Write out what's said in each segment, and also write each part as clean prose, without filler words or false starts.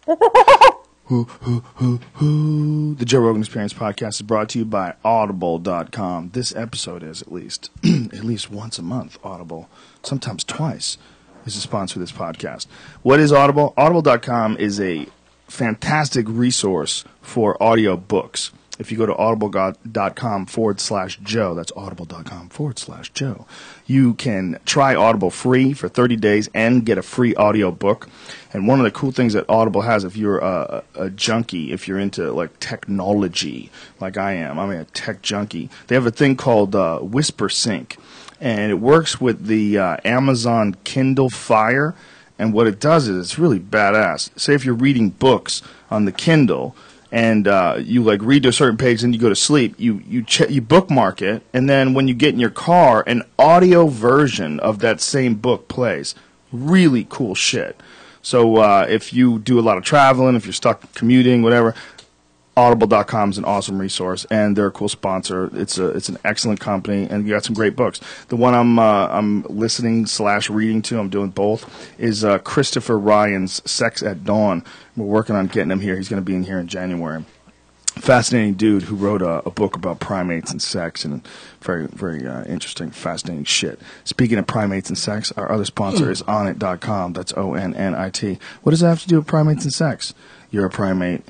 The Joe Rogan Experience podcast is brought to you by Audible.com. This episode is at least once a month. Audible, sometimes twice, is a sponsor of this podcast. What is Audible? Audible.com is a fantastic resource for audio books. If you go to audible.com/Joe, that's audible.com/Joe, you can try Audible free for 30 days and get a free audio book. And one of the cool things that Audible has, if you're a junkie, if you're into like technology, like I am, I'm a tech junkie, they have a thing called Whisper Sync. And it works with the Amazon Kindle Fire. And what it does is it's really badass. Say if you're reading books on the Kindle, and you like read to a certain page and you go to sleep, you bookmark it, and then when you get in your car, an audio version of that same book plays. Really cool shit. So if you do a lot of traveling, if you're stuck commuting, whatever, Audible.com is an awesome resource, and they're a cool sponsor. It's an excellent company, and you got some great books. The one I'm listening/reading to, I'm doing both, is Christopher Ryan's Sex at Dawn. We're working on getting him here. He's going to be in here in January. Fascinating dude who wrote a book about primates and sex, and very, very interesting, fascinating shit. Speaking of primates and sex, our other sponsor is Onnit.com. That's ONNIT. What does that have to do with primates and sex? You're a primate,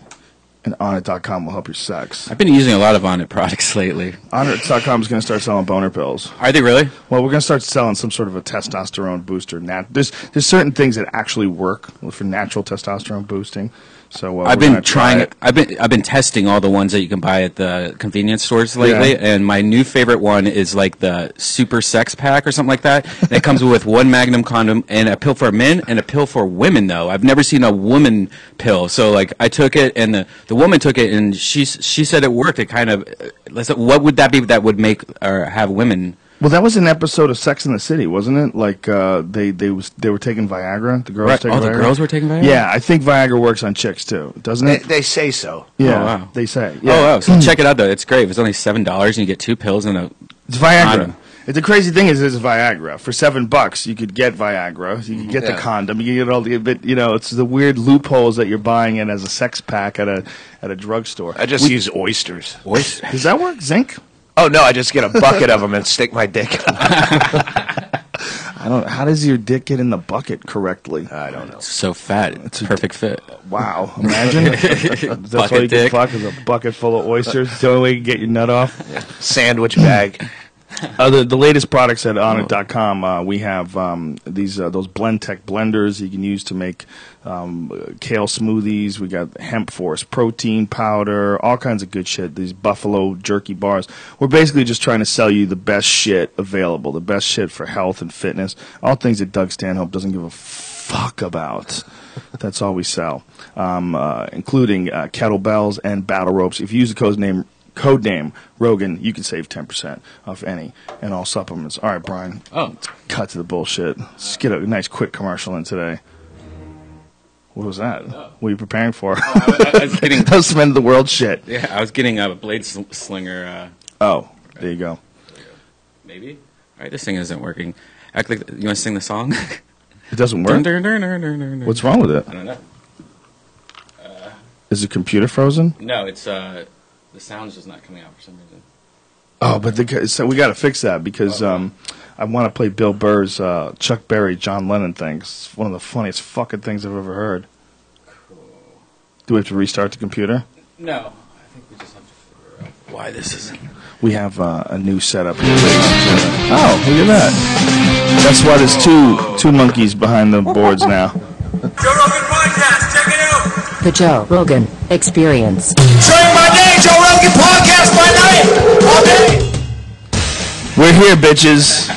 and Onnit.com will help your sex. I've been using a lot of Onnit products lately. Onnit.com is going to start selling boner pills. Are they really? Well, we're going to start selling some sort of a testosterone booster. There's certain things that actually work for natural testosterone boosting. So I've been trying. I've been testing all the ones that you can buy at the convenience stores lately, and my new favorite one is like the Super Sex Pack or something like that. And it comes with one Magnum condom and a pill for men and a pill for women. Though I've never seen a woman pill, so like I took it, and the woman took it, and she said it worked. It kind of what would that be that would make or have women? Well, that was an episode of Sex and the City, wasn't it? Like they were taking Viagra. The girls right. taking Viagra. The girls were taking Viagra. Yeah, I think Viagra works on chicks too, doesn't it? They say so. Yeah, oh, wow. They say. Yeah. Oh, wow. So check it out though. It's great. It's only $7, and you get 2 pills and it's Viagra. Condom. The crazy thing is, it's Viagra. For $7, you could get Viagra. You could get the condom. You can get all the, but it's the weird loopholes that you're buying it as a sex pack at a drugstore. I just use oysters. Oysters? Does that work? Zinc? Oh no! I just get a bucket of them and stick my dick. How does your dick get in the bucket correctly? I don't know. It's so fat. It's a perfect fit. Wow! Imagine that's all you can fuck is a bucket full of oysters. It's the only way you can get your nut off. Sandwich bag. The latest products at Onnit.com, we have those Blendtec blenders you can use to make kale smoothies. We got hemp force protein powder, all kinds of good shit. These buffalo jerky bars. We're basically just trying to sell you the best shit available, the best shit for health and fitness. All things that Doug Stanhope doesn't give a fuck about. That's all we sell, including kettlebells and battle ropes. If you use the codename Rogan, you can save 10% off any and all supplements. All right, Brian. Let's cut to the bullshit. Let's get a nice quick commercial in today. What was that? What are you preparing for? I was getting those some end of the world shit. Yeah, I was getting a blade slinger. There you go. Maybe. All right, this thing isn't working. Act like you want to sing the song. It doesn't work. What's wrong with it? I don't know. Is the computer frozen? No, it's the sound's just not coming out for some reason. Oh, but so we got to fix that because I want to play Bill Burr's Chuck Berry, John Lennon thing. It's one of the funniest fucking things I've ever heard. Cool. Do we have to restart the computer? No, I think we just have to figure out why this isn't. We have a new setup here. Oh, look at that. That's why there's two monkeys behind the boards now. Joe Rogan Podcast, check it out. The Joe Rogan Experience. During my day, Joe Rogan Podcast by night, all day. We're here, bitches.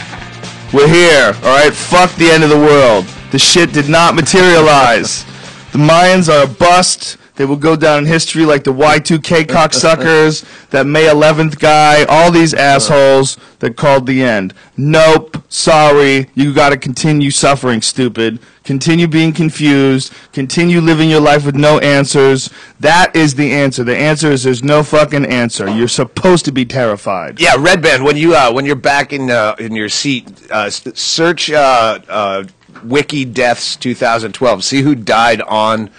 We're here, alright? Fuck the end of the world. The shit did not materialize. The Mayans are a bust. They will go down in history like the Y2K cocksuckers, that May 11th guy, all these assholes that called the end. Nope. Sorry. You gotta continue suffering, stupid. Continue being confused. Continue living your life with no answers. That is the answer. The answer is there's no fucking answer. You're supposed to be terrified. Yeah, Red Band, when you're back in your seat, search Wiki Deaths 2012. See who died on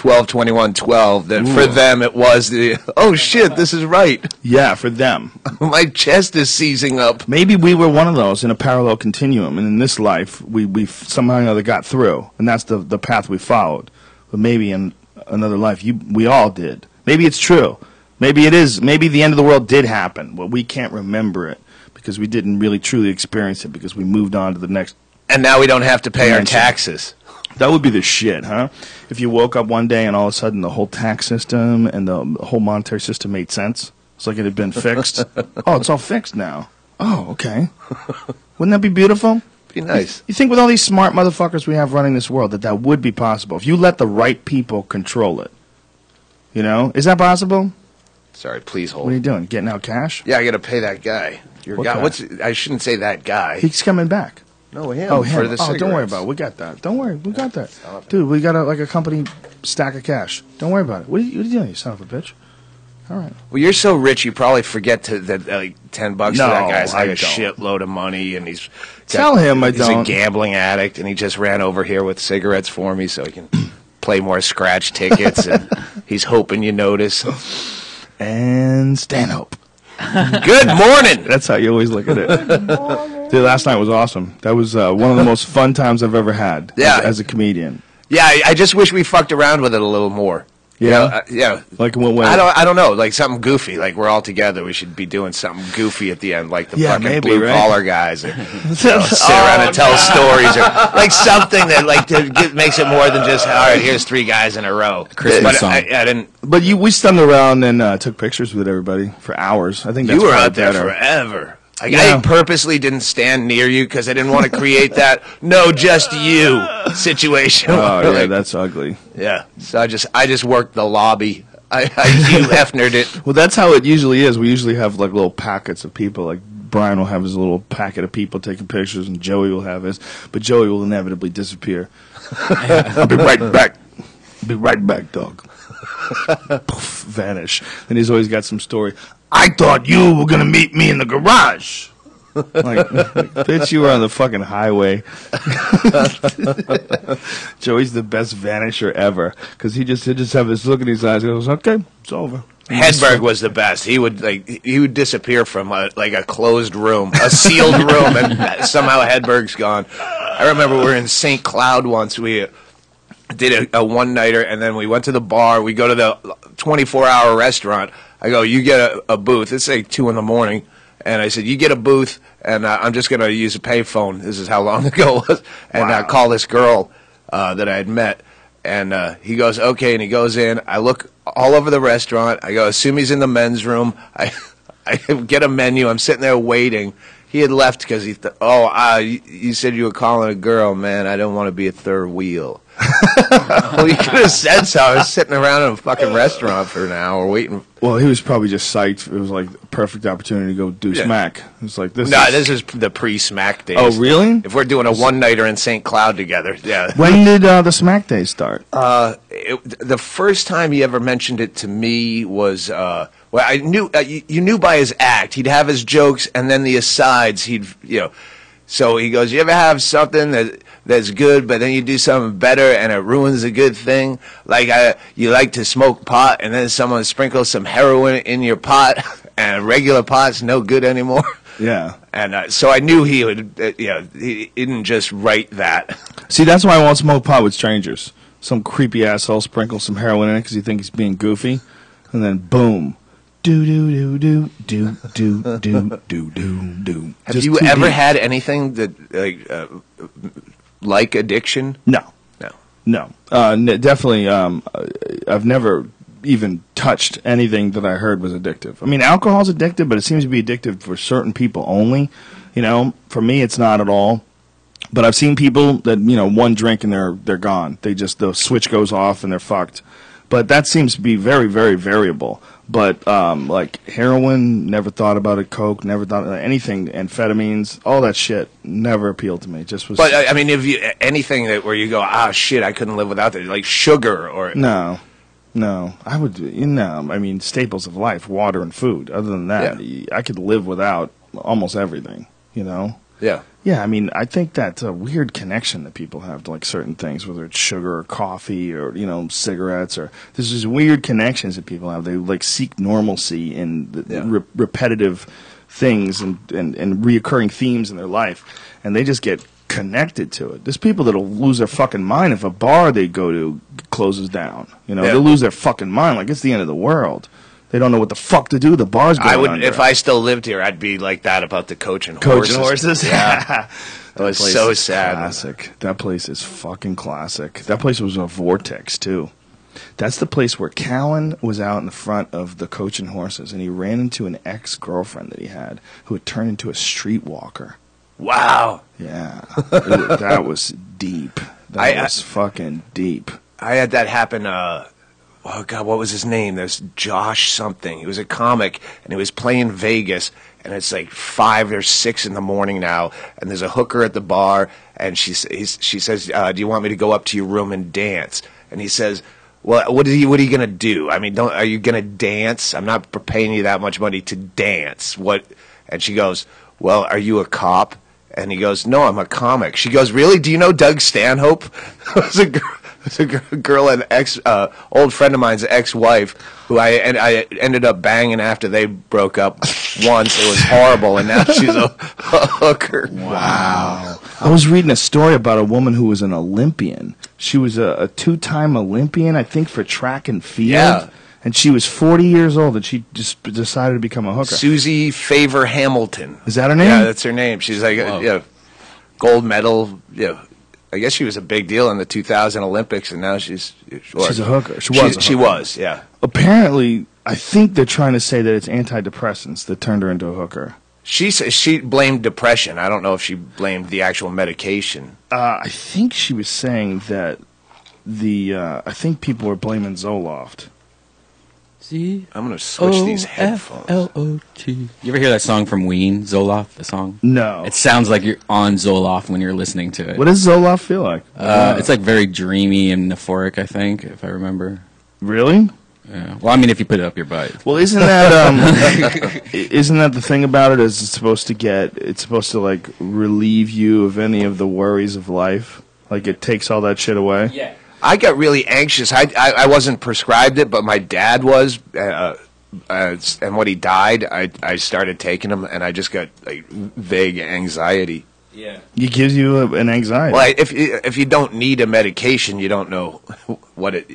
12/21/12 that for them it was the, oh shit, this is right. Yeah, for them. My chest is seizing up. Maybe we were one of those in a parallel continuum, and in this life, we somehow or another got through, and that's the path we followed. But maybe in another life, we all did. Maybe it's true. Maybe it is. Maybe the end of the world did happen, but we can't remember it because we didn't really truly experience it because we moved on to the next. And now we don't have to pay our dimension. taxes. That would be the shit, huh? If you woke up one day and all of a sudden the whole tax system and the whole monetary system made sense. It's like it had been fixed. Oh, it's all fixed now. Oh, okay. Wouldn't that be beautiful? Be nice. You think with all these smart motherfuckers we have running this world that would be possible if you let the right people control it. You know? Is that possible? Sorry, please hold. What are you doing? Getting out cash? Yeah, I got to pay that guy. Your What guy. guy? I shouldn't say that guy. He's coming back. No, him. Oh, For him. the Oh, don't worry cigarettes. about it. We got that. Don't worry. We got that. Dude, we got a company stack of cash. Don't worry about it. What are you doing, you son of a bitch? All right. Well, you're so rich, you probably forget that like $10 to No, that guy's like I a don't. shitload of money, and he's Tell him I he's don't. a gambling addict, and he just ran over here with cigarettes for me so he can play more scratch tickets, and he's hoping you notice. And Stanhope. Good morning. That's how you always look at it. Dude, last night was awesome. That was one of the most fun times I've ever had Yeah. as a comedian. Yeah, I just wish we fucked around with it a little more. Yeah? You know, yeah. Like in what way? I don't know, like something goofy. Like we're all together. We should be doing something goofy at the end, like the Yeah, fucking maybe, blue right? collar guys. Or, you know, sit around and tell stories, or like something that like makes it more than just all right. Here's 3 guys in a row. Christmas But song. I didn't. But we stunned around and took pictures with everybody for hours. I think that's You were probably out there better. forever. Like, Yeah. I purposely didn't stand near you because I didn't want to create that no, just you situation. Oh, yeah, Like, that's ugly. yeah. So I just worked the lobby. I Hugh Hefnered it. Well, that's how it usually is. We usually have like little packets of people. Like Brian will have his little packet of people taking pictures, and Joey will have his. But Joey will inevitably disappear. I'll be right back. Be right back, dog. Poof, vanish. And he's always got some story. I thought you were gonna meet me in the garage. Like, bitch, you were on the fucking highway. Joey's the best vanisher ever because he'll just have this look in his eyes. He goes, "Okay, it's over." Hedberg was the best. He would disappear from like a closed room, a sealed room, and somehow Hedberg's gone. I remember we were in St. Cloud once. We did a one-nighter, and then we went to the bar. We go to the 24-hour restaurant. I go, you get a booth. It's like 2 a.m. And I said, you get a booth, and I'm just going to use a payphone. This is how long ago it was. And call this girl that I had met. And he goes, okay, and he goes in. I look all over the restaurant. I go, assume he's in the men's room. I get a menu. I'm sitting there waiting. He had left because he thought, you said you were calling a girl, man. I don't want to be a third wheel. Well, you could have said so. I was sitting around in a fucking restaurant for an hour waiting. Well, he was probably just psyched. It was like a perfect opportunity to go do Yeah. smack. It's like this. No, is- this is the pre-smack days. Oh, really? If we're doing a one-nighter in St. Cloud together, yeah. When did the smack days start? The first time he ever mentioned it to me was well, I knew you knew by his act. He'd have his jokes, and then the asides. So he goes, "You ever have something that's good, but then you do something better, and it ruins a good thing? Like you like to smoke pot, and then someone sprinkles some heroin in your pot, and regular pot's no good anymore." Yeah. And so I knew he would. He didn't just write that. See, that's why I won't smoke pot with strangers. Some creepy asshole sprinkles some heroin in it because he thinks he's being goofy, and then boom, do do do do do do do do do do. Have you ever had anything that like addiction? No, No. no. Definitely. I've never even touched anything that I heard was addictive. I mean, alcohol's addictive, but it seems to be addictive for certain people only. You know, for me, it's not at all. But I've seen people that, one drink and they're gone. The switch goes off and they're fucked. But that seems to be very, very variable. But like heroin, never thought about it. Coke, never thought about anything. Amphetamines, all that shit, never appealed to me. It just was. But I mean, if you anything that where you go, shit, I couldn't live without that, like sugar or No, I would. I mean, staples of life, water and food. Other than that, I could live without almost everything. Yeah. Yeah, I mean, I think that's a weird connection that people have to like certain things, whether it's sugar or coffee or cigarettes, or there's just weird connections that people have. They like seek normalcy in the repetitive things and reoccurring themes in their life, and they just get connected to it. There's people that'll lose their fucking mind if a bar they go to closes down. They'll lose their fucking mind like it's the end of the world. They don't know what the fuck to do. The bar's going I would, under. if I still lived here, I'd be like that about the Coach and Coach Horses. and Horses? Yeah. That was place so is sad. Classic. That place is fucking classic. That place was a vortex, too. That's the place where Callan was out in the front of the Coach and Horses, and he ran into an ex-girlfriend that he had who had turned into a streetwalker. Wow. Yeah. That was deep. That was fucking deep. I had that happen, oh God, what was his name? There's Josh something. He was a comic, and he was playing Vegas, and it's like 5 or 6 in the morning now, and there's a hooker at the bar, and she says, do you want me to go up to your room and dance? And he says, well, what are you gonna do? I mean, are you gonna dance? I'm not paying you that much money to dance. What? And she goes, well, are you a cop? And he goes, no, I'm a comic. She goes, really? Do you know Doug Stanhope? It's a girl, an old friend of mine's ex-wife, who I ended up banging after they broke up once. It was horrible, and now she's a hooker. Wow. I was reading a story about a woman who was an Olympian. She was a 2-time Olympian, I think, for track and field. Yeah. And she was 40 years old, and she just decided to become a hooker. Susie Favor Hamilton. Is that her name? Yeah, that's her name. She's like, gold medal, I guess she was a big deal in the 2000 Olympics, and now she's a hooker. She was, yeah. Apparently, I think they're trying to say that it's antidepressants that turned her into a hooker. She blamed depression. I don't know if she blamed the actual medication. I think she was saying that I think people were blaming Zoloft. See? I'm going to switch these headphones. Zoloft. You ever hear that song from Ween, Zoloft, the song? No. It sounds like you're on Zoloft when you're listening to it. What does Zoloft feel like? It's like very dreamy and euphoric, I think, if I remember. Really? Yeah. Well, I mean, if you put it up your butt. Well, isn't that isn't that the thing about it? Is it's supposed to like relieve you of any of the worries of life? Like it takes all that shit away? Yeah. I got really anxious. I wasn't prescribed it, but my dad was, and when he died, I started taking them, and I just got like vague anxiety. Yeah. It gives you an anxiety. Well, if you don't need a medication, you don't know what it.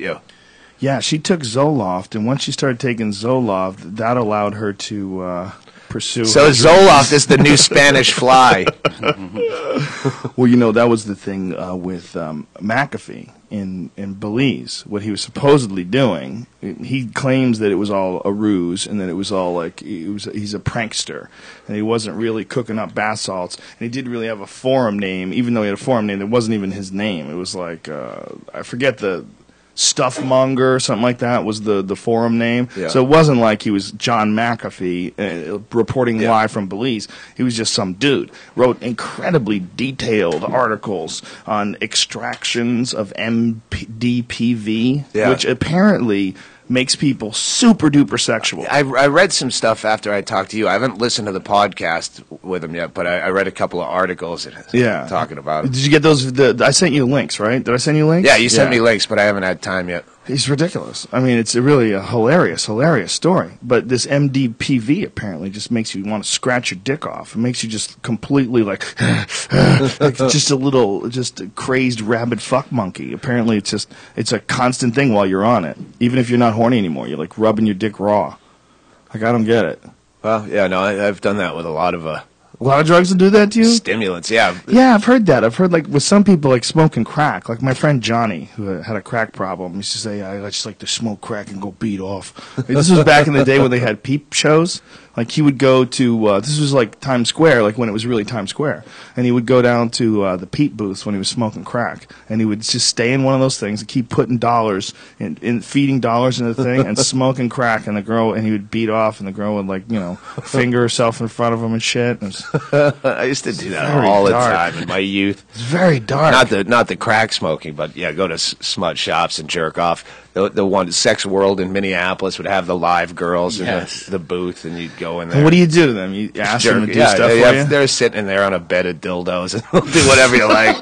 Yeah, she took Zoloft, and once she started taking Zoloft, that allowed her to pursue. So Zoloft is the new Spanish fly. Well, that was the thing with McAfee in Belize. What he was supposedly doing, he claims that it was all a ruse, and that it was all like he's a prankster, and he wasn't really cooking up bath salts, and he didn't really have a forum name, even though he had a forum name that wasn't even his name. It was like I forget the. Stuffmonger or something like that was the forum name. Yeah. So it wasn't like he was John McAfee reporting live from Belize. He was just some dude. Wrote incredibly detailed articles on extractions of MDPV, which apparently makes people super duper sexual. I read some stuff after I talked to you. I haven't listened to the podcast with him yet, but I read a couple of articles talking about it. Did you get those? I sent you links, right? Did I send you links? Yeah, you sent me links, but I haven't had time yet. He's ridiculous. I mean, it's really a hilarious story. But this MDPV apparently just makes you want to scratch your dick off. It makes you just completely like just a crazed rabid fuck monkey. Apparently, it's a constant thing while you're on it. Even if you're not horny anymore, you're like rubbing your dick raw. Like, I don't get it. Well, yeah, no, I've done that with a lot of drugs will do that to you? Stimulants, yeah. Yeah, I've heard that. I've heard, like, with some people, like, smoking crack. Like, my friend Johnny, who had a crack problem, used to say, I just like to smoke crack and go beat off. This was back in the day when they had peep shows. Like, he would go to, this was like Times Square, like when it was really Times Square. And he would go down to the peep booths when he was smoking crack. And he would just stay in one of those things and keep putting dollars, in feeding dollars in the thing and smoking crack. And he would beat off, and the girl would, like, finger herself in front of him and shit. I used to do that all the time in my youth. It's very dark. Not the crack smoking, but yeah, go to smut shops and jerk off. The one Sex World in Minneapolis would have the live girls in the booth, and you'd go go in there. And what do you do to them? You ask them to do stuff for you? They're sitting in there on a bed of dildos and they'll do whatever you like.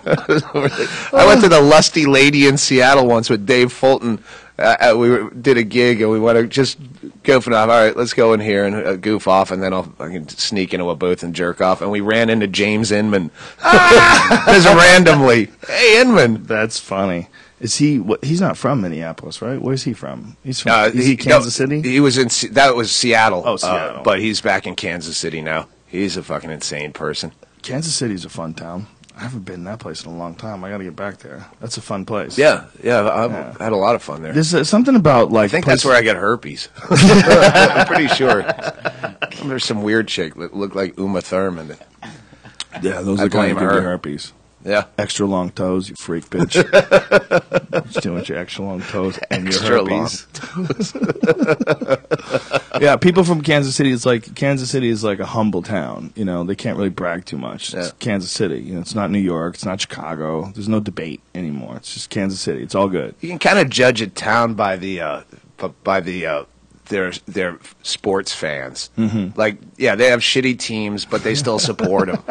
I went to the Lusty Lady in Seattle once with Dave Fulton. Did a gig and we want to just goofing off. All right, let's go in here and goof off, and then I can sneak into a booth and jerk off. And we ran into James Inman just randomly. Hey, Inman. That's funny. Is he? He's not from Minneapolis, right? Where's he from? He's from is he Kansas City? He was in that was Seattle. Oh, Seattle. But he's back in Kansas City now. He's a fucking insane person. Kansas City's a fun town. I haven't been in that place in a long time. I got to get back there. That's a fun place. Yeah. I've had a lot of fun there. There's something about like. I think that's where I get herpes. I'm pretty sure. There's some weird chick that looked like Uma Thurman. Yeah, those are kind of give you herpes. Yeah. Extra long toes, you freak bitch. Just doing with your extra long toes and your herpes. Yeah, people from Kansas City, Kansas City is like a humble town. You know, they can't really brag too much. It's Kansas City. You know, it's not New York. It's not Chicago. There's no debate anymore. It's just Kansas City. It's all good. You can kind of judge a town by their sports fans. Mm-hmm. Like, yeah, they have shitty teams, but they still support them.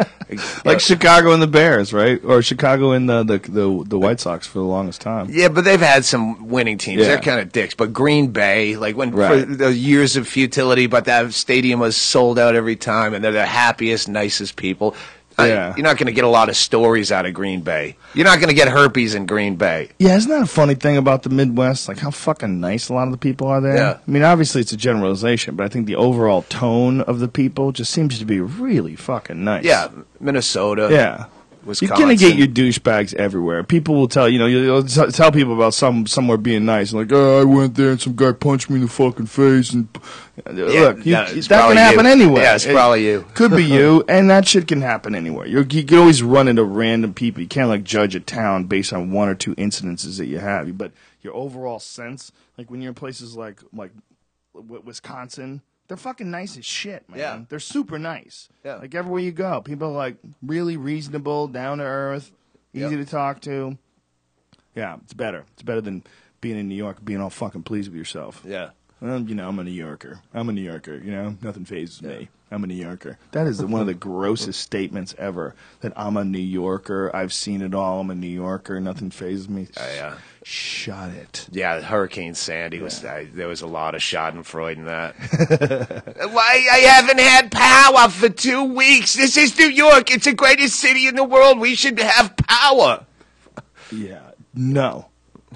Like Chicago and the Bears, right? Or Chicago and the White Sox for the longest time. Yeah, but they've had some winning teams. Yeah. They're kind of dicks. But Green Bay, like for Right. the years of futility, but that stadium was sold out every time, and they're the happiest, nicest people. Yeah. You're not going to get a lot of stories out of Green Bay. You're not going to get herpes in Green Bay. Yeah, isn't that a funny thing about the Midwest? Like how fucking nice a lot of the people are there. Yeah. I mean, obviously it's a generalization, but I think the overall tone of the people just seems to be really fucking nice. Yeah, Minnesota. Yeah. Wisconsin. You're gonna get your douchebags everywhere. People will tell you'll tell people about somewhere being nice, like, oh, I went there and some guy punched me in the fucking face, and look, that can happen anywhere. Yeah, it's probably you. Could be you, and that shit can happen anywhere. You can always run into random people. You can't like judge a town based on one or two incidences that you have, but your overall sense, like when you're in places like Wisconsin. They're fucking nice as shit, man. Yeah. They're super nice. Yeah. Like everywhere you go, people are like really reasonable, down to earth, easy to talk to. Yeah, it's better. It's better than being in New York, being all fucking pleased with yourself. Yeah. Well, you know, I'm a New Yorker. You know, nothing phases me. I'm a New Yorker. That is one of the grossest statements ever. That I'm a New Yorker. I've seen it all. I'm a New Yorker. Nothing phases me. Yeah. Shut it. Yeah, Hurricane Sandy was. There was a lot of Schadenfreude in that. Why I haven't had power for 2 weeks? This is New York. It's the greatest city in the world. We should have power. Yeah. No.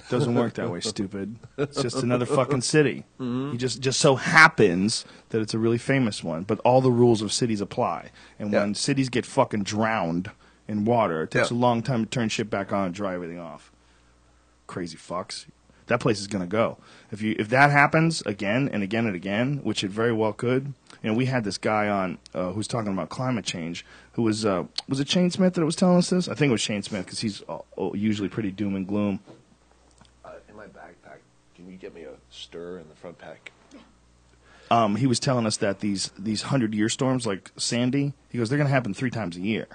Doesn't work that way, stupid. It's just another fucking city. Mm-hmm. You just so happens that it's a really famous one, but all the rules of cities apply. And when cities get fucking drowned in water, it takes a long time to turn shit back on and dry everything off. Crazy fucks. That place is gonna go. If that happens again and again and again, which it very well could. You know, we had this guy on who's talking about climate change. Who was it Shane Smith that was telling us this? I think it was Shane Smith because he's usually pretty doom and gloom. In my backpack, can you get me a stir in the front pack? He was telling us that these 100-year storms like Sandy, he goes, they're going to happen 3 times a year.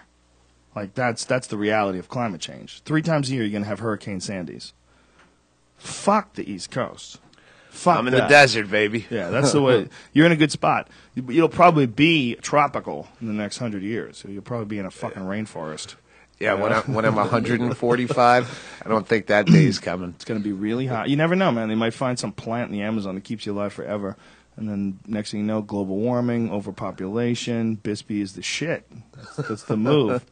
Like that's the reality of climate change. 3 times a year you're going to have Hurricane Sandys. Fuck the East Coast. Fuck I'm in that. the desert, baby. Yeah, that's the way. You're in a good spot. You'll probably be tropical in the next 100 years. So you'll probably be in a fucking rainforest. Yeah, when I'm 145, I don't think that day is coming. It's going to be really hot. You never know, man. They might find some plant in the Amazon that keeps you alive forever. And then next thing you know, global warming, overpopulation, Bisbee is the shit. That's the move.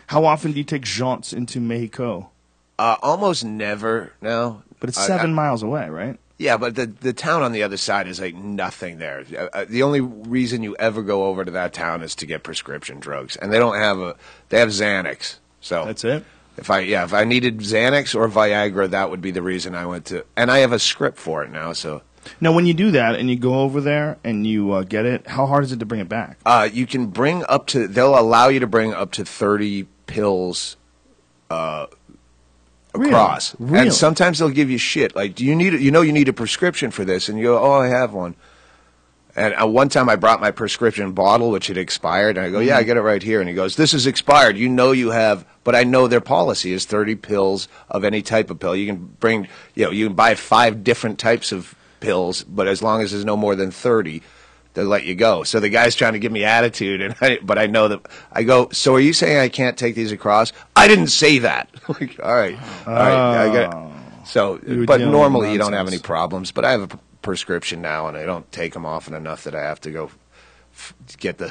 How often do you take jaunts into Mexico? Almost never, no. But it's 7 miles away, right? Yeah, but the town on the other side is like nothing there. The only reason you ever go over to that town is to get prescription drugs, and they don't have they have Xanax. So That's it? If I needed Xanax or Viagra, that would be the reason I went to. And I have a script for it now, so. Now, when you do that and you go over there and you get it, how hard is it to bring it back? You can bring up to. They'll allow you to bring up to 30 pills. Across. Really? And sometimes they'll give you shit. Like, do you need you need a prescription for this? And you go, oh, I have one. And one time I brought my prescription bottle, which had expired, and I go, yeah, I get it right here. And he goes, this is expired. You know you have, but I know their policy is 30 pills of any type of pill. You can bring, you can buy 5 different types of pills, but as long as there's no more than 30. to let you go. So the guy's trying to give me attitude, but I know that I go. So are you saying I can't take these across? I didn't say that. Like, all right. I got. So, but normally you don't have any problems. But I have a prescription now, and I don't take them often enough that I have to go get the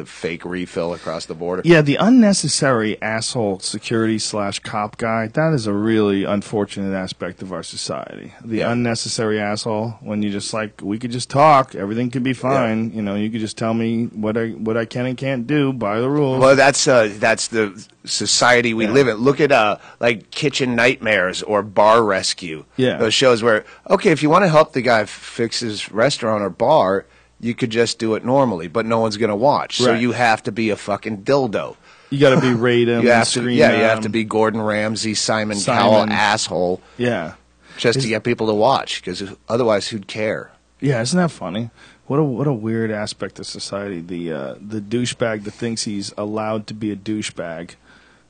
fake refill across the border. Yeah, the unnecessary asshole security / cop guy, that is a really unfortunate aspect of our society. The unnecessary asshole, when you just like, we could just talk, everything could be fine. You know, you could just tell me what I can and can't do by the rules. Well, that's the society we live in. Look at like Kitchen Nightmares or Bar Rescue. Yeah. Those shows where, okay, if you want to help the guy fix his restaurant or bar, you could just do it normally, but no one's going to watch. So you have to be a fucking dildo. You got to be rated. You have to, you have to be Gordon Ramsay, Simon Cowell asshole. Yeah, just to get people to watch, because otherwise, who'd care? Yeah, isn't that funny? What a weird aspect of society. The douchebag that thinks he's allowed to be a douchebag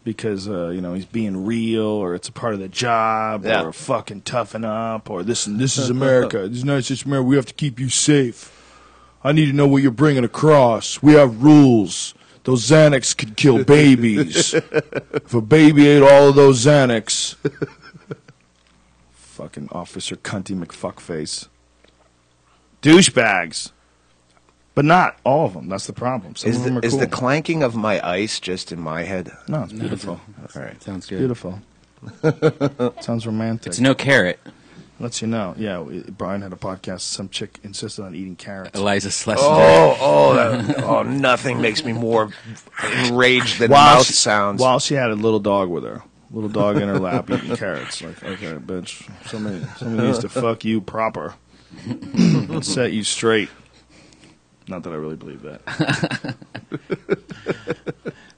because he's being real, or it's a part of the job, or fucking toughen up, or this is America. This is not just America. We have to keep you safe. I need to know what you're bringing across. We have rules. Those Xanax could kill babies. If a baby ate all of those Xanax. Fucking Officer Cunty McFuckface. Douchebags. But not all of them. That's the problem. Some of them are Is cool. the clanking of my ice just in my head? No, it's beautiful. All right. Sounds good. Beautiful. Sounds romantic. It's no carrot. Lets you know. Yeah, Brian had a podcast. Some chick insisted on eating carrots. Eliza Schlesinger. Nothing makes me more enraged than mouth sounds. While she had a little dog with her. Little dog in her lap eating carrots. Like, okay, bitch, somebody needs to fuck you proper. And set you straight. Not that I really believe that.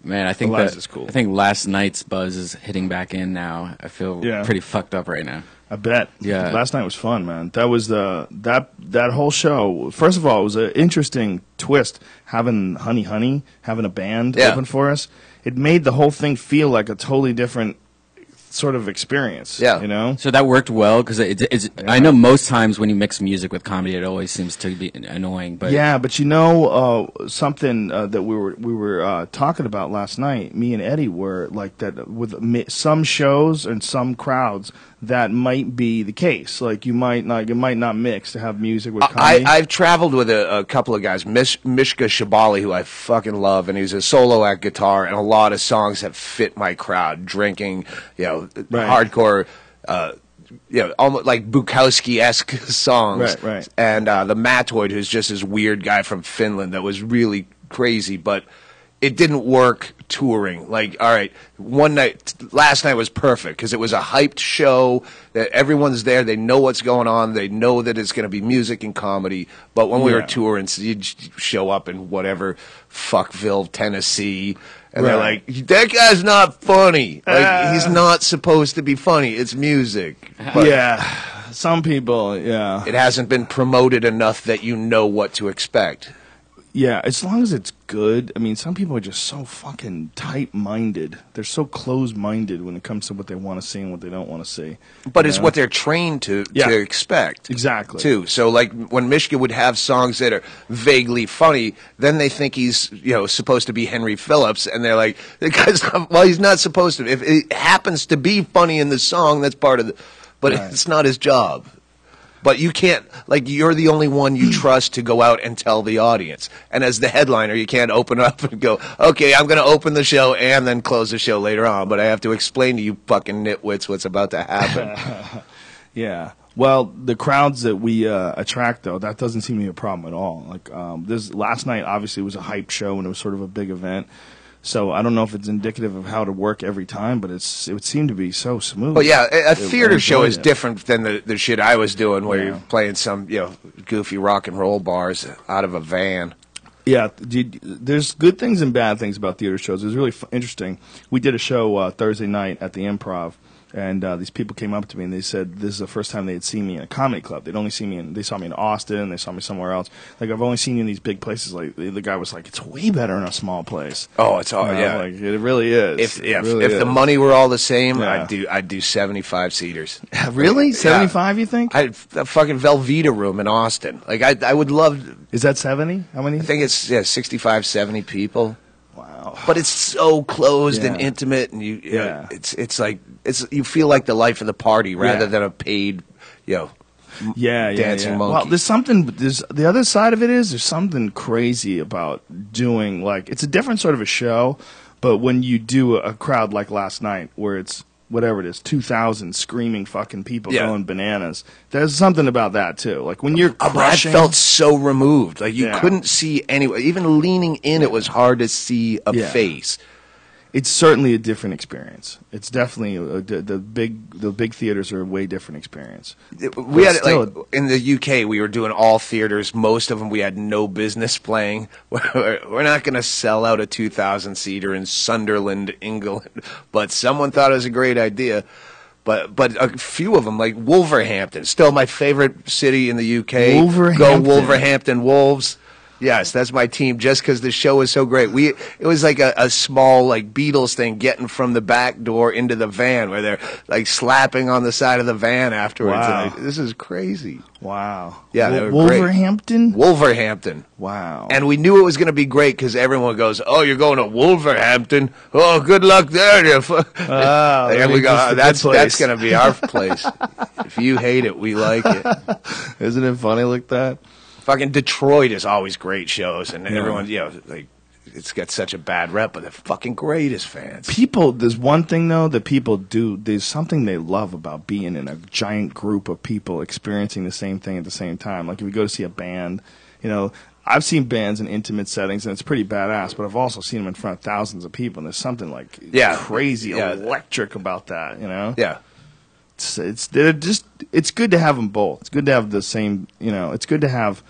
Man, I think Eliza's cool. I think last night's buzz is hitting back in now. I feel pretty fucked up right now. I bet. Yeah. Last night was fun, man. That was that whole show. First of all, it was an interesting twist having Honey, having a band open for us. It made the whole thing feel like a totally different sort of experience. Yeah. You know? So that worked well, because I know most times when you mix music with comedy, it always seems to be annoying. But yeah, but you know something that we were talking about last night. Me and Eddie were like that with some shows and some crowds. That might be the case. Like it might not mix to have music with comedy. I've traveled with a couple of guys, Mishka Shabali, who I fucking love, and he's a solo act guitar, and a lot of songs that fit my crowd. Drinking, hardcore, almost like Bukowski-esque songs. Right. And the Matoid, who's just this weird guy from Finland that was really crazy, but it didn't work touring. Like, all right, last night was perfect because it was a hyped show that everyone's there. They know what's going on. They know that it's going to be music and comedy. But when we were touring, you'd show up in whatever Fuckville, Tennessee, and they're like, that guy's not funny. Like, he's not supposed to be funny. It's music. But some people, it hasn't been promoted enough that you know what to expect. Yeah, as long as it's good. I mean, some people are just so fucking tight-minded. They're so closed-minded when it comes to what they want to see and what they don't want to see. But it's what they're trained to expect. Exactly. Too. So, like, when Mishka would have songs that are vaguely funny, then they think he's, supposed to be Henry Phillips, and they're like, the guy's not, well, he's not supposed to. If it happens to be funny in the song, that's part of the, but it's not his job. But you can't, like, you're the only one you trust to go out and tell the audience. And as the headliner, you can't open up and go, okay, I'm going to open the show and then close the show later on. But I have to explain to you fucking nitwits what's about to happen. Yeah. Well, the crowds that we attract, though, that doesn't seem to be a problem at all. Like, this last night, obviously, was a hype show and it was sort of a big event. So I don't know if it's indicative of how to work every time, but it would seem to be so smooth. Well, yeah, a theater show is different than the shit I was doing, where you're playing some goofy rock and roll bars out of a van. Yeah, there's good things and bad things about theater shows. It was really interesting. We did a show Thursday night at the Improv, And these people came up to me and they said this is the first time they had seen me in a comedy club. They saw me in Austin, they saw me somewhere else. Like, I've only seen you in these big places. Like, the guy was like, it's way better in a small place. Oh, it's all, yeah. Like, it really is. If the money were all the same, Yeah. I'd do 75 seaters. Really? 75, you think? A fucking Velveeta room in Austin. Like, I would love. Is that 70? How many? I think it's 65, 70 people. Wow. But it's so closed and Yeah. intimate, and Yeah. it's like you feel like the life of the party rather Yeah. than a paid, dancing monkey. Well, there's the other side of it is there's something crazy about doing, like, it's a different sort of a show, but when you do a crowd like last night where it's whatever it is, 2,000 screaming fucking people Yeah. going bananas, there's something about that too. Like when you're I crushing, felt so removed. Like you Yeah. couldn't see anyone. Even leaning in, it was hard to see a Yeah. face. it's certainly a different experience. It's definitely the big theaters are a way different experience. We had still- like in the UK, we were doing all theaters. Most of them we had no business playing. We're not going to sell out a 2,000 seater in Sunderland, England, but someone thought it was a great idea. But a few of them, like Wolverhampton, still my favorite city in the UK. Wolverhampton. Go Wolverhampton Wolves. Yes, that's my team. Just because the show was so great, it was like a small like Beatles thing, getting from the back door into the van, where they're like slapping on the side of the van afterwards. Wow. And this is crazy. Wow. Yeah, they were great. Wolverhampton. Wolverhampton. Wow. And we knew it was going to be great because everyone goes, "Oh, you're going to Wolverhampton? Oh, good luck there." There we go. That's going to be our place. If you hate it, we like it. Isn't it funny like that? Fucking Detroit is always great shows, and everyone, like, it's got such a bad rep, but they're fucking great as fans. People, there's one thing though that people do. There's something they love about being in a giant group of people experiencing the same thing at the same time. Like if you go to see a band, I've seen bands in intimate settings and it's pretty badass. But I've also seen them in front of thousands of people, and there's something like crazy, electric about that. Yeah. It's good to have them both. It's good to have the same. It's good to have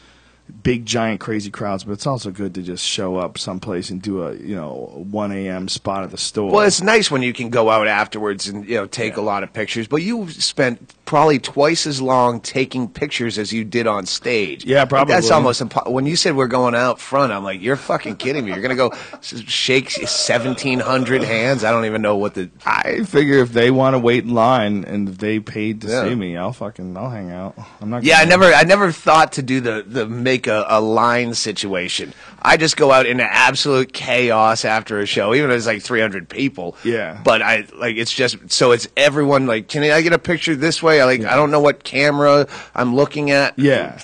big, giant, crazy crowds, but it's also good to just show up someplace and do a 1 a.m. spot at the store. Well, it's nice when you can go out afterwards and take a lot of pictures. But you spent probably twice as long taking pictures as you did on stage. Yeah, probably. That's almost impossible. When you said we're going out front, I'm like, you're fucking kidding me. You're gonna go shake 1,700 hands. I don't even know what the. I figure if they want to wait in line and if they paid to see me, I'll hang out. I'm not. Yeah, I never thought to do the make a line situation. I just go out into absolute chaos after a show, even if it's like 300 people. Yeah. But it's just so it's everyone like, can I get a picture this way? I don't know what camera I'm looking at. Yeah.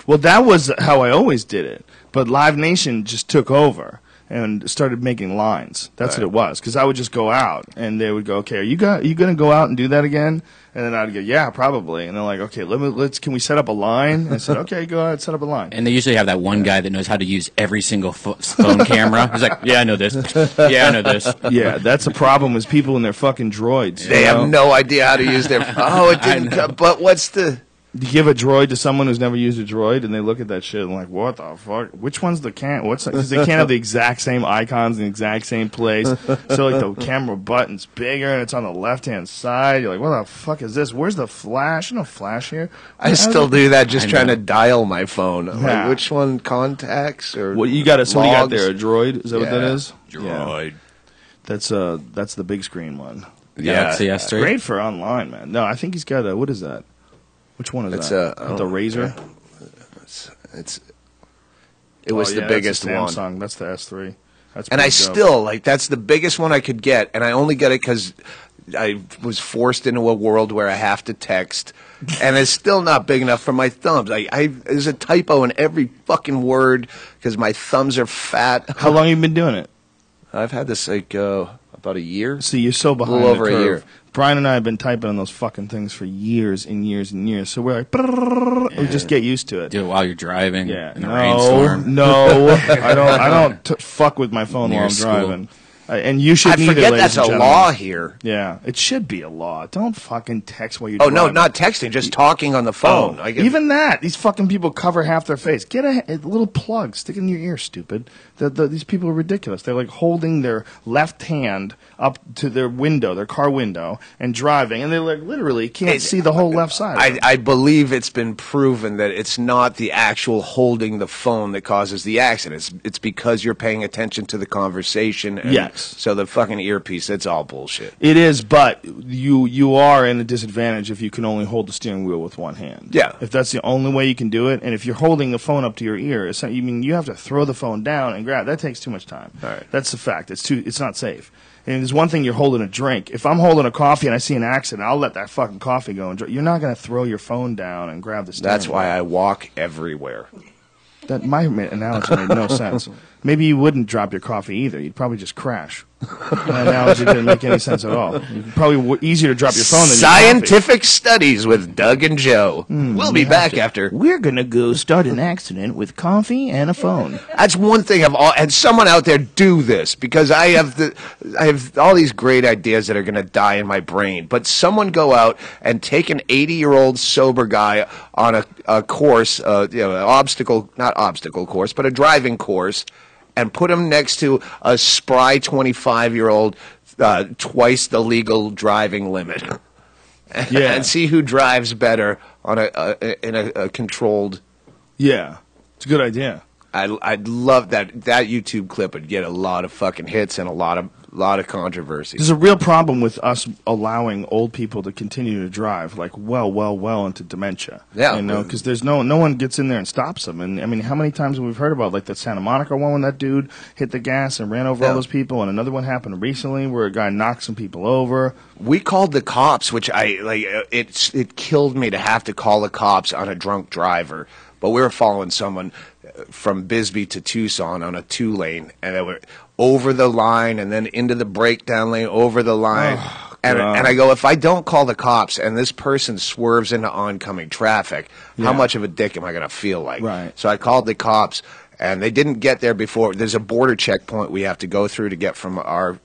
Well, that was how I always did it, but Live Nation just took over and started making lines. That's what it was. Because I would just go out, and they would go, "Okay, are you going to go out and do that again?" And then I'd go, "Yeah, probably." And they're like, "Okay, can we set up a line?" And I said, "Okay, go ahead, set up a line." And they usually have that one guy that knows how to use every single phone camera. He's like, "Yeah, I know this. Yeah, I know this." Yeah, that's a problem with people and their fucking droids. They have no idea how to use their. Oh, it didn't. But what's the? You give a droid to someone who's never used a droid, and they look at that shit and like, what the fuck? Which one's the Because they can't have the exact same icons in the exact same place. So like the camera button's bigger and it's on the left hand side. You're like, what the fuck is this? Where's the flash? No flash here. I still do that just trying to dial my phone. I'm Yeah. like, which one contacts or? What you got? What you got logs? there? A droid? Is that what that Yeah. is? Droid. Yeah. That's the big screen one. Galaxy S3. Great for online, man. No, I think he's got a. What is that? Which one is It's that? a The Razor. It was the biggest that's the one. Samsung. That's the S3. That's And I pretty dope. still, that's the biggest one I could get, and I only get it because I was forced into a world where I have to text, and it's still not big enough for my thumbs. There's a typo in every fucking word because my thumbs are fat. How long have you been doing it? I've had this about a year. See, you're so behind little over the a curve. year. Brian and I have been typing on those fucking things for years and years and years. So we're like, we just get used to it. Do it while you're driving in a no, rainstorm. no, I don't fuck with my phone Near while I'm school. driving. And you should I neither, forget ladies that's and a gentlemen. law here. Yeah, it should be a law. Don't fucking text while you're Oh, no, driving. not texting, just talking on the phone. Oh, even that. These fucking people cover half their face. Get a little plug. Stick it in your ear, stupid. These people are ridiculous. They're like holding their left hand up to their window, their car window, and driving, and they like literally can't see the whole left side. I believe it's been proven that it's not the actual holding the phone that causes the accident. It's because you're paying attention to the conversation. And Yes. So the fucking earpiece, it's all bullshit. It is, but you are in a disadvantage if you can only hold the steering wheel with one hand. Yeah. If that's the only way you can do it, and if you're holding the phone up to your ear, you have to throw the phone down and grab. That takes too much time. All right. That's the fact. It's not safe. And there's one thing you're holding a drink. If I'm holding a coffee and I see an accident, I'll let that fucking coffee go. And you're not going to throw your phone down and grab the steering That's why wheel. I walk everywhere. My analogy made no sense. Maybe you wouldn't drop your coffee either. You'd probably just crash. That analogy didn't make any sense at all. It's probably easier to drop your phone than your coffee. Scientific studies with Doug and Joe. We'll be back after. We're going to go start an accident with coffee and a phone. That's one thing and someone out there do this, because I have all these great ideas that are going to die in my brain. But someone go out and take an 80-year-old sober guy on a course, not obstacle course, but a driving course, and put him next to a spry 25-year-old, twice the legal driving limit. Yeah. And see who drives better on in a controlled. Yeah. It's a good idea. I'd love that YouTube clip would get a lot of fucking hits and a lot of controversy. There's a real problem with us allowing old people to continue to drive, like well into dementia. Yeah. You know, because there's no one gets in there and stops them. And I mean, how many times have we heard about like the Santa Monica one when that dude hit the gas and ran over all those people, and another one happened recently where a guy knocked some people over. We called the cops, which it killed me to have to call the cops on a drunk driver. But we were following someone from Bisbee to Tucson on a 2-lane, and they were over the line and then into the breakdown lane, over the line. And I go, if I don't call the cops and this person swerves into oncoming traffic, how much of a dick am I going to feel like? Right. So I called the cops, and they didn't get there before. There's a border checkpoint we have to go through to get from our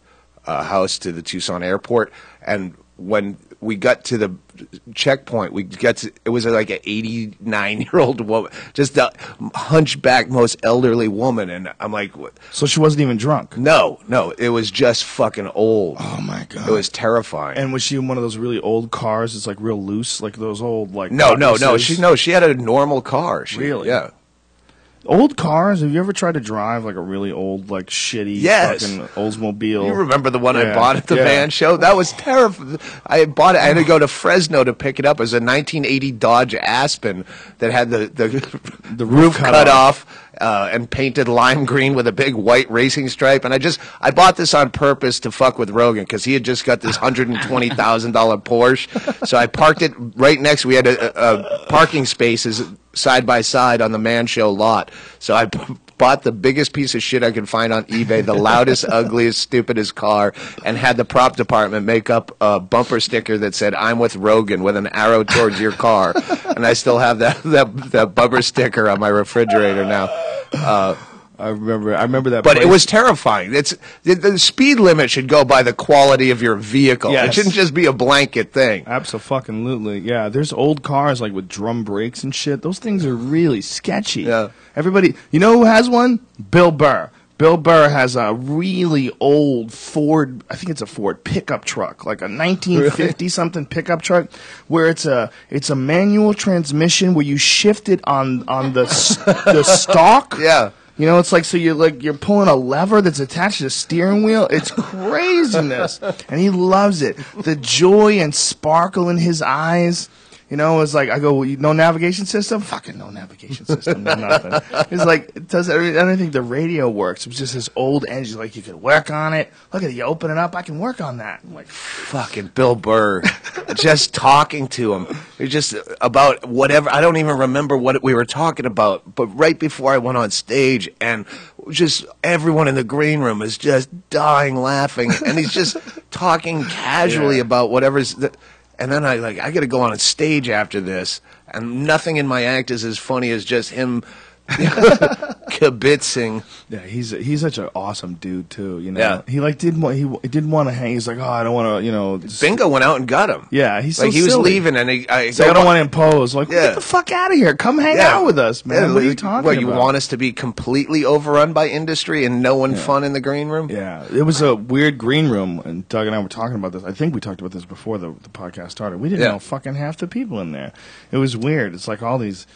house to the Tucson airport. And when we got to the checkpoint, it was like an 89-year-old woman, just a hunchback, most elderly woman, and I'm like, what? So she wasn't even drunk. No, it was just fucking old. Oh my god. It was terrifying. And was she in one of those really old cars? It's like real loose, like those old like. No. Cutlasses? She had a normal car. Really? Yeah. Old cars? Have you ever tried to drive like a really old, like shitty fucking Oldsmobile? You remember the one I Yeah, bought at the yeah. van show? That was terrifying. I bought it. I had to go to Fresno to pick it up. It was a 1980 Dodge Aspen that had the roof cut off and painted lime green with a big white racing stripe. And I bought this on purpose to fuck with Rogan because he had just got this $120,000 Porsche. So I parked it right next. We had a parking spaces side by side on the Man Show lot. So I bought the biggest piece of shit I could find on eBay, the loudest, ugliest, stupidest car, and had the prop department make up a bumper sticker that said, "I'm with Rogan," with an arrow towards your car. And I still have that bumper sticker on my refrigerator now. I remember that. But place. it was terrifying. The speed limit should go by the quality of your vehicle. Yes. It shouldn't just be a blanket thing. Absolutely. Yeah, there's old cars like with drum brakes and shit. Those things are really sketchy. Yeah. Everybody, you know who has one? Bill Burr. Bill Burr has a really old Ford, I think it's a Ford pickup truck, like a 1950 something pickup truck, where it's a manual transmission where you shift it on the stalk. Yeah. You know, it's like, so you're pulling a lever that's attached to the steering wheel. It's craziness. And he loves it. The joy and sparkle in his eyes. You know, it's like, I go, no navigation system? Fucking no navigation system, no nothing. It's like, I don't think the radio works. It was just this old engine, like, you could work on it. Look at it, you open it up, I can work on that. I'm like, Fucking Bill Burr. Just talking to him. It's just about whatever. I don't even remember what we were talking about. But right before I went on stage, and just everyone in the green room is just dying laughing. And he's just talking casually about whatever's... And then I got to go on a stage after this, and nothing in my act is as funny as just him kibitzing. Yeah, he's such an awesome dude too. You know, Yeah. he like didn't want to hang. He's like, oh, I don't want to. You know, Bingo went out and got him. Yeah, he's so like he was silly. leaving, and I don't want to impose. Like, Yeah. get the fuck out of here. Come hang Yeah. out with us, man. Yeah, what are you talking what, about? you want us to be completely overrun by industry and no one fun in the green room? Yeah, it was a weird green room, and Doug and I were talking about this. I think we talked about this before the podcast started. We didn't Yeah. know fucking half the people in there. It was weird. It's like all these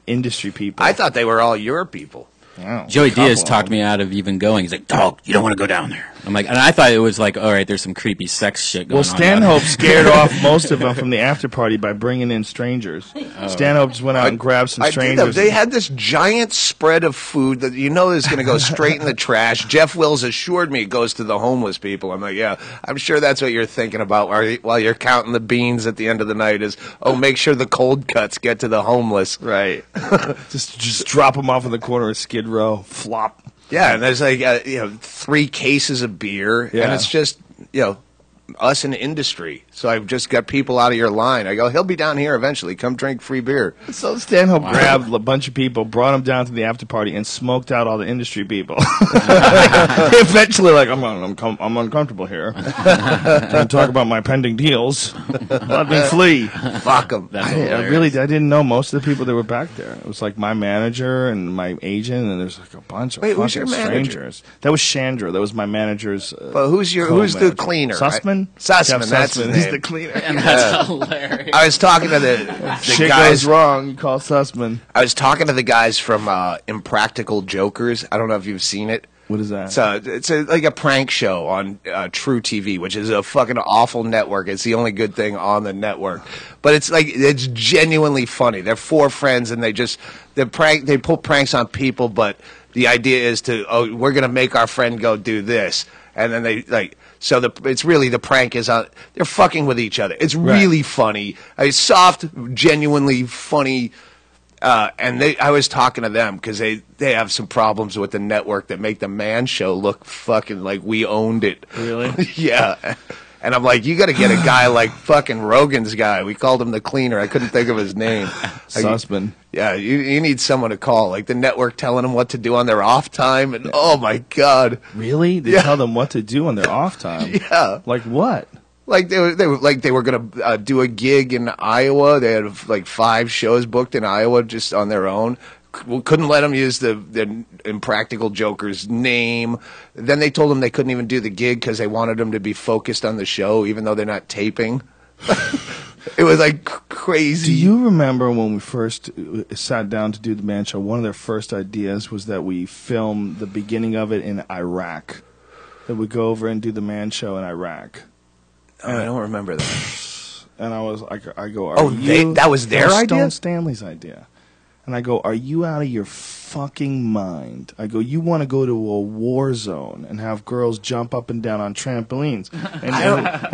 industry people. I thought they were all your people. Wow, Joey a couple Diaz of talked them. me out of even going. He's like, "Dog, you don't want to go down there." I'm like, and I thought it was like, all right, there's some creepy sex shit going Well, on. Stanhope scared off most of them from the after party by bringing in strangers. Stanhope just went out and grabbed some I did strangers. them. They had this giant spread of food that you know is going to go straight in the trash. Jeff Wills assured me it goes to the homeless people. I'm like, yeah, I'm sure that's what you're thinking about while you're counting the beans at the end of the night is, oh, make sure the cold cuts get to the homeless. Right. just drop them off in the corner of Skid Row. Flop. Yeah, and there's like 3 cases of beer, and Yeah. it's just us in industry. So I've just got people out of your line. I go, he'll be down here eventually. Come drink free beer. So Stanhope grabbed a bunch of people, brought them down to the after party, and smoked out all the industry people. Eventually, like, I'm uncomfortable here. Trying to talk about my pending deals. Let me flee. Fuck them. That's I hilarious. didn't know most of the people that were back there. It was like my manager and my agent, and there's like a bunch of Wait, who's fucking your manager? strangers. That was Chandra. That was my manager's. But who's the co-manager. cleaner? Sussman? Sussman, Jeff that's his Sussman. He's name. the cleaner. And that's hilarious. I was talking to the Shit guys. goes wrong. You call Sussman. I was talking to the guys from Impractical Jokers. I don't know if you've seen it. What is that? It's like a prank show on True TV, which is a fucking awful network. It's the only good thing on the network, but it's genuinely funny. They're 4 friends, and they pull pranks on people. But the idea is we're gonna make our friend go do this, and then it's really the prank is on. They're fucking with each other. It's really funny. It's soft, genuinely funny. And I was talking to them because they have some problems with the network that make the Man Show look fucking like we owned it. Really? Yeah. And I'm like, you got to get a guy like fucking Rogan's guy. We called him the cleaner. I couldn't think of his name. Sussman. Yeah, you need someone to call, like the network telling them what to do on their off time. And oh my god, Really? They tell them what to do on their off time? yeah. Like what? Like they were gonna do a gig in Iowa. They had like 5 shows booked in Iowa just on their own. Couldn't let them use the Impractical Joker's name. Then they told them they couldn't even do the gig because they wanted them to be focused on the show, even though they're not taping. It was like crazy. Do you remember when we first sat down to do the Man Show? One of their first ideas was that we film the beginning of it in Iraq. That we go over and do the Man Show in Iraq. Oh, I don't remember that. And I was like, that was their idea? Stone Stanley's idea. And I go, are you out of your fucking mind? I go, you want to go to a war zone and have girls jump up and down on trampolines. And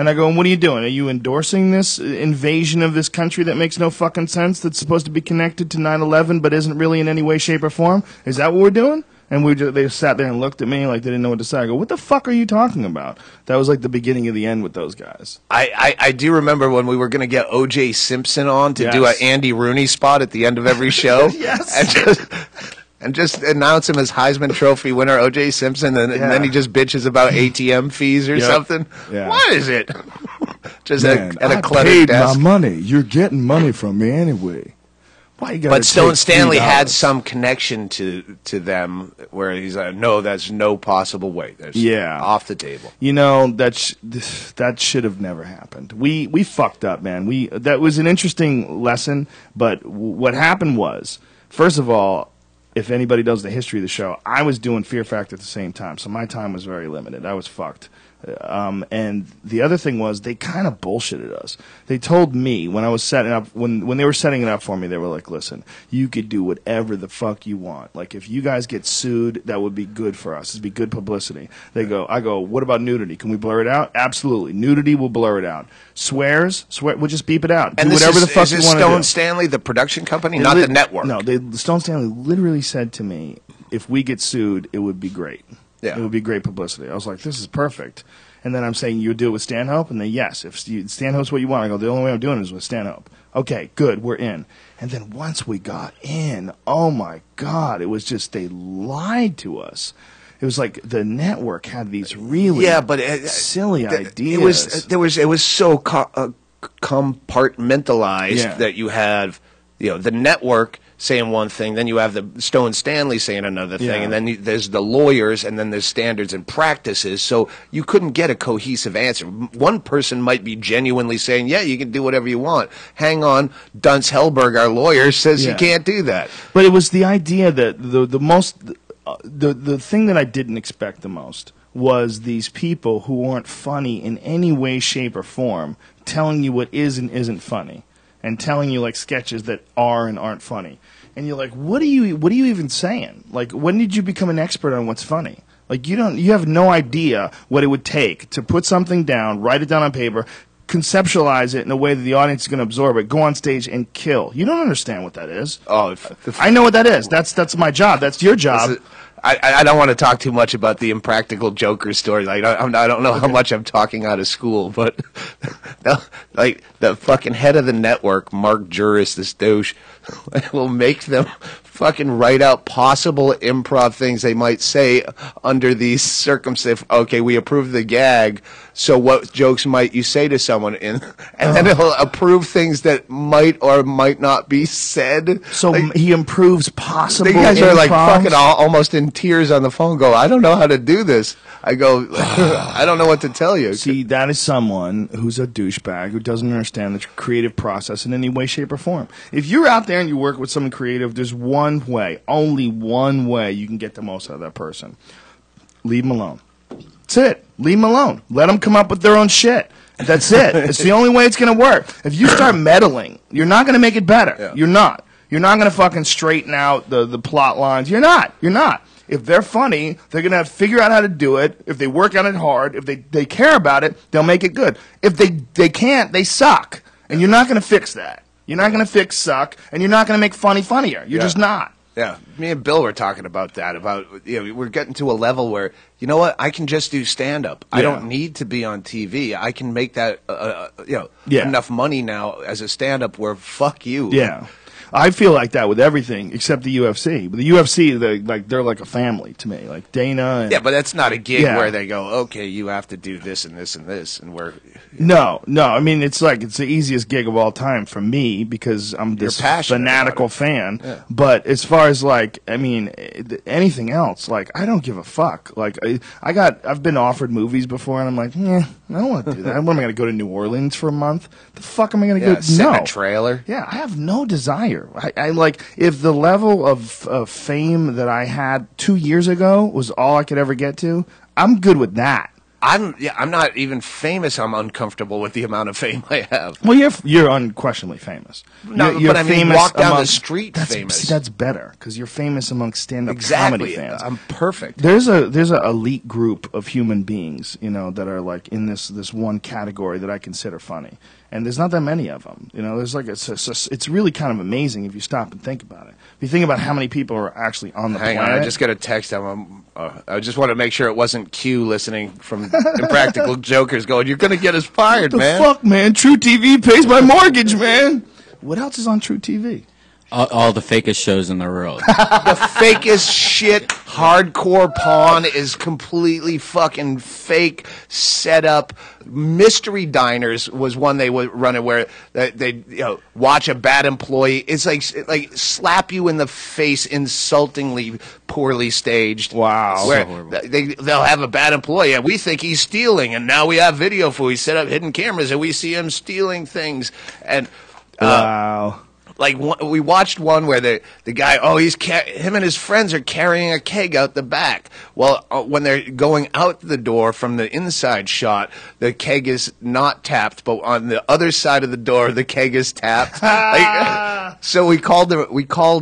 I go, and what are you doing? Are you endorsing this invasion of this country that makes no fucking sense, that's supposed to be connected to 9/11 but isn't really in any way, shape, or form? Is that what we're doing? And they sat there and looked at me like they didn't know what to say. I go, what the fuck are you talking about? That was like the beginning of the end with those guys. I do remember when we were going to get O.J. Simpson on to do an Yes. Andy Rooney spot at the end of every show. Yes. And just announce him as Heisman Trophy winner O.J. Simpson, and then he just bitches about ATM fees or Yep. something. Yeah. What is it? Just Man, at a I cluttered paid desk. my money. You're getting money from me anyway. Why you gotta But Stone take Stanley had $3? some connection to them where he's like, no, that's no possible way. That's off the table. You know, that should have never happened. We fucked up, man. That was an interesting lesson, but what happened was, first of all, if anybody knows the history of the show, I was doing Fear Factor at the same time, so my time was very limited. I was fucked. And the other thing was they kind of bullshitted us. They told me when I was setting up, when they were setting it up for me, they were like, listen, you could do whatever the fuck you want. Like, if you guys get sued, that would be good for us. It'd be good publicity. I go, what about nudity? Can we blur it out? Absolutely. Nudity, we'll blur it out. Swear, we'll just beep it out. And do whatever the fuck is you this want to do. Stone Stanley, the production company, not the network? No, Stone Stanley literally said to me, if we get sued, it would be great. Yeah. It would be great publicity. I was like, this is perfect. And then I'm saying, you'll do it with Stanhope? And then, yes, if Stanhope's what you want. I go, the only way I'm doing it is with Stanhope. Okay, good, we're in. And then once we got in, oh my God, it was just they lied to us. It was like the network had these really silly ideas. It was so compartmentalized that you have, the network saying one thing, then you have the Stone Stanley saying another thing, and then there's the lawyers, and then there's standards and practices. So you couldn't get a cohesive answer. One person might be genuinely saying, yeah, you can do whatever you want. Hang on, Dunce Hellberg, our lawyer, says you can't do that. But it was the idea that the thing that I didn't expect the most was these people who aren't funny in any way, shape, or form telling you what is and isn't funny, and telling you like sketches that are and aren't funny. And you're like, what are you even saying? Like, when did you become an expert on what's funny? Like, you have no idea what it would take to put something down, write it down on paper, conceptualize it in a way that the audience is going to absorb it, go on stage and kill. You don't understand what that is. Oh, I know what that is. That's my job. That's your job. I don't want to talk too much about the Impractical Joker story. Like, I don't know how much I'm talking out of school, but like the fucking head of the network, Mark Juris, this douche, will make them fucking write out possible improv things they might say under these circumstances. Okay, we approve the gag, so what jokes might you say to someone? And then he'll approve things that might or might not be said. So he improves possible improvs. The guys are like improvs? fucking almost in tears on the phone, go, I don't know how to do this. I go, I don't know what to tell you. See, that is someone who's a douchebag who doesn't understand the creative process in any way, shape, or form. If you're out there and you work with someone creative, there's one way, only one way you can get the most out of that person. Leave them alone. That's it. Leave them alone. Let them come up with their own shit. That's it. It's the only way it's going to work. If you start meddling, you're not going to make it better. Yeah. You're not. You're not going to fucking straighten out the plot lines. You're not. You're not. If they're funny, they're going to figure out how to do it. If they work on it hard, if they care about it, they'll make it good. If they can't, they suck. And you're not going to fix that. You're not going to fix suck, and you're not going to make funnier. You're just not. Yeah, me and Bill were talking about that. We're getting to a level where, you know what, I can just do stand-up. I don't need to be on TV. I can make that, enough money now as a stand-up where fuck you. Yeah. I feel like that with everything except the UFC. But the UFC, they're like a family to me. Like Dana. And, yeah, but that's not a gig where they go, okay, you have to do this and this and this, and we're. No. I mean, it's the easiest gig of all time for me because I'm this fanatical fan. Yeah. But as far as anything else, I don't give a fuck. Like I've been offered movies before, and I'm like, I don't want to do that. What am I going to go to New Orleans for a month? The fuck am I going to go? Sit in a trailer. Yeah, I have no desire. I like if the level of fame that I had 2 years ago was all I could ever get to, I'm good with that. I'm not even famous. I'm uncomfortable with the amount of fame I have. Well, you're unquestionably famous. No, you're but I mean, walk down the street famous. See, that's better because you're famous among stand-up comedy fans. I'm perfect. There's a elite group of human beings, that are like in this one category that I consider funny, and there's not that many of them. There's it's really kind of amazing if you stop and think about it. If you think about how many people are actually on the planet. Hang on, I just got a text. I just want to make sure it wasn't Q listening from Impractical Jokers going, you're going to get us fired, man. What the fuck, man? True TV pays my mortgage, man. What else is on True TV? All the fakest shows in the world. The fakest shit, hardcore pawn is completely fucking fake, set up. Mystery Diners was one they would run it where they watch a bad employee. It's like slap you in the face, insultingly poorly staged. Wow, where so horrible. They'll have a bad employee and we think he's stealing, and now we have video for. We set up hidden cameras and we see him stealing things. And wow. We watched one where the guy, him and his friends are carrying a keg out the back. Well, when they're going out the door from the inside shot, the keg is not tapped, but on the other side of the door, the keg is tapped. So we called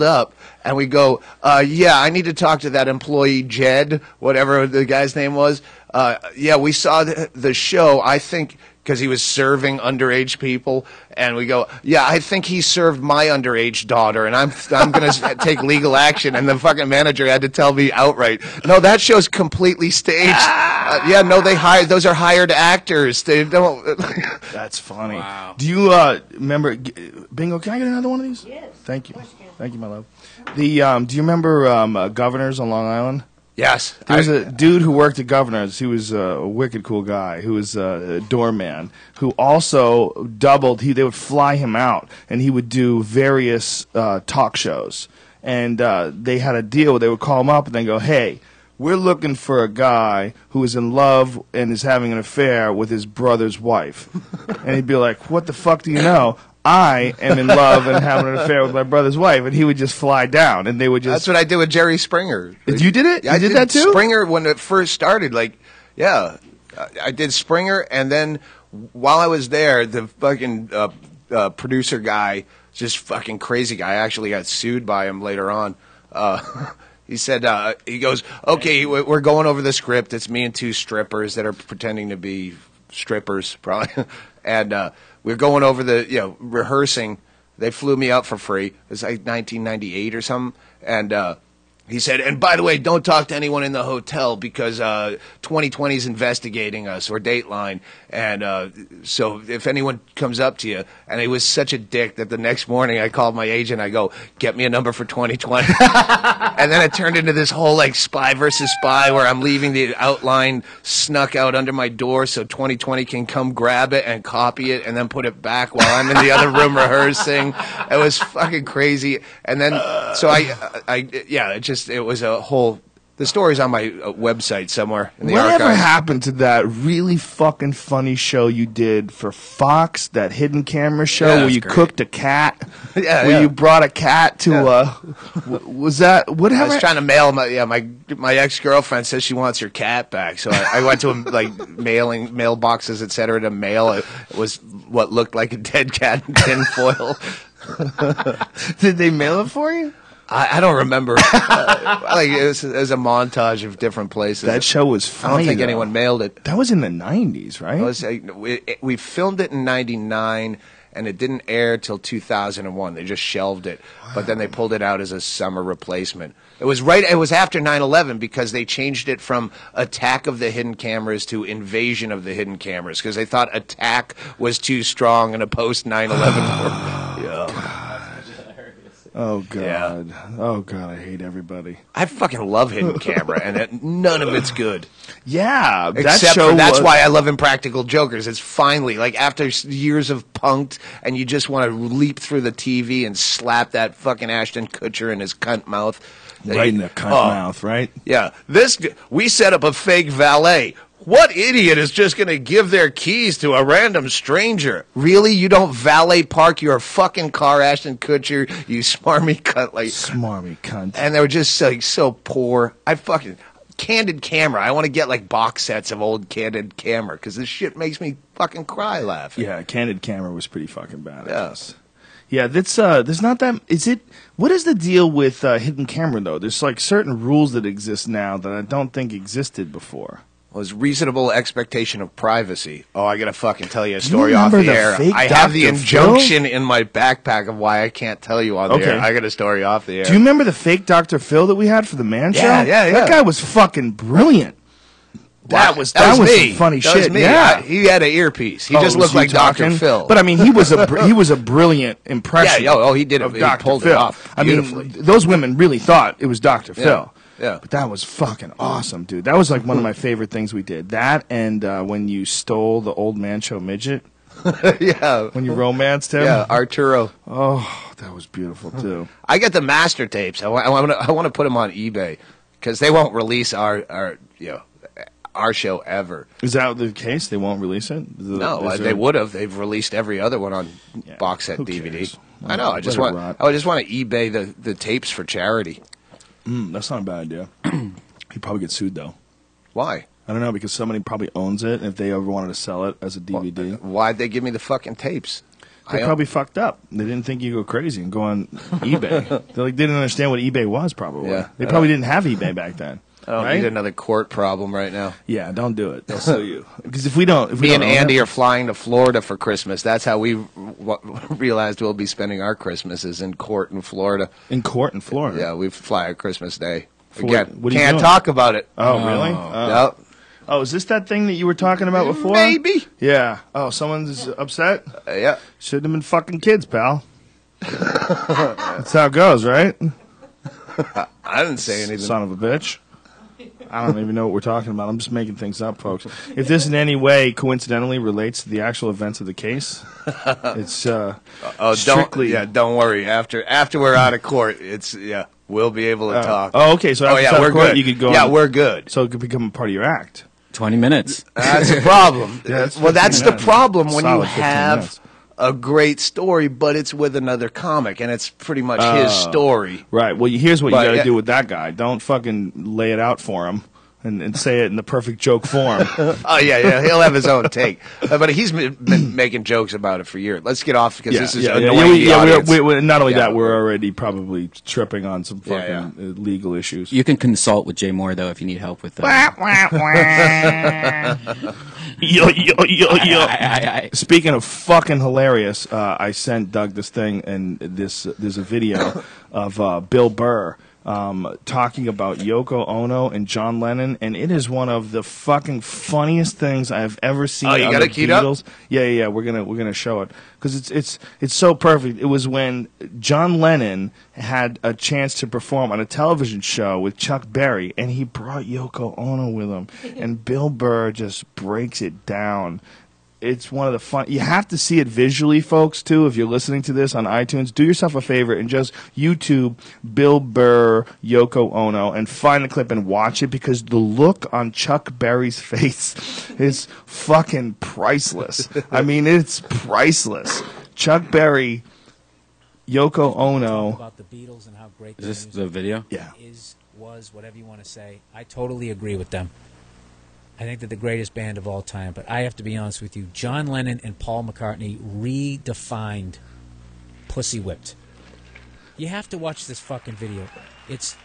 up. And we go, I need to talk to that employee, Jed, whatever the guy's name was. We saw the show. I think because he was serving underage people, and we go, yeah, I think he served my underage daughter, and I'm going to take legal action. And the fucking manager had to tell me outright, no, that show's completely staged. Yeah, no, those are hired actors. They don't. That's funny. Wow. Do you remember Bingo? Can I get another one of these? Yes. Thank you. Thank you, my love. Do you remember Governors on Long Island? Yes, There was a dude who worked at Governors. He was a wicked cool guy who was a doorman who also doubled. They would fly him out, and he would do various talk shows. And they had a deal where they would call him up and then go, hey, we're looking for a guy who is in love and is having an affair with his brother's wife. And he'd be like, what the fuck do you know? I am in love and having an affair with my brother's wife. And he would just fly down, and they would just... That's what I did with Jerry Springer. You did it? I You did that too? Springer when it first started. I did Springer, and then while I was there, the fucking producer guy, just fucking crazy guy. I actually got sued by him later on. He said, he goes, okay, we're going over the script. It's me and two strippers that are pretending to be strippers, probably. And we're going over the, rehearsing. They flew me out for free. It was like 1998 or something. And he said, and by the way, don't talk to anyone in the hotel because 2020 is investigating us, or Dateline. And so if anyone comes up to you, and he was such a dick that the next morning I called my agent. I go, get me a number for 2020. And then it turned into this whole like Spy versus Spy where I'm leaving the outline snuck out under my door so 2020 can come grab it and copy it and then put it back while I'm in the other room rehearsing. It was fucking crazy. And then, so it was a whole... The story's on my website somewhere in the Whatever archives. happened to that really fucking funny show you did for Fox, that hidden camera show Yeah, where that's you great. cooked a cat? Yeah, where yeah. you brought a cat to was that I whatever? was trying to mail my ex-girlfriend says she wants her cat back, so I went to like mailboxes, etc. to mail. It was what looked like a dead cat in tin foil. Did they mail it for you? I don't remember. It was a montage of different places. That show was I funny. don't think though. anyone mailed it. That was in the 90s, right? We filmed it in '99, and it didn't air till 2001. They just shelved it, but then they pulled it out as a summer replacement. It was after 9/11 because they changed it from Attack of the Hidden Cameras to Invasion of the Hidden Cameras because they thought Attack was too strong in a post 9/11 world. Oh god. Yeah. Oh god, I hate everybody. I fucking love Hidden Camera, and none of it's good. Yeah, that Except show for that's was- why I love Impractical Jokers. It's finally like after years of punked, and you just want to leap through the TV and slap that fucking Ashton Kutcher in his cunt mouth. right in the cunt mouth, right? Yeah, we set up a fake valet. What idiot is just going to give their keys to a random stranger? Really? You don't valet park your fucking car, Ashton Kutcher, you smarmy cunt. Smarmy cunt. And they were just like so poor. Candid Camera. I want to get like box sets of old Candid Camera because this shit makes me fucking cry laughing. Yeah, Candid Camera was pretty fucking bad. Yes. Yeah, there's not that. What is the deal with Hidden Camera though? There's like certain rules that exist now that I don't think existed before. Was reasonable expectation of privacy. Oh, I gotta fucking tell you a story remember off the the air. fake I have the Dr. injunction in my backpack of why I can't tell you on the Okay. air. I got a story off the air. Do you remember the fake Dr. Phil that we had for the Man Show? Yeah, yeah, yeah. That guy was fucking brilliant. That was me. some funny That shit. was me. Yeah. He had an earpiece. He Oh, just was looked you like Dr. talking? Phil. But I mean, he was a brilliant impression. Yeah, he did it. of He Dr. pulled it Phil. off I beautifully. mean, those women really thought it was Dr. Phil. Yeah. But that was fucking awesome, dude. That was like one of my favorite things we did. That and when you stole the Old Man Show midget, Yeah. when you romanced him. Yeah, Arturo. Oh, that was beautiful too. I get the master tapes. I want to put them on eBay because they won't release our show ever. Is that the case? They won't release it? No, they would have. They've released every other one on Yeah, box set who DVD. cares? I know. I just Let it want. rot. I just want to eBay the tapes for charity. That's not a bad idea. He'd probably get sued though. Why? I don't know, because somebody probably owns it. If they ever wanted to sell it as a DVD, Why'd they give me the fucking tapes? they probably fucked up. They didn't think you go crazy and go on eBay. They didn't understand what eBay was. Probably. Yeah. They probably didn't have eBay back then. I don't need another court problem right now. Yeah, don't do it. They'll sue you. Because if we don't, Me and Andy are flying to Florida for Christmas. That's how we realized we'll be spending our Christmases in court in Florida. In court in Florida? Yeah, we fly on Christmas Day. For Again, what are you can't doing? talk about it. Oh, really? Yep. Oh, is this that thing that you were talking about before? Maybe. Yeah. Oh, someone's upset? Yeah. Shouldn't have been fucking kids, pal. That's how it goes, right? I didn't say anything. Son of a bitch. I don't even know what we're talking about. I'm just making things up, folks. If this in any way coincidentally relates to the actual events of the case, it's strictly. Don't worry. After we're out of court, we'll be able to talk. Oh, okay. So after we're court, good. you could go. Yeah, we're good. So it could become a part of your act. 20 minutes. That's a problem. That's the problem when Solid you 15 have minutes. a great story, but it's with another comic, and it's pretty much his story. Right. Well, here's what you But, got to yeah. do with that guy. Don't fucking lay it out for him and say it in the perfect joke form. Oh, yeah, he'll have his own take. But he's been making jokes about it for years. Let's get off, because this is annoying the audience. Not only Yeah. that, we're already probably tripping on some fucking legal issues. You can consult with Jay Moore, though, if you need help with that. Yo. Speaking of fucking hilarious, I sent Doug this thing, and there's a video of Bill Burr talking about Yoko Ono and John Lennon, and it is one of the fucking funniest things I've ever seen. Oh, you on got the it queued up? Beatles. Yeah. We're gonna show it because it's so perfect. It was when John Lennon had a chance to perform on a television show with Chuck Berry, and he brought Yoko Ono with him, and Bill Burr just breaks it down. It's one of the fun. You have to see it visually, folks, too. If you're listening to this on iTunes, do yourself a favor and just YouTube Bill Burr, Yoko Ono, and find the clip and watch it, because the look on Chuck Berry's face is fucking priceless. I mean, it's priceless. Chuck Berry, Yoko Ono. About the Beatles and how great Is this the video? Yeah. was, whatever you want to say. I totally agree with them. I think they're the greatest band of all time, but I have to be honest with you. John Lennon and Paul McCartney redefined Pussy Whipped. You have to watch this fucking video. It's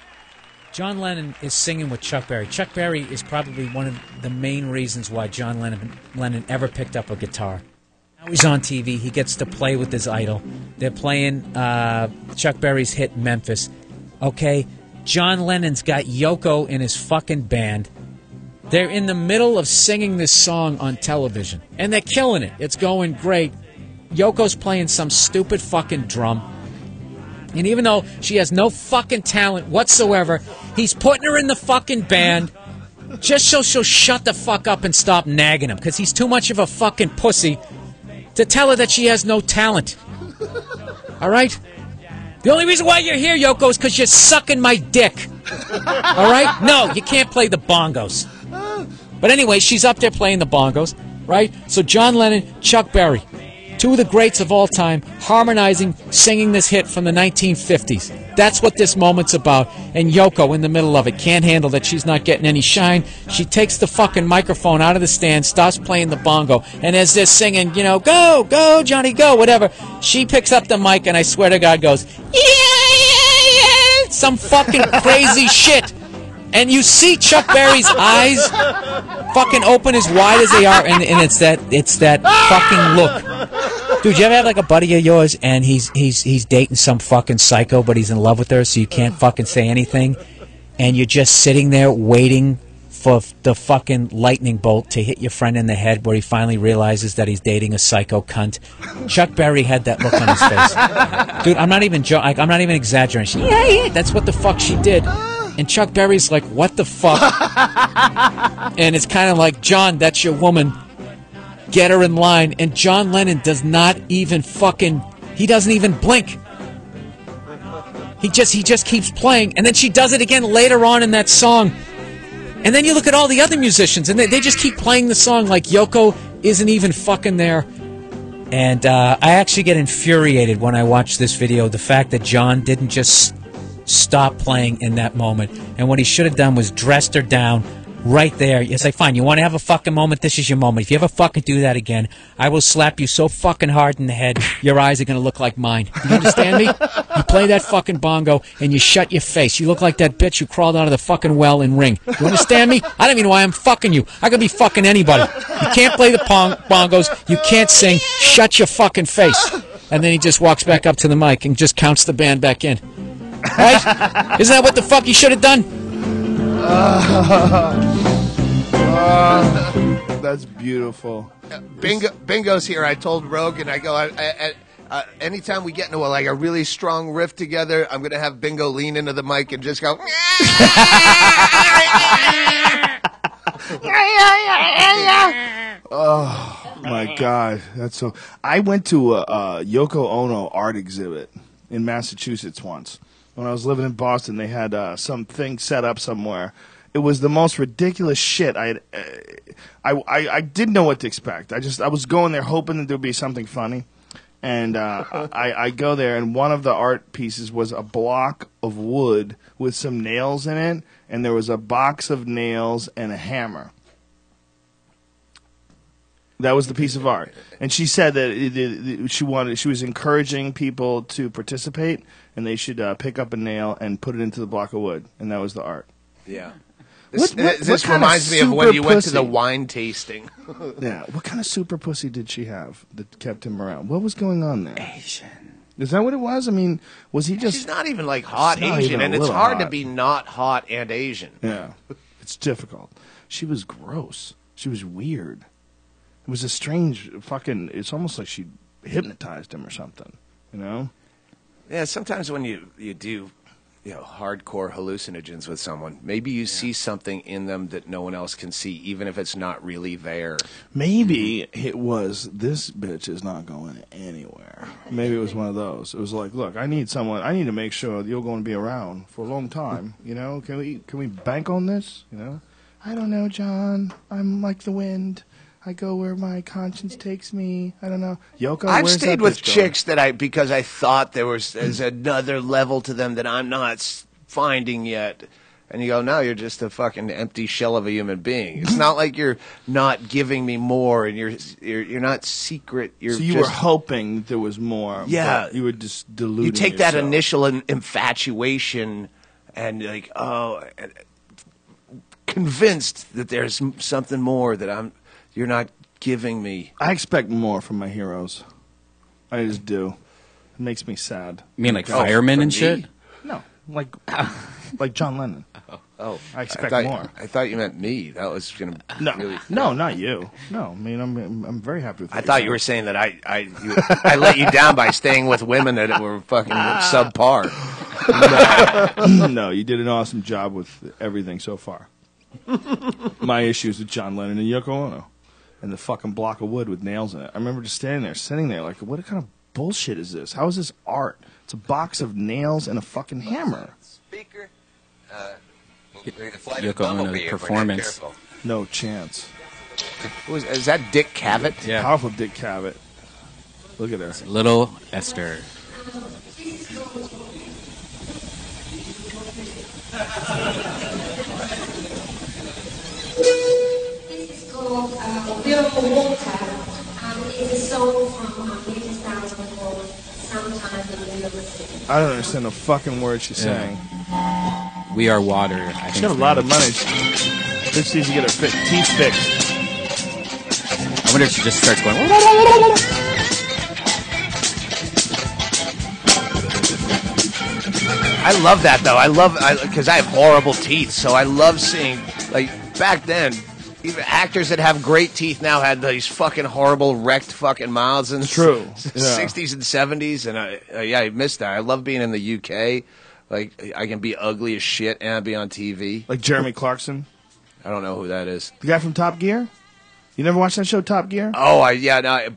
John Lennon is singing with Chuck Berry. Chuck Berry is probably one of the main reasons why John Lennon ever picked up a guitar. Now he's on TV. He gets to play with his idol. They're playing Chuck Berry's hit Memphis. Okay, John Lennon's got Yoko in his fucking band. They're in the middle of singing this song on television, and they're killing it. It's going great. Yoko's playing some stupid fucking drum, and even though she has no fucking talent whatsoever, he's putting her in the fucking band just so she'll shut the fuck up and stop nagging him, because he's too much of a fucking pussy to tell her that she has no talent. All right? The only reason why you're here, Yoko, is because you're sucking my dick. All right? No, you can't play the bongos. But anyway, she's up there playing the bongos, right? So John Lennon, Chuck Berry, two of the greats of all time, harmonizing, singing this hit from the 1950s. That's what this moment's about. And Yoko, in the middle of it, can't handle that she's not getting any shine. She takes the fucking microphone out of the stand, starts playing the bongo, and as they're singing, you know, go, go, Johnny, go, whatever, she picks up the mic and I swear to God goes, yeah, some fucking crazy shit. And you see Chuck Berry's eyes fucking open as wide as they are, and it's that fucking look. Dude, you ever have like a buddy of yours and he's dating some fucking psycho, but he's in love with her, so you can't fucking say anything, and you're just sitting there waiting for the fucking lightning bolt to hit your friend in the head, where he finally realizes that he's dating a psycho cunt. Chuck Berry had that look on his face. Dude, I'm not even exaggerating. Yeah, that's what the fuck she did. And Chuck Berry's like, what the fuck? And it's kind of like, John, that's your woman. Get her in line. And John Lennon does not even he doesn't even blink. He just keeps playing. And then she does it again later on in that song. And then you look at all the other musicians, and they just keep playing the song like Yoko isn't even fucking there. And I actually get infuriated when I watch this video. The fact that John didn't just stop playing in that moment, and what he should have done was dressed her down, right there. You say, fine, you want to have a fucking moment? This is your moment. If you ever fucking do that again, I will slap you so fucking hard in the head, your eyes are going to look like mine. You understand me? You play that fucking bongo, and you shut your face. You look like that bitch who crawled out of the fucking well in Ring. You understand me? I don't even know why I'm fucking you. I could be fucking anybody. You can't play the bongos. You can't sing. Shut your fucking face. And then he just walks back up to the mic and just counts the band back in. Right? Isn't that what the fuck he should have done? That's beautiful. Bingo's here. I told Rogan, I go, anytime we get into a really strong riff together, I'm going to have Bingo lean into the mic and just go. Oh my God, that's so. I went to a Yoko Ono art exhibit in Massachusetts once. When I was living in Boston, they had something set up somewhere. It was the most ridiculous shit. I didn't know what to expect. I was going there hoping that there'd be something funny, and I go there, and one of the art pieces was a block of wood with some nails in it, and there was a box of nails and a hammer. That was the piece of art, and she said that she was encouraging people to participate, and they should pick up a nail and put it into the block of wood, and that was the art. Yeah. What This kind reminds of me of when super you went to the pussy? wine tasting. Yeah, what kind of super pussy did she have that kept him around? What was going on there? Asian. Is that what it was? I mean, was he just? She's not even hot She's not Asian, even a and it's little hard to hot. be not hot and Asian. Yeah, it's difficult. She was gross. She was weird. It was a strange fucking. It's almost like she hypnotized him or something. You know? Yeah, sometimes when you do, hardcore hallucinogens with someone, maybe you see something in them that no one else can see, even if it's not really there. Maybe it was this bitch is not going anywhere. Maybe it was one of those. It was like, look, I need to make sure that you're going to be around for a long time. You know, can we bank on this? You know, I don't know, John. I'm like the wind. I go where my conscience takes me. I don't know. Yoko, I've where's stayed that with bitch going? chicks because I thought there's another level to them that I'm not finding yet. And you go, no, you're just a fucking empty shell of a human being. It's not like you're not giving me more, and you're not secret. So you were hoping there was more. Yeah. But you were just deluding You take that yourself. initial infatuation and convinced that there's something more that you're not giving me. I expect more from my heroes. I just do. It makes me sad. You mean like firemen for and me? shit? No, like John Lennon. Oh, I expect more. I thought you meant me. That was gonna No, really. no, not you. No, I mean I'm very happy with. I thought you were saying that I let you down by staying with women that were fucking subpar. No, you did an awesome job with everything so far. My issues with John Lennon and Yoko Ono, and the fucking block of wood with nails in it. I remember just sitting there, like, what kind of bullshit is this? How is this art? It's a box of nails and a fucking hammer. Speaker. Yoko Ono's performance. No chance. Is that Dick Cavett? Yeah. Powerful Dick Cavett. Look at her. Little Esther. This is called Beautiful Water. It's a song from Little Stars called Sometimes in the Middle of I don't understand a fucking word she's saying. We Are Water. I think She's got a lot of money. Bitch needs to get her teeth fixed. I wonder if she just starts going. I love that though. Because I have horrible teeth, so I love seeing back then. Even actors that have great teeth now had these fucking horrible wrecked fucking mouths in the True. 60s and 70s, and I missed that. I love being in the UK. Like I can be ugly as shit and be on TV. Like Jeremy Clarkson, I don't know who that is. the guy from Top Gear. You never watched that show, Top Gear? Oh,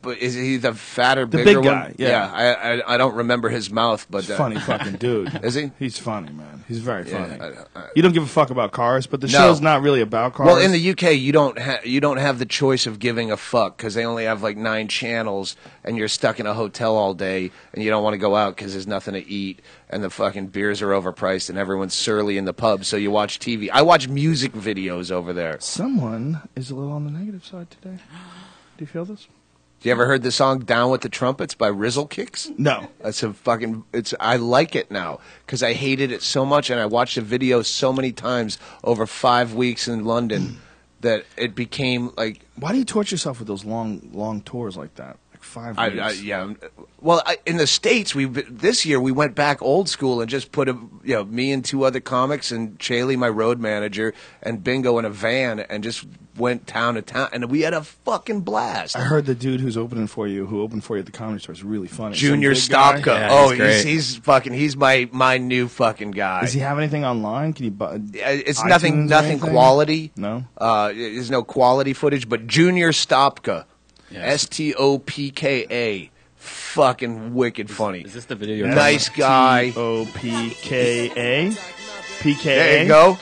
but is he the fatter, The bigger big guy, one? yeah. I don't remember his mouth, but He's a funny fucking dude. Is he? He's funny, man. He's very funny. I- You don't give a fuck about cars, but the No. show's not really about cars. Well, in the UK, you don't have the choice of giving a fuck because they only have like 9 channels, and you're stuck in a hotel all day, and you don't want to go out because there's nothing to eat, and the fucking beers are overpriced, and everyone's surly in the pub. So you watch TV. I watch music videos over there. Someone is a little on the negative side today. Do you feel this? You ever heard the song "Down with the Trumpets" by Rizzle Kicks? No. That's a fucking. I like it now because I hated it so much, and I watched the video so many times over 5 weeks in London that it became like. Why do you torture yourself with those long tours like that? Like 5 weeks. Yeah. Well, in the States, this year we went back old school and just put me and 2 other comics and Chaley, my road manager, and Bingo in a van and just went town to town, and we had a fucking blast. I heard the dude who opened for you at the Comedy Store is really funny. Junior Some big guy. Stopka. Yeah, he's great. He's fucking. He's my new fucking guy. Does he have anything online? Can you buy? It's iTunes nothing or anything? quality. No. There's no quality footage, but Junior Stopka, Yes. Stopka, fucking wicked funny. Is this the video? you're Nice guy. Opka. PKA. There you go.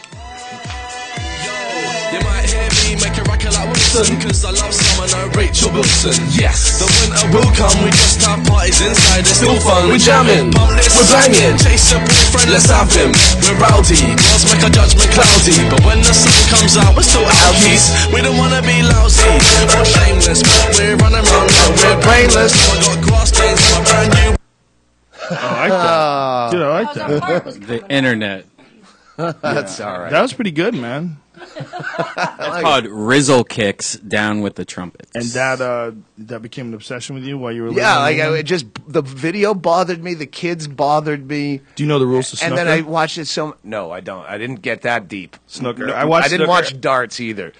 You might hear me make a record like Wilson, cause I love Summer, no Rachel Wilson. Yes, the winter will come, we just have parties inside, it's still fun. We're jamming, we're banging, chase your boyfriend, let's have him. We're rowdy, girls make our judgment cloudy, but when the sun comes out, we're still alkies. We don't wanna be lousy or shameless, but we're running around like we're brainless. I got grass stains on my brand new. I like that. Dude, I like that. The internet. That's all right. That was pretty good, man. It's called Rizzle Kicks, Down with the Trumpets. And that became an obsession with you while you were living Yeah, in England? it just the video bothered me, the kids bothered me. Do you know the rules to snooker? And then I watched it No, I don't. I didn't get that deep. Snooker. No, I didn't snooker. watch darts either.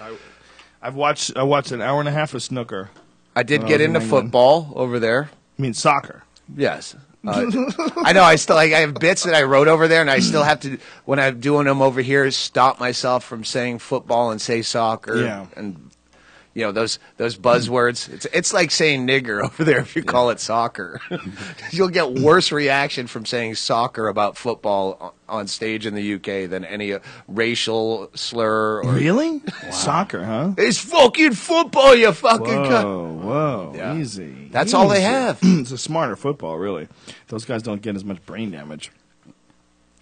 I watched an hour and a half of snooker. I did when get I was in into England. football over there. I mean soccer. Yes. I know. I have bits that I wrote over there, and I still have to, when I'm doing them over here, stop myself from saying football and say soccer. Yeah. And those buzzwords. It's like saying nigger over there if you call it soccer. You'll get worse reaction from saying soccer about football on stage in the UK than any racial slur. Or, Really? Soccer, huh? It's fucking football, you fucking cunt. Whoa, Yeah. easy. That's all they Easy. have. It's a smarter football, really. Those guys don't get as much brain damage.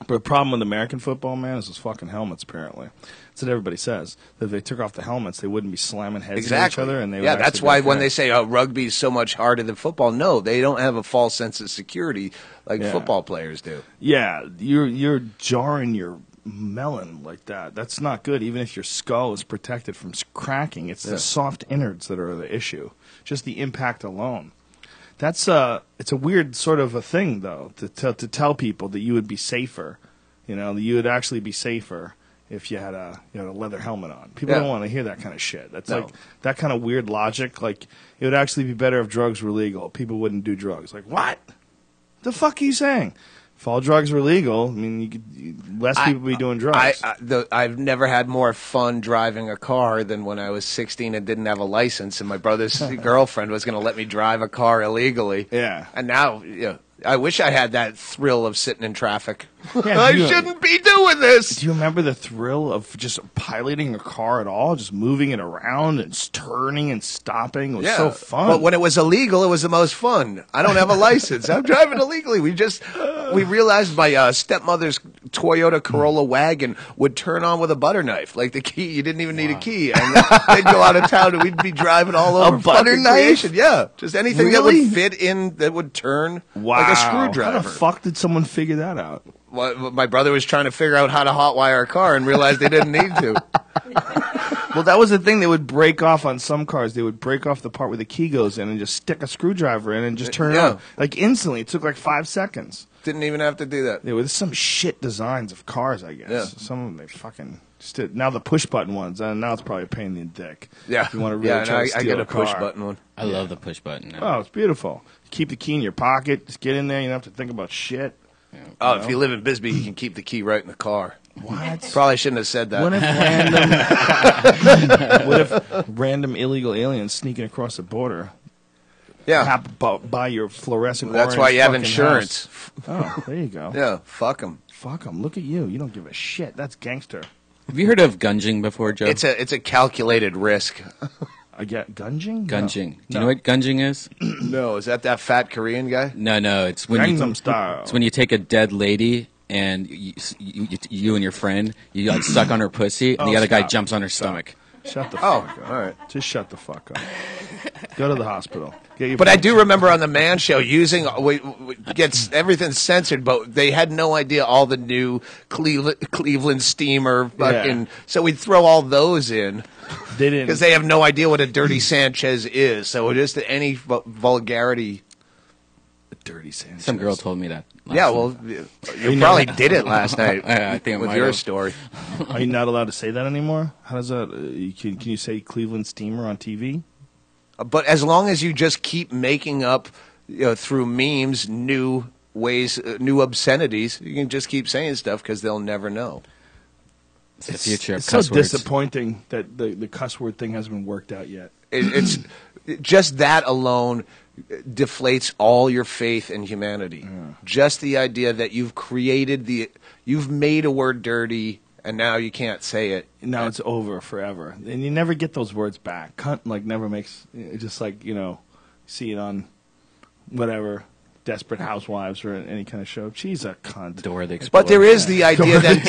But the problem with American football, man, is those fucking helmets, apparently. That's what everybody says. That if they took off the helmets, they wouldn't be slamming heads Exactly. into each other. And they would yeah, that's actually why get when hurt. they say rugby is so much harder than football, no, they don't have a false sense of security like Yeah. football players do. Yeah, you're jarring your melon like that. That's not good, even if your skull is protected from cracking. It's the soft innards that are the issue. Just the impact alone. That's it's a weird sort of a thing, though, to tell people that you would be safer. That you would actually be safer if you had a leather helmet on. People Yeah. don't want to hear that kind of shit. That's No. like that kind of weird logic. Like it would actually be better if drugs were legal. People wouldn't do drugs. Like what? The fuck are you saying? If all drugs were legal, I mean, less people would be doing drugs. I've never had more fun driving a car than when I was 16 and didn't have a license, and my brother's girlfriend was going to let me drive a car illegally. Yeah. And now, I wish I had that thrill of sitting in traffic. Yeah, I you- shouldn't be doing this. Do you remember the thrill of just piloting a car at all, just moving it around and turning and stopping? It was so fun. But when it was illegal, it was the most fun. I don't have a license. I'm driving illegally. We realized my stepmother's Toyota Corolla wagon would turn on with a butter knife. Like the key, you didn't even need a key. And they'd go out of town and we'd be driving all over. butter fucking knife? creation. Yeah. Just anything that Really? would fit in, that would turn wow. like a How screwdriver. the fuck did someone figure that out? Well, my brother was trying to figure out how to hotwire a car and realized they didn't need to. Well, that was the thing. They would break off on some cars. They would break off the part where the key goes in and just stick a screwdriver in and just turn it Yeah. on. Like instantly. It took like 5 seconds. Didn't even have to do that. There were some shit designs of cars, I guess. Yeah. Some of them they fucking just did. Now the push button ones, and now it's probably a pain in the dick. Yeah. If you want to really yeah, try and to I steal get a push car. button one. I love the push button. now. Oh, it's beautiful. Keep the key in your pocket. Just get in there. You don't have to think about shit. Oh, if you live in Bisbee, you can keep the key right in the car. What? Probably shouldn't have said that. What if random illegal aliens sneaking across the border Yeah. Buy your fluorescent. That's orange why you have fucking insurance. house. Oh, there you go. Yeah, fuck them. Fuck them. Look at you. You don't give a shit. That's gangster. Have you heard of gunging before, Joe? It's a calculated risk. I get gunging. Gunging. No. Do you know what gunging is? No, is that fat Korean guy? No. It's when Gangnam you Style. It's when you take a dead lady and you and your friend you like suck on her pussy, and the other guy stop. jumps on her stomach. Shut the Oh, fuck up. all right. Just shut the fuck up. Go to the hospital. Get your But I fucking- do remember on the Man Show using gets everything censored, but they had no idea all the new Cleveland Steamer fucking. Yeah. So we'd throw all those in They didn't. because they have no idea what a dirty Sanchez is. So just any vulgarity. Dirty Sanchez. Some girl told me that. last Yeah, night. well, you probably did it last night. I think I with might your have. story. Are you not allowed to say that anymore? How does that? Can you say Cleveland Steamer on TV? But as long as you just keep making up, through memes, new ways, new obscenities, you can just keep saying stuff because they'll never know. It's the future of It's so cuss words. disappointing that the cuss word thing hasn't been worked out yet. It's just that alone deflates all your faith in humanity. Just the idea that you've made a word dirty and now you can't say it. Now it's over forever, and you never get those words back. Cunt never makes. Just see it on whatever Desperate Housewives or any kind of show. She's a cunt. Dora the Explorer. But there is the idea that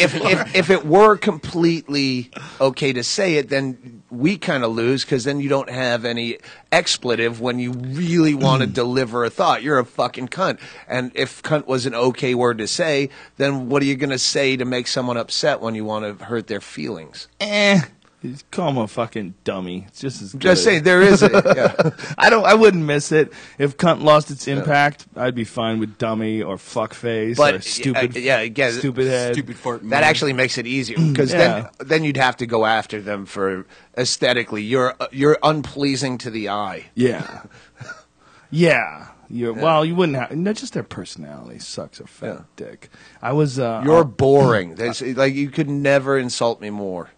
if it were completely okay to say it, then we kind of lose because then you don't have any expletive when you really want to deliver a thought. You're a fucking cunt. And if cunt was an okay word to say, then what are you going to say to make someone upset when you want to hurt their feelings? Just call him a fucking dummy. It's just as good. Just say there is yeah. I wouldn't miss it if cunt lost its impact. I'd be fine with dummy or fuckface or stupid. Again, stupid head. Stupid fart. That actually makes it easier because Yeah. then you'd have to go after them for aesthetically. You're unpleasing to the eye. Yeah. Yeah. Well, you wouldn't have. No, just their personality sucks a fat dick. I was. You're boring. Like you could never insult me more.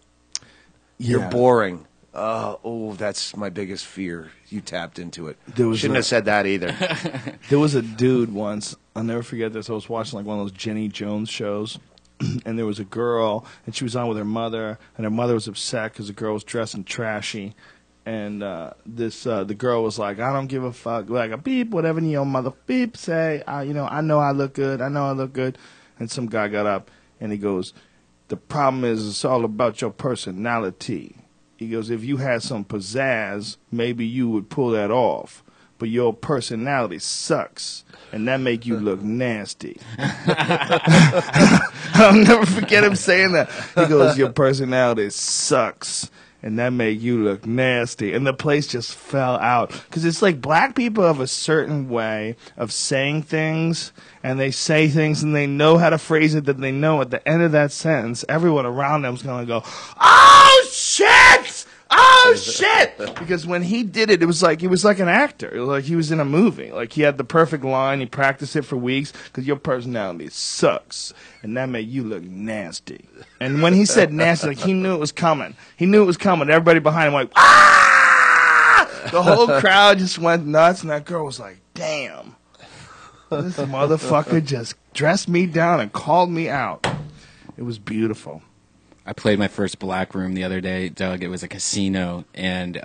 You're Yeah. boring. That's my biggest fear. You tapped into it. Shouldn't have said that either. There was a dude once. I'll never forget this. I was watching like one of those Jenny Jones shows, and there was a girl, and she was on with her mother, and her mother was upset because the girl was dressing trashy, and the girl was like, "I don't give a fuck, like a beep, whatever your mother beep say. I know I look good. I know I look good." And some guy got up and he goes, "The problem is it's all about your personality." He goes, "If you had some pizzazz, maybe you would pull that off. But your personality sucks, and that make you look nasty." I'll never forget him saying that. He goes, "Your personality sucks, and that make you look nasty." And the place just fell out. Because it's like black people have a certain way of saying things, and they say things, and they know how to phrase it, that they know at the end of that sentence, everyone around them is going to go, "Oh, shit! Oh, shit!" Because when he did it, it was like an actor. It was like he was in a movie. Like he had the perfect line. He practiced it for weeks because your personality sucks, and that made you look nasty. And when he said nasty, like he knew it was coming. He knew it was coming. Everybody behind him went, "Ah!" The whole crowd just went nuts, and that girl was like, "Damn, this motherfucker just dressed me down and called me out." It was beautiful. I played my first black room the other day, Doug. It was a casino, and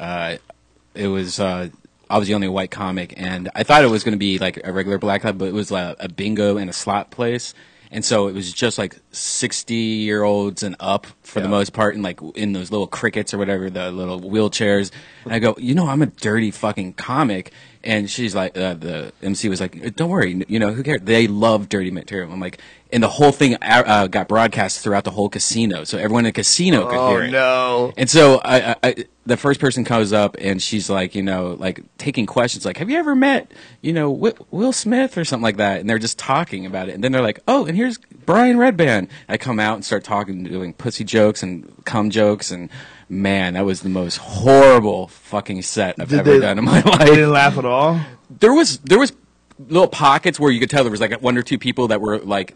it was I was the only white comic, and I thought it was going to be like a regular black club, but it was a bingo and a slot place, and so it was just like 60-year-olds and up for the most part, and like in those little crickets or whatever, the little wheelchairs. And I go, I'm a dirty fucking comic. And she's like, the MC was like, "Don't worry, who cares? They love dirty material." I'm like, and the whole thing got broadcast throughout the whole casino, so everyone in the casino could hear it. No! And so the first person comes up and she's like, like taking questions, like, "Have you ever met, Will Smith or something like that?" And they're just talking about it, and then they're like, "Oh, and here's Brian Redband." I come out and start talking, doing pussy jokes and cum jokes, and man, that was the most horrible fucking set I've ever done in my life. They didn't laugh at all? There was little pockets where you could tell there was like one or two people that were like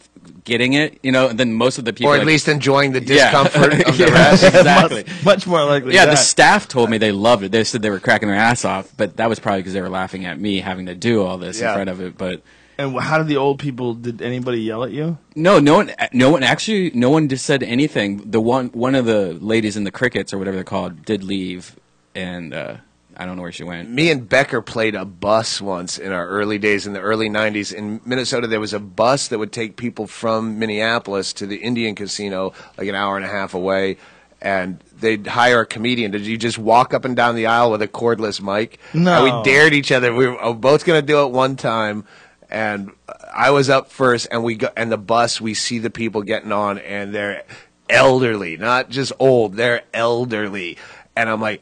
getting it, you know, and then most of the people, Or at like, least enjoying the Yeah. discomfort of the Yeah, rest. exactly. Much more likely. Yeah, that. the staff told me they loved it. They said they were cracking their ass off, but that was probably because they were laughing at me having to do all this Yeah. in front of it. But And how did the old people? Did anybody yell at you? no one just said anything. The one of the ladies in the crickets or whatever they're called did leave, and I don't know where she went. Me and Becker played a bus once in our early days in the early 90s. In Minnesota, there was a bus that would take people from Minneapolis to the Indian Casino, like an hour and a half away, and they'd hire a comedian. Did you just walk up and down the aisle with a cordless mic? No. And we dared each other. We were both going to do it one time, and I was up first, and and the bus, we see the people getting on, and they're elderly, not just old, they're elderly. And I'm like,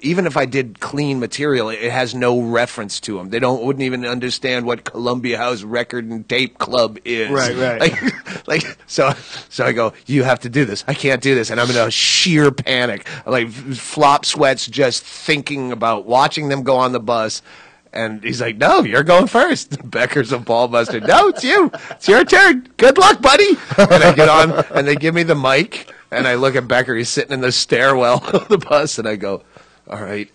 even if I did clean material, it has no reference to them. They wouldn't even understand what Columbia House Record and Tape Club is. Right. So I go, you have to do this. I can't do this. And I'm in a sheer panic. I'm like flop sweats just thinking about watching them go on the bus. And he's like, no, you're going first. Becker's a ball buster. No, it's you. It's your turn. Good luck, buddy. And I get on, and they give me the mic, and I look at Becker. He's sitting in the stairwell of the bus, and I go, all right,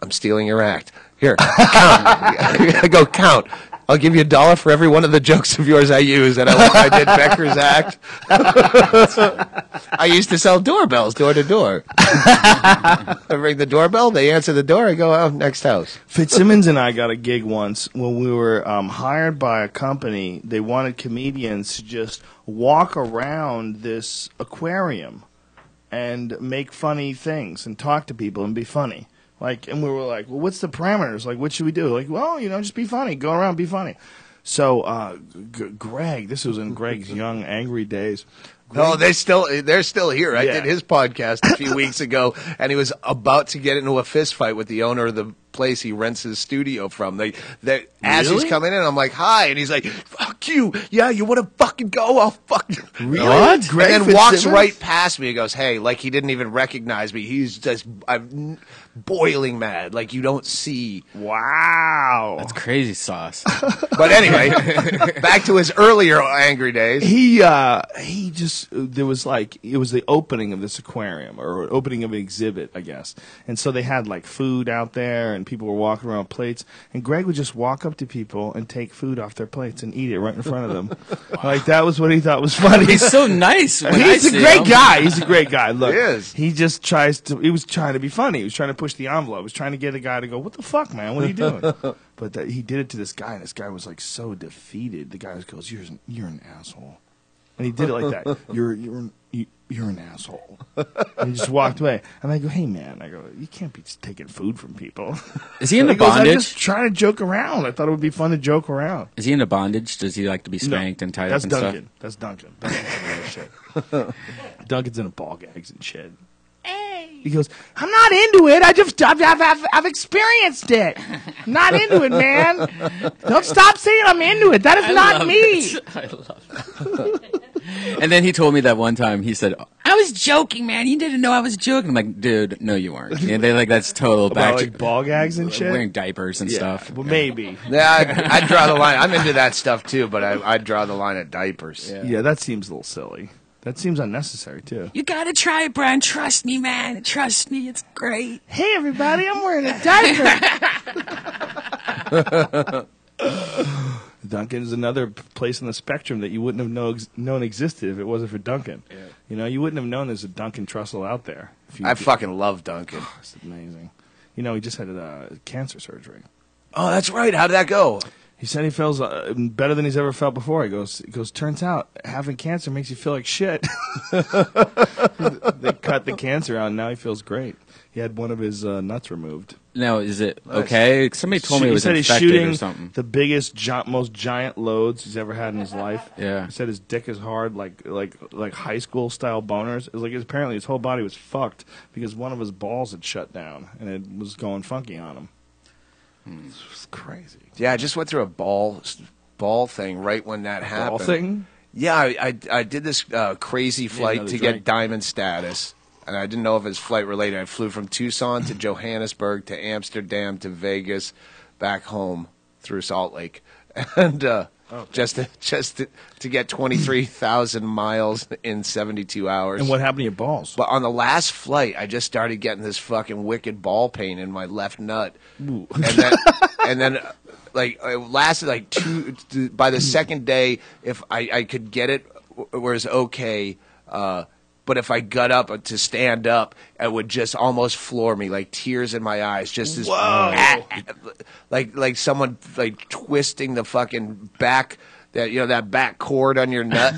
I'm stealing your act. Here, count. I go, count. I'll give you $1 for every one of the jokes of yours I use. And I did Becker's act. I used to sell doorbells door to door. I ring the doorbell. They answer the door. I go, oh, next house. Fitzsimmons and I got a gig once when we were hired by a company. They wanted comedians to just walk around this aquarium and make funny things and talk to people and be funny. And we were like, well, what's the parameters? Like, what should we do? Like, well, just be funny. Go around, be funny. So, Greg, this was in Greg's young, angry days. No, they're still here. I Yeah. did his podcast a few weeks ago, and he was about to get into a fist fight with the owner of the place he rents his studio from. As he's Really? coming in, I'm like, hi, and he's like, fuck you. Yeah, you want to fucking go? I'll fuck you. Really? What? Greg And then walks Fitzsimmons? right past me and goes, hey, like he didn't even recognize me. He's just I'm boiling mad. Like you don't see. Wow. That's crazy sauce. But anyway, back to his earlier angry days. He just there was it was the opening of this aquarium or opening of an exhibit, I guess. And so they had food out there and people were walking around with plates, and Greg would just walk up to people and take food off their plates and eat it right in front of them. That was what he thought was funny. He's so nice. When He's I a see great him. guy. He's a great guy. Look, He is. he was trying to be funny. He was trying to push the envelope. He was trying to get a guy to go, what the fuck, man? What are you doing? But he did it to this guy, and this guy was so defeated. The guy goes, you're an asshole. And he did it like that. You're an asshole. And he just walked away. And I go, hey, man. I go, you can't be just taking food from people. Is he into He goes, I'm bondage? just trying to joke around. I thought it would be fun to joke around. Is he into bondage? Does he like to be spanked and tied That's up and Duncan. stuff? That's Duncan. Duncan's into that shit. Duncan's into ball gags and shit. He goes, I'm not into it. I've experienced it. I'm not into it, man. Don't stop saying I'm into it. That is not me. I love it. And then he told me that one time, he said, I was joking, man. You didn't know I was joking. I'm like, dude, no, you weren't. And they're like, that's total About back. ball gags and shit. Wearing diapers and stuff. Well, maybe. Yeah, I'd draw the line. I'm into that stuff too, but I'd draw the line at diapers. Yeah, that seems a little silly. That seems unnecessary too. You gotta try it, Brian. Trust me, man. Trust me. It's great. Hey, everybody, I'm wearing a diaper. Duncan is another place on the spectrum that you wouldn't have known existed if it wasn't for Duncan. Yeah. You wouldn't have known there's a Duncan Trussell out there. I fucking love Duncan. It's amazing. He just had cancer surgery. Oh, that's right. How did that go? He said he feels better than he's ever felt before. He goes, turns out having cancer makes you feel like shit. They cut the cancer out, and now he feels great. He had one of his nuts removed. Now, is it okay? Somebody told me it was He said he's infected shooting or something. the biggest, most giant loads he's ever had in his life. Yeah. He said his dick is hard, like high school style boners. It was apparently his whole body was fucked because one of his balls had shut down and it was going funky on him. It was crazy. Yeah, I just went through a ball thing right when that happened. Ball thing? Yeah, I did this crazy flight another to drink. get diamond status, and I didn't know if it was flight related. I flew from Tucson to Johannesburg to Amsterdam to Vegas, back home through Salt Lake, and just to get 23,000 miles in 72 hours. And what happened to your balls? But on the last flight, I just started getting this fucking wicked ball pain in my left nut, Ooh. and then like it lasted like by the second day, if I could get it, it was okay. But if I got up to stand up, it would just almost floor me, like tears in my eyes, just as like someone like twisting the fucking back that back cord on your nut.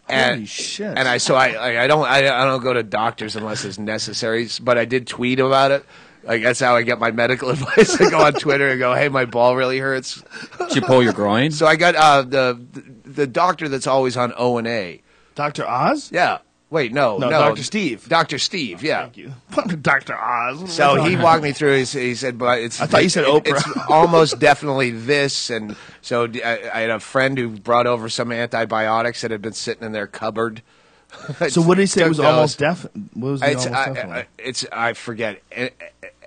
And, Holy shit! And I don't go to doctors unless it's necessary, but I did tweet about it. Like that's how I get my medical advice. I go on Twitter and go, "Hey, my ball really hurts." Did you pull your groin? So I got the doctor that's always on O&A. Dr. Oz? Yeah. Wait, no, Dr. Steve. Dr. Steve, yeah. Thank you. Dr. Oz. So he walked me through. He said, "But it's." I thought you said Oprah. It's almost definitely this, and so I had a friend who brought over some antibiotics that had been sitting in their cupboard. So what did he say? It was Took those. almost deaf. What was the almost deaf one? I forget.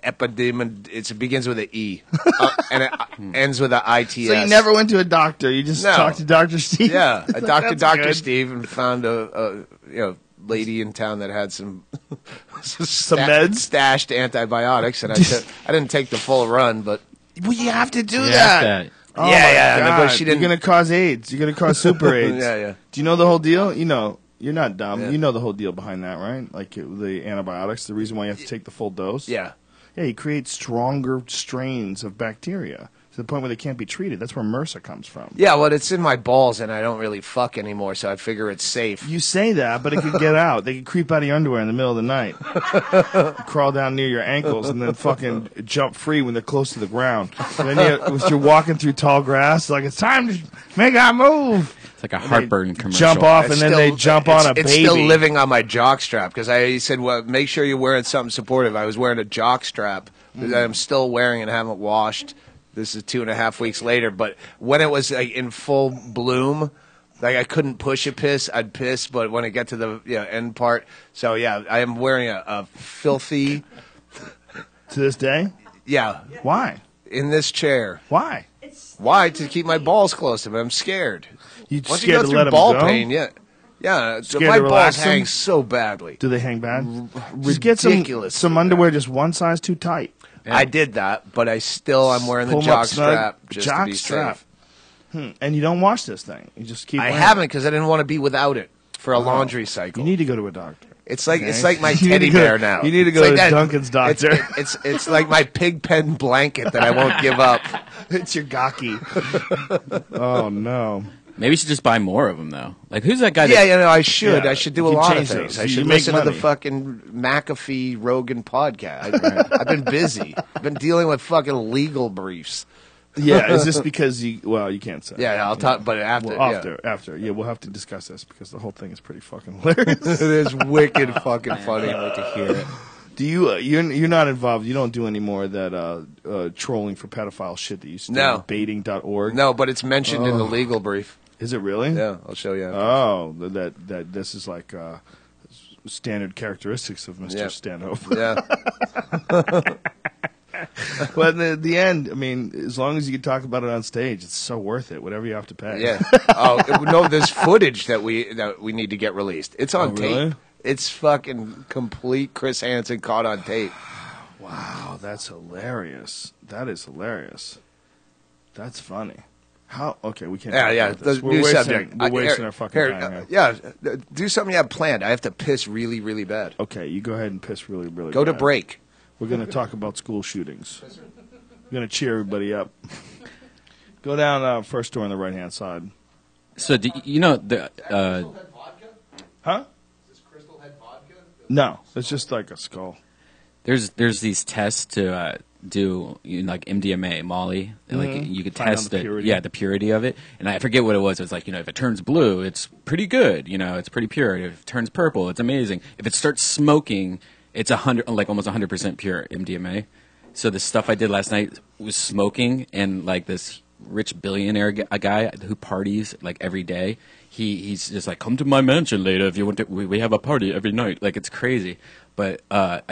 Epidemic. It begins with an E, and it ends with an ITS. So you never went to a doctor. You just talked to Dr. Steve. Yeah, I talked to Dr. good. Steve and found a lady in town that had some meds? stashed antibiotics, and I didn't take the full run, but Well, you have to do Yeah, that. Oh yeah, God. but she didn't. You're gonna cause AIDS. You're gonna cause super AIDS. Yeah. Do you know the whole deal? You know, you're not dumb. Yeah. You know the whole deal behind that, right? Like the antibiotics. The reason why you have to take the full dose. Yeah. Yeah, you create stronger strains of bacteria to the point where they can't be treated. That's where MRSA comes from. Yeah, well, it's in my balls, and I don't really fuck anymore, so I figure it's safe. You say that, but it could get out. They could creep out of your underwear in the middle of the night, crawl down near your ankles, and then fucking jump free when they're close to the ground. And then you're walking through tall grass, like it's time to make our move. It's like a heartburn commercial. Jump off, It's and then they jump on a it's baby. still living on my jock strap because I said, well, make sure you're wearing something supportive. I was wearing a jock strap that I'm still wearing and haven't washed. This is 2.5 weeks later, but when it was like in full bloom, like I couldn't push a piss, I'd piss. But when I get to the end part, so yeah, I am wearing a filthy. To this day? Yeah. Why? In this chair. Why? Why? To keep my balls close to me. I'm scared. You Once scared you go to let through 'em ball go? pain, yeah. Scared My to balls relax 'em? hang so badly. Do they hang bad? Just get Ridiculous. some underwear just one size too tight. I did that, but I'm wearing the Pull 'em up jock snug. strap just Jock to be strap. safe. And you don't wash this thing. You just keep I wearing haven't because I didn't want to be without it for a laundry it. cycle. You need to go to a doctor. It's like Okay. my You need teddy to go- bear now. you need to It's go like to that- Duncan's doctor. It's like my pig pen blanket that I won't give up. It's your gaki. Oh, no. Maybe you should just buy more of them, though. Like, who's that guy? Yeah, I should. Yeah, I should do you a lot of change things. those. I You should make listen to the money. fucking McAfee Rogan podcast. I've been busy. I've been dealing with fucking legal briefs. Yeah, is this because you can't say. Yeah, I'll talk, but after. Well, after. Yeah, we'll have to discuss this because the whole thing is pretty fucking hilarious. It is wicked fucking funny. I like to hear it. Do you, you're not involved, you don't do any more of that trolling for pedophile shit that you used to do No. on baiting.org? No, but it's mentioned in the legal brief. Is it really? Yeah, I'll show you. Oh, that this is like standard characteristics of Mr. Yeah. Stanhope. Yeah. But in the end, I mean, as long as you can talk about it on stage, it's so worth it. Whatever you have to pay. Yeah. Oh no, there's footage that we need to get released. It's on really? tape. It's fucking complete Chris Hansen caught on tape. Wow, that's hilarious. That is hilarious. That's funny. How? Okay, we can't. Yeah, talk yeah. about this. The We're new wasting, subject. We're wasting Here- our fucking here, time here. yeah, do something you have planned. I have to piss really, really bad. Okay, you go ahead and piss really, really. Go to bad. break. We're going to talk about school shootings. We're going to cheer everybody up. Go down first door on the right hand side. So, do you know the? Huh? No, it's just like a skull. There's these tests to do like MDMA, Molly. And, like you could Find out test the it, purity. the purity of it. And I forget what it was. It was like if it turns blue, it's pretty good. It's pretty pure. If it turns purple, it's amazing. If it starts smoking, it's almost 100% pure MDMA. So the stuff I did last night was smoking, and like this rich billionaire a guy who parties like every day. He's just like, come to my mansion later if you want to. We have a party every night. Like, it's crazy. But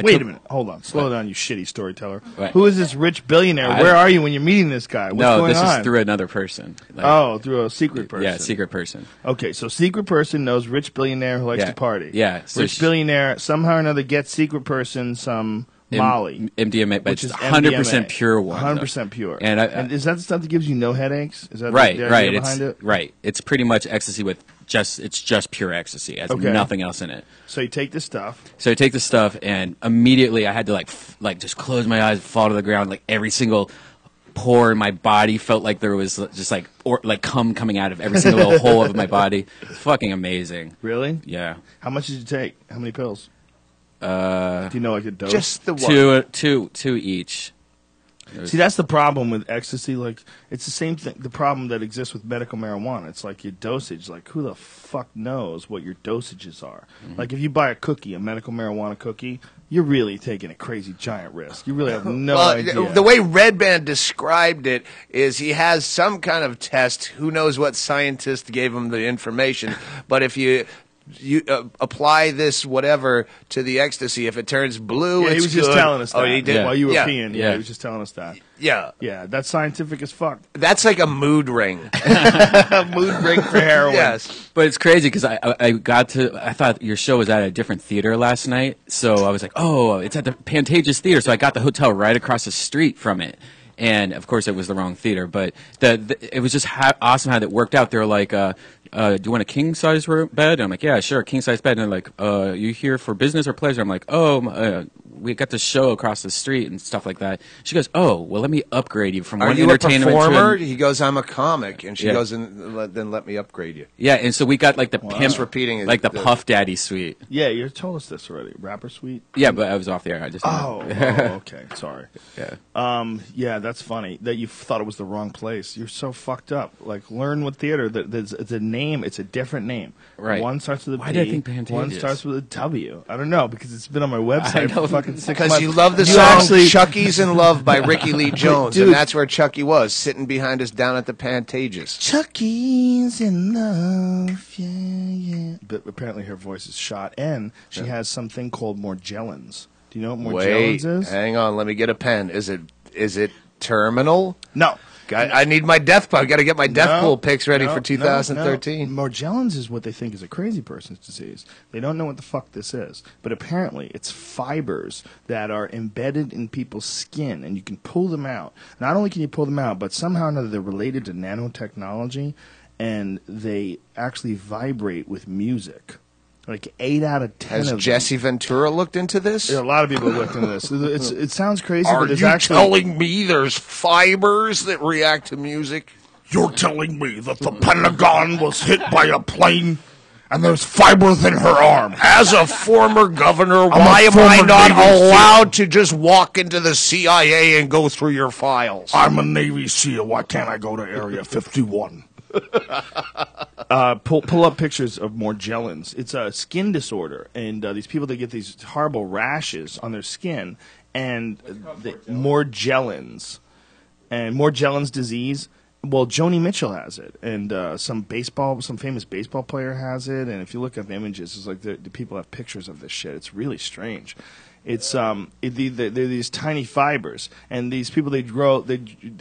Wait a minute. Hold on. Slow down, you shitty storyteller. Right. Who is this rich billionaire? Where are you when you're meeting this guy? What's no, going this on? is through another person. Like, through a secret person. Yeah, secret person. Okay, so secret person knows rich billionaire who likes to party. Yeah. So rich billionaire somehow or another gets secret person some Molly. MDMA, but which it's is 100% pure one. 100% pure. And is that the stuff that gives you no headaches? Is that right, the right. idea It's behind it? right. It's pretty much ecstasy with just pure ecstasy. It has nothing else in it. So you take this stuff. So I take the stuff, and immediately I had to like just close my eyes, fall to the ground. Like every single pore in my body felt like there was just like cum coming out of every single little hole of my body. Fucking amazing. Really? Yeah. How much did you take? How many pills? Do you know like a dose? Just the one. Two each. See, that's the problem with ecstasy. Like, it's the same thing. The problem that exists with medical marijuana. It's like your dosage. Like, who the fuck knows what your dosages are? Mm-hmm. Like, if you buy a cookie, a medical marijuana cookie, you're really taking a crazy giant risk. You really have no idea. The way Red Band described it is he has some kind of test. Who knows what scientist gave him the information? But if you apply this whatever to the ecstasy, if it turns blue, he it's was just good. telling us that. Oh, he did? While you were Yeah. peeing. Yeah. He was just telling us that. Yeah. Yeah, that's scientific as fuck. That's like a mood ring. A mood ring for heroin. Yes. But it's crazy because I thought your show was at a different theater last night, so I was like, oh, it's at the Pantages Theater, so I got the hotel right across the street from it. And of course, it was the wrong theater, but it was just awesome how that worked out. They were like, "Do you want a king size bed?" And I'm like, "Yeah, sure, king size bed." And they're like, "You here for business or pleasure?" I'm like, "Oh, we got the show across the street and stuff like that." She goes, "Oh, well, let me upgrade you from Are one you a entertainment performer? to He goes, I'm a comic. And she Yeah. goes, then let me upgrade you. yeah." And so we got like the pimp, Just repeating it. like the Puff Daddy suite. Yeah, you told us this already. Rapper suite? Yeah, but I was off the air. I just Okay. Sorry. yeah. Yeah, that's funny that you thought it was the wrong place. You're so fucked up. Like, learn what theater. It's a name. It's a different name. Right. One starts with a Why P. did I think Pantages? One starts with a W. I don't know, because it's been on my website for fucking 6 months. Because you love the You song actually- Chucky's in Love by Ricky Lee Jones. Dude. And that's where Chucky was, sitting behind us down at the Pantages. Chucky's in love, yeah. But apparently her voice is shot, and she has something called Morgellons. Do you know what Morgellons is? Hang on, let me get a pen. Is it terminal? No. I need my death pool. I got to get my death No, pool picks ready no, for 2013. No. Morgellons is what they think is a crazy person's disease. They don't know what the fuck this is. But apparently it's fibers that are embedded in people's skin, and you can pull them out. Not only can you pull them out, but somehow or another they're related to nanotechnology, and they actually vibrate with music. Like 8 out of 10 Has of Jesse Ventura looked into this? them. A lot of people have looked into this. It sounds crazy, Are but it's you actually... telling me there's fibers that react to music? You're telling me that the Pentagon was hit by a plane and there's fibers in her arm. As a former governor, a why am I former not Navy SEAL. allowed to just walk into the CIA and go through your files? I'm a Navy SEAL. Why can't I go to Area 51? Pull up pictures of Morgellons. It's a skin disorder, and these people, they get these horrible rashes on their skin, and Morgellons. And Morgellons disease, well, Joni Mitchell has it, and some famous baseball player has it, and if you look up images, it's like the people have pictures of this shit. It's really strange. It's they're these tiny fibers, and these people they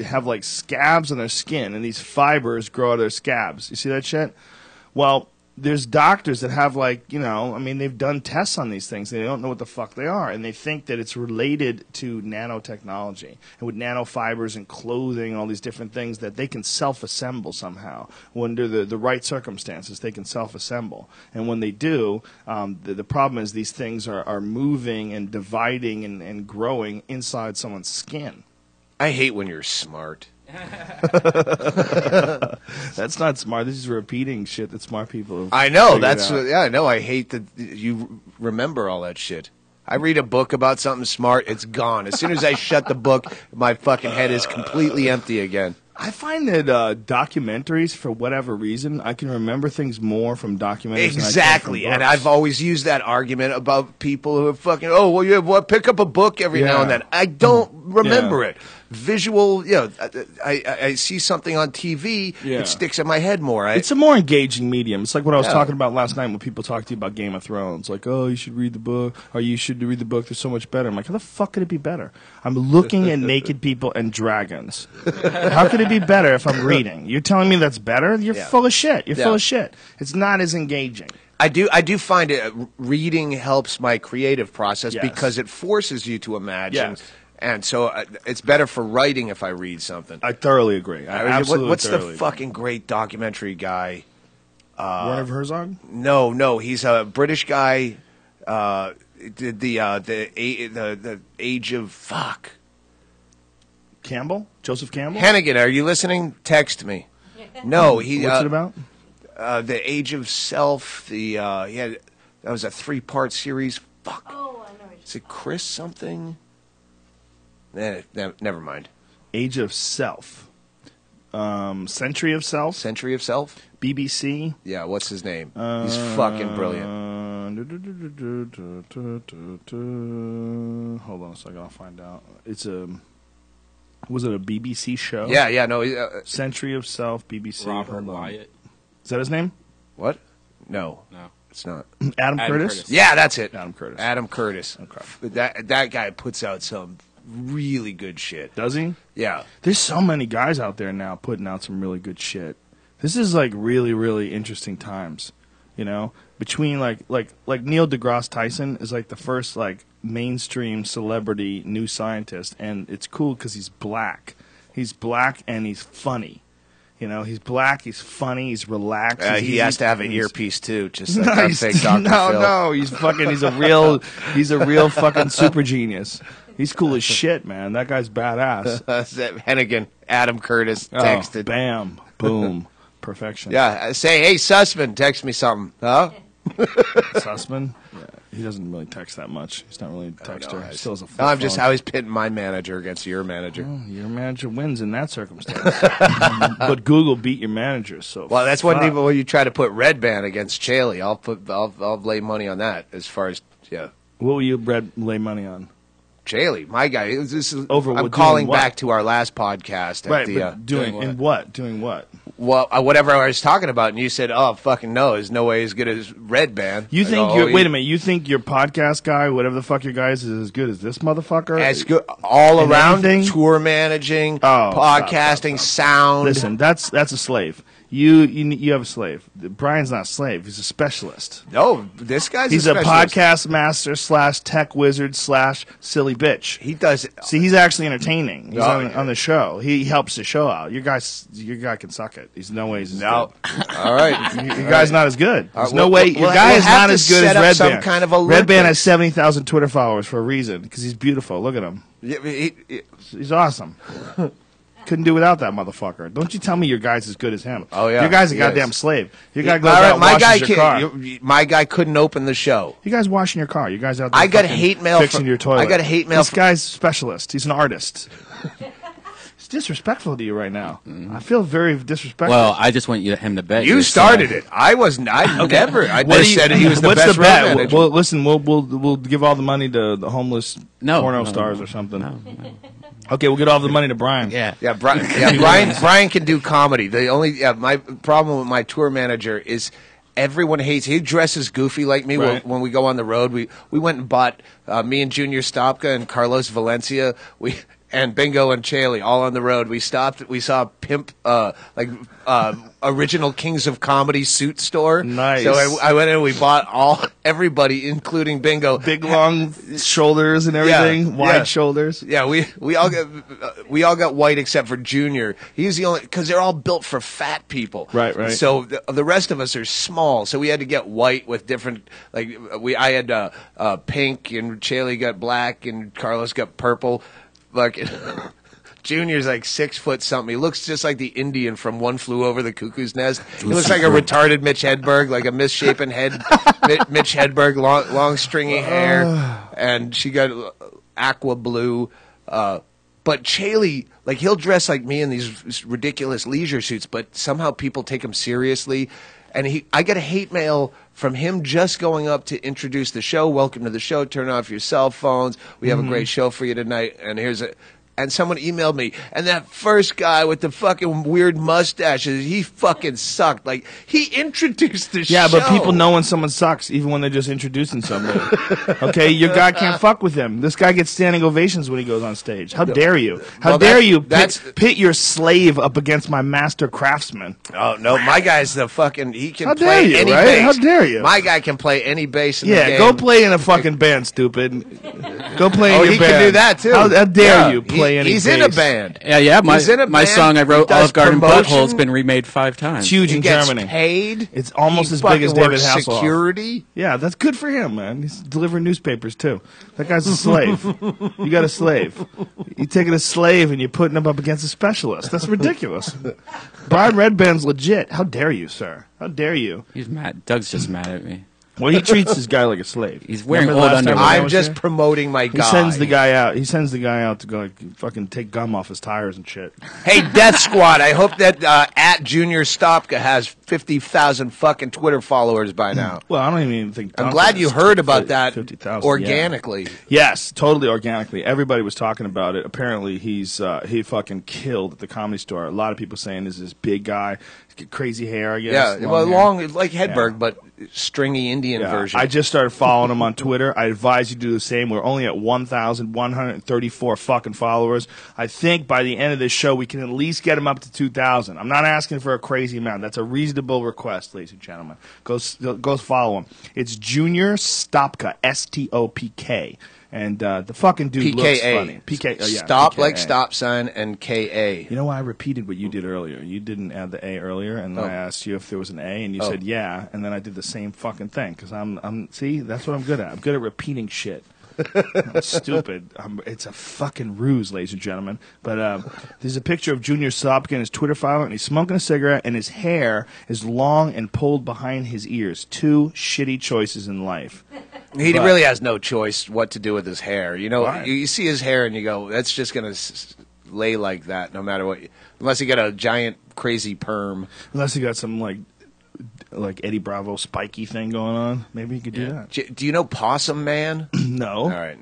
have like scabs on their skin, and these fibers grow out of their scabs. You see that shit? Well, there's doctors that have they've done tests on these things. They don't know what the fuck they are, and they think that it's related to nanotechnology and with nanofibers and clothing and all these different things that they can self-assemble somehow. Under the right circumstances, they can self-assemble, and when they do, the problem is these things are moving and dividing and growing inside someone's skin. I hate when you're smart. That's not smart. This is repeating shit that smart people have I know. figured That's out. I know. I hate that you remember all that shit. I read a book about something smart, it's gone. As soon as I shut the book, my fucking head is completely empty again. I find that documentaries, for whatever reason, I can remember things more from documentaries. Exactly, than I can and from books. I've always used that argument about people who are fucking. Oh, well, you pick up a book every now and then. I don't remember it. Visual, I see something on TV, it sticks in my head more. It's a more engaging medium. It's like what I was talking about last night when people talk to you about Game of Thrones. Like, oh, you should read the book, or you should read the book. They're so much better. I'm like, how the fuck could it be better? I'm looking at naked people and dragons. How could it be better if I'm reading? You're telling me that's better? You're full of shit. You're full of shit. It's not as engaging. I do find it reading helps my creative process because it forces you to imagine. Yes. And so it's better for writing if I read something. I thoroughly agree. What's the fucking great documentary guy? Werner Herzog? No, he's a British guy. Did the Age of Fuck. Campbell? Joseph Campbell? Hennigan, are you listening? Text me. No, What's it about? The Age of Self. That was a 3-part series. Fuck. Oh, I know. Is it Chris something? Never mind. Age of Self. Century of Self. Century of Self? BBC. Yeah, what's his name? He's fucking brilliant. Hold on a second, I'll find out. Was it a BBC show? Yeah, no. Century of Self, BBC. Robert Hold on. Wyatt. Is that his name? What? No, it's not. Adam Curtis? Yeah, that's it. Adam Curtis. Adam Curtis. Okay. That guy puts out some really good shit. Does he? Yeah. There's so many guys out there now putting out some really good shit. This is like really, really interesting times. You know, between like Neil deGrasse Tyson is like the first like mainstream celebrity new scientist, and it's cool because he's black. He's black and he's funny. You know, he's black, he's funny, he's relaxed. He has to have an earpiece too, just like our fake Dr. Phil. No, he's a real fucking super genius. He's cool as shit, man. That guy's badass. Hennigan, Adam Curtis texted. Bam, boom, perfection. Yeah, say, hey, Sussman, text me something. Huh? Sussman? Yeah, he doesn't really text that much. He's not really a texter. He still has a flip No, I'm just phone. always pitting my manager against your manager. Well, your manager wins in that circumstance. But Google beat your manager, so Well, that's one thing when you try to put Red Band against Chaley. I'll lay money on that as far as What will you lay money on? Chaley, my guy. This is Over I'm what- calling doing what? back to our last podcast. At Right, the, but doing what? Doing what? Well, whatever I was talking about, and you said, "Oh, fucking no, there's no way as good as RedAnd." You I think go, you're? Wait a minute. You think your podcast guy, whatever the fuck your guy is as good as this motherfucker? As good all In around, anything? tour managing, Oh, podcasting, sound. Listen, that's a slave. You have a slave. Brian's not a slave. He's a specialist. No, this guy's He's a a specialist. podcast master / tech wizard / silly bitch. He does it. See, he's actually entertaining. He's Oh, on the show. He helps the show out. Your guy can suck it. He's no way. No. All right. Your guy's not as good. There's no Well, way. we'll- Your guy we'll is have not to as good set as up Red some Band. kind of Red Band has Olympics. 70,000 Twitter followers for a reason because he's beautiful. Look at him. He's awesome. Couldn't do without that motherfucker. Don't you tell me your guy's as good as him. Oh, yeah. Your guy's a He goddamn is. slave. Your guy goes All right, out and washes your car. my guy couldn't open the show. You guys washing your car. You guys out there I got fucking hate mail fixing from- your toilet. I got hate mail This from- guy's a specialist. He's an artist. It's disrespectful to you right now. I feel very disrespectful. Well, I just want him to bet. You your started son. it. I wasn't. I never. I What just do you- said he was the what's best the bet? road manager. Well, listen, we'll give all the money to the homeless porno stars or something. Okay, we'll get all the money to Brian. Yeah. Yeah, Brian can do comedy. The only my problem with my tour manager is everyone hates. He dresses goofy like me Right. when we go on the road. We went and bought me and Junior Stopka and Carlos Valencia. And Bingo and Chaley all on the road. We stopped. We saw a pimp, original Kings of Comedy suit store. Nice. So I went in and we bought everybody, including Bingo. Big long shoulders and everything, wide shoulders. Yeah, we all got white except for Junior. He's the only because they're all built for fat people. Right, right. So the rest of us are small. So we had to get white with different. I had pink and Chaley got black and Carlos got purple. Like Junior's like 6 foot something. He looks just like the Indian from One Flew Over the Cuckoo's Nest. He looks like a retarded Mitch Hedberg, like a misshapen head. Mitch Hedberg, long stringy hair, and she got aqua blue But Chaley, like, he'll dress like me in these ridiculous leisure suits, but somehow people take him seriously. And I get a hate mail from him just going up to introduce the show. Welcome to the show. Turn off your cell phones. We have a great show for you tonight. And and someone emailed me, and that first guy with the fucking weird mustaches, he fucking sucked. Like, he introduced the show. Yeah, but people know when someone sucks, even when they're just introducing somebody. Okay, your guy can't fuck with him. This guy gets standing ovations when he goes on stage. How dare you? How dare you pit your slave up against my master craftsman? Oh, no, my guy's the fucking, he can How play dare you, any right? bass. How dare you? My guy can play any bass in the game. Go play in a fucking band, stupid. Go play in your he band. can do that, too. How dare you play any He's bass? in a band. Yeah. He's in a My band. song I He wrote, does Olive Garden promotion. Butthole's been remade 5 times. It's huge He in gets Germany. paid. It's almost He as big as fucking David works Hasselhoff. security. Yeah, that's good for him, man. He's delivering newspapers, too. That guy's a slave. You got a slave. You're taking a slave and you're putting him up against a specialist. That's ridiculous. Brian Redband's legit. How dare you, sir? How dare you? He's mad. Doug's just mad at me. Well, he treats this guy like a slave. He's wearing Remember old last time underwear. I I'm was just here? promoting my He guy. sends the guy out. He sends the guy out to go like, fucking take gum off his tires and shit. Hey, Death Squad, I hope that at Junior Stopka has 50,000 fucking Twitter followers by now. Well, I don't even think. I'm Duncan glad you has heard about that 50,000, organically. Yeah. Yes, totally organically. Everybody was talking about it. Apparently, he fucking killed at the Comedy Store. A lot of people saying this is this big guy, he's got crazy hair. I guess. Yeah, well, hair. long like Hedberg, Yeah. but stringy Indian Yeah, version. I just started following him on Twitter. I advise you to do the same. We're only at 1,134 fucking followers. I think by the end of this show, we can at least get him up to 2,000. I'm not asking for a crazy amount. That's a reasonable request, ladies and gentlemen. Go follow him. It's Junior Stopka, Stopk. And the fucking dude looks funny. PKA. Yeah, Stop PKA. like stop sign and KA. You know why I repeated what you did earlier? You didn't add the A earlier, and then I asked you if there was an A, and you said yeah, and then I did the same fucking thing because see, that's what I'm good at. I'm good at repeating shit. I'm stupid. It's a fucking ruse, ladies and gentlemen. But there's a picture of Junior Stopka in his Twitter file, and he's smoking a cigarette, and his hair is long and pulled behind his ears. 2 shitty choices in life. He really has no choice what to do with his hair. You know, Why? you see his hair and you go, that's just going to lay like that no matter what. Unless you get a giant crazy perm. Unless you got some like Eddie Bravo spiky thing going on, maybe you could do that. Do you know Possum Man? No. All right.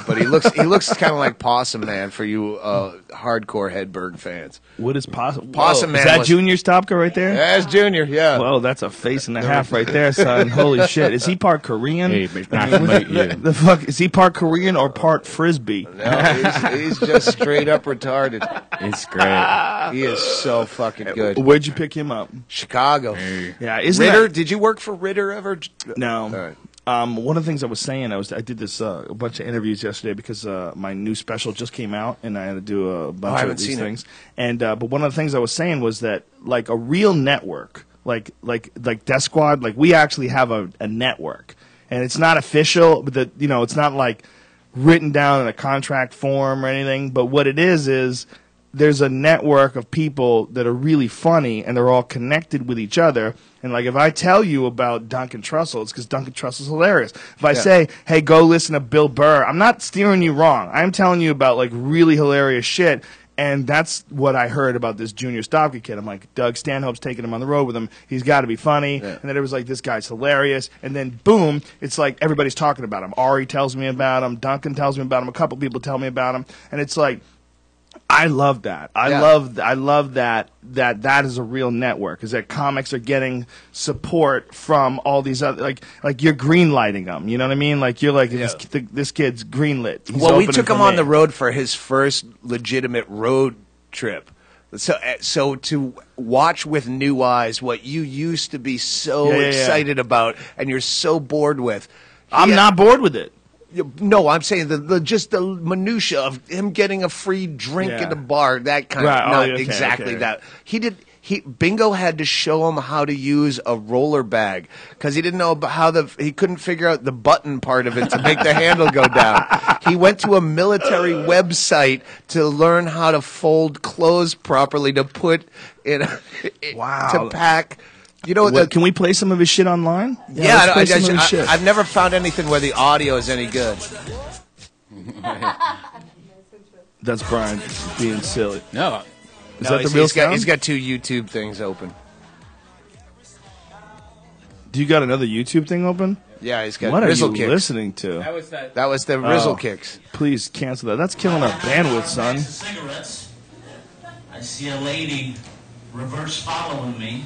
But he looks kind of like Possum Man for you hardcore Hedberg fans. What is Possum? Possum Man Is that was- Junior Stopka right there? That's Junior, yeah. Whoa, that's a face and a half right there, son. Holy shit. Is he part Korean? Hey, nice to meet you. The fuck? Is he part Korean or part Frisbee? No, he's just straight up retarded. It's great. He is so fucking good. Where'd you pick him up? Chicago. Yeah, isn't Ritter, that- did you work for Ritter ever? No. All right. One of the things I was saying, I did this a bunch of interviews yesterday because my new special just came out, and I had to do a bunch haven't of these seen it. things. And but one of the things I was saying was that like a real network, like Death Squad, like we actually have a network, and it's not official, but it's not like written down in a contract form or anything. But what it is there's a network of people that are really funny, and they're all connected with each other. And like if I tell you about Duncan Trussell, it's because Duncan Trussell's hilarious. If I say, hey, go listen to Bill Burr, I'm not steering you wrong. I'm telling you about like really hilarious shit. And that's what I heard about this Junior Stopka kid. I'm like, Doug Stanhope's taking him on the road with him. He's got to be funny. Yeah. And then it was like, this guy's hilarious. And then boom, it's like everybody's talking about him. Ari tells me about him. Duncan tells me about him. A couple people tell me about him. And it's like, I love that. I love that is a real network. Is that comics are getting support from all these other like you're greenlighting them. You know what I mean? Like you're like this kid's greenlit. He's Well, we opening took for him on me. the road for his first legitimate road trip. So to watch with new eyes what you used to be so excited about and you're so bored with. I'm not bored with it. No, I'm saying just the minutia of him getting a free drink Yeah. at the bar, that kind Right. of not Okay, exactly okay. that. Bingo had to show him how to use a roller bag because he didn't know about he couldn't figure out the button part of it to make the handle go down. He went to a military website to learn how to fold clothes properly to put in Wow. to pack. You know what? Can we play some of his shit online? Yeah, let's play some of his shit. I've never found anything where the audio is any good. That's Brian being silly. No. Is that the real sound? He's got 2 YouTube things open. Do you got another YouTube thing open? Yeah, he's got What are Rizzle you Kicks. listening to? That was the Rizzle Kicks. Please cancel that. That's killing our bandwidth, son. Cigarettes. I see a lady reverse following me.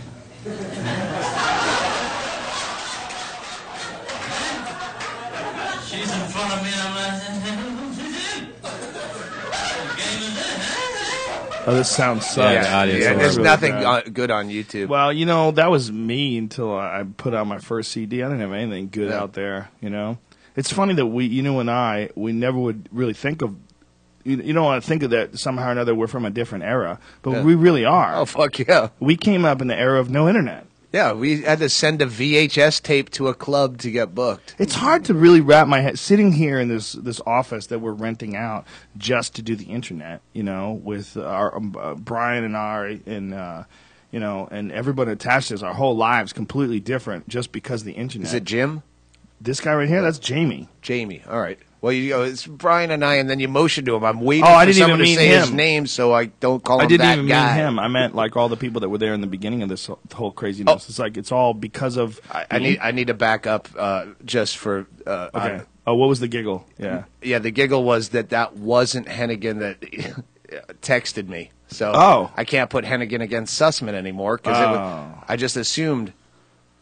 She's in front of me and I'm Oh, this sounds sucks. Yeah, the audio Yeah, is there's really nothing bad. good on YouTube. Well, that was me until I put out my first CD. I didn't have anything good out there, It's funny that we never would really think of, you don't want to think of that somehow or another we're from a different era, but we really are. Oh, fuck yeah. We came up in the era of no internet. Yeah, we had to send a VHS tape to a club to get booked. It's hard to really wrap my head sitting here in this office that we're renting out just to do the internet. With our Brian and Ari and and everybody attached to us. Our whole lives completely different just because of the internet. Is it Jim? This guy right here? That's Jamie. Jamie. All right. Well, it's Brian and I, and then you motion to him. I'm waiting I for didn't someone even to mean say his him. name so I don't call him I didn't that even guy. mean him. I meant like all the people that were there in the beginning of this whole craziness. It's like it's all because of. I need to back up just for. Okay. What was the giggle? Yeah. Yeah, the giggle was that wasn't Hennigan that texted me. So I can't put Hennigan against Sussman anymore because I just assumed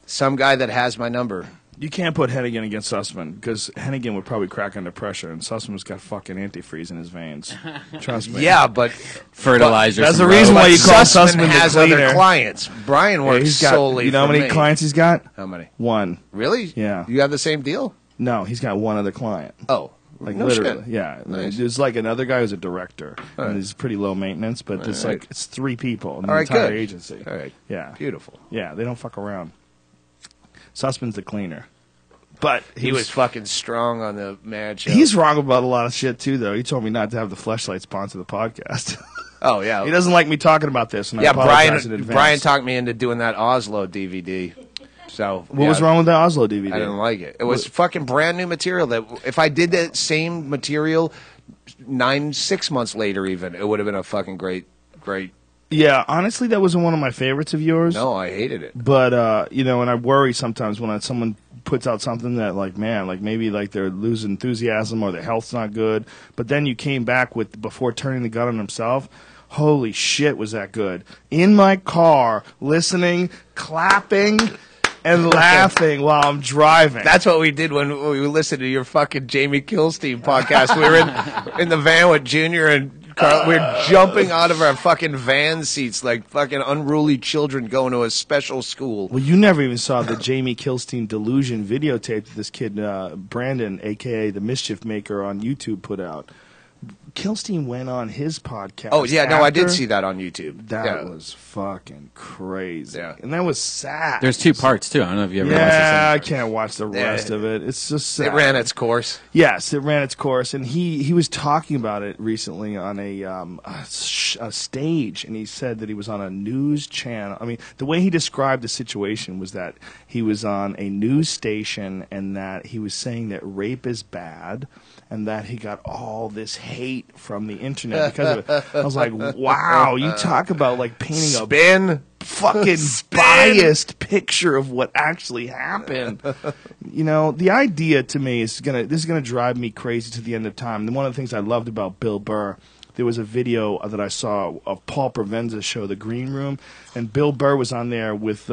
some guy that has my number. You can't put Hennigan against Sussman because Hennigan would probably crack under pressure, and Sussman's got fucking antifreeze in his veins. Trust me. Yeah, but fertilizer. That's the reason why you call Sussman has the cleaner. other clients. Brian works he's got, solely. You know how for many me. clients he's got? How many? One. Really? Yeah. You have the same deal? No, he's got one other client. Oh, like no literally. shit. Yeah. Nice. There's like another guy who's a director, All right. and he's pretty low maintenance, but it's All right. like it's 3 people in the All right, entire good. agency. All right. Yeah. Beautiful. Yeah, they don't fuck around. Sussman's the cleaner. But He was fucking strong on the Mad Show. He's wrong about a lot of shit too, though. He told me not to have the Fleshlight sponsor the podcast. Oh yeah. He doesn't like me talking about this. And I Yeah, apologize in advance. Brian talked me into doing that Oslo DVD. So What was wrong with the Oslo DVD? I didn't like it. It was fucking brand new material. That if I did that same material 6 months later, even it would have been a fucking great. Yeah, honestly, that wasn't one of my favorites of yours. No, I hated it. But and I worry sometimes when someone puts out something that, like, man, like maybe like they're losing enthusiasm or their health's not good. But then you came back with before turning the gun on himself. Holy shit, was that good? In my car, listening, clapping, and laughing while I'm driving. That's what we did when we listened to your fucking Jamie Kilstein podcast. We were in the van with Junior and Carl. We were jumping out of our fucking van seats like fucking unruly children going to a special school. Well, you never even saw the Jamie Kilstein delusion videotape that this kid, Brandon, a.k.a. the Mischief Maker, on YouTube put out. Kilstein went on his podcast. Oh, yeah, no, I did after. see that on YouTube. That Yeah. was fucking crazy. Yeah. And that was sad. There's 2 parts too. I don't know if you ever watched Yeah, I this. can't watch the rest of it. It's just sad. It ran its course. Yes, it ran its course, and he was talking about it recently on a stage, and he said that he was on a news channel. I mean, the way he described the situation was that he was on a news station, and that he was saying that rape is bad, and that he got all this hate from the internet because of it. I was like, wow, you talk about like painting a fucking biased picture of what actually happened. The idea to me is this is gonna drive me crazy to the end of time. And one of the things I loved about Bill Burr, there was a video that I saw of Paul Provenza's show, The Green Room, and Bill Burr was on there with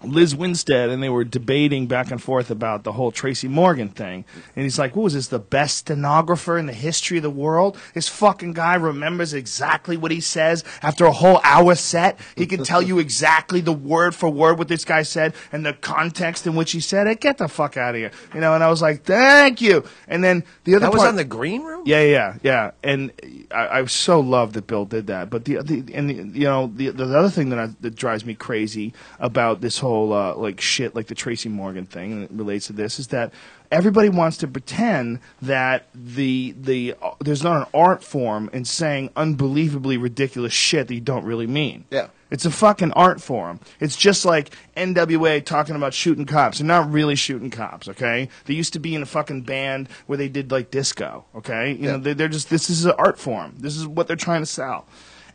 Liz Winstead, and they were debating back and forth about the whole Tracy Morgan thing. And he's like, what was this, the best stenographer in the history of the world? This fucking guy remembers exactly what he says after a whole hour set. He can tell you exactly the word for word what this guy said and the context in which he said it. Get the fuck out of here. And I was like, thank you. And then the other That was part, on the Green Room? Yeah. And I so love that Bill did that. But the other thing that drives me crazy about this whole like shit, like the Tracy Morgan thing, and it relates to this, is that everybody wants to pretend that there's not an art form in saying unbelievably ridiculous shit that you don't really mean. Yeah. It's a fucking art form. It's just like NWA talking about shooting cops. They're not really shooting cops, okay? They used to be in a fucking band where they did like disco, okay? You know, they're just, this is an art form. This is what they're trying to sell.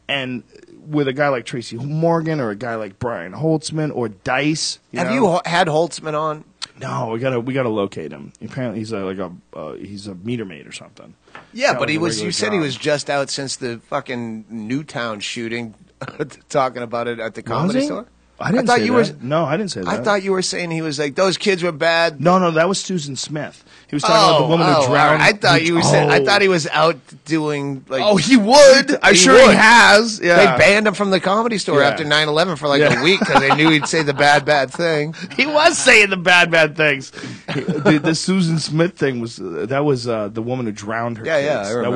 And with a guy like Tracy Morgan or a guy like Brian Holtzman or Dice, Have you had Holtzman on? No, we gotta locate him. Apparently, he's a meter maid or something. Yeah, Got but like he a was. regular You said he job. was just out since the fucking Newtown shooting, talking about it at the comedy he? store. I didn't thought say you that. were. No, I didn't say that. I thought you were saying he was like those kids were bad. No, that was Susan Smith. He was talking about the woman who drowned. I thought you said. I thought he was out doing like. Oh, he would. I'm sure he has. Yeah. They banned him from the comedy store Yeah. after 9/11 for like a week because they knew he'd say the bad thing. He was saying the bad things. The Susan Smith thing was the woman who drowned her Yeah, kids. I remember.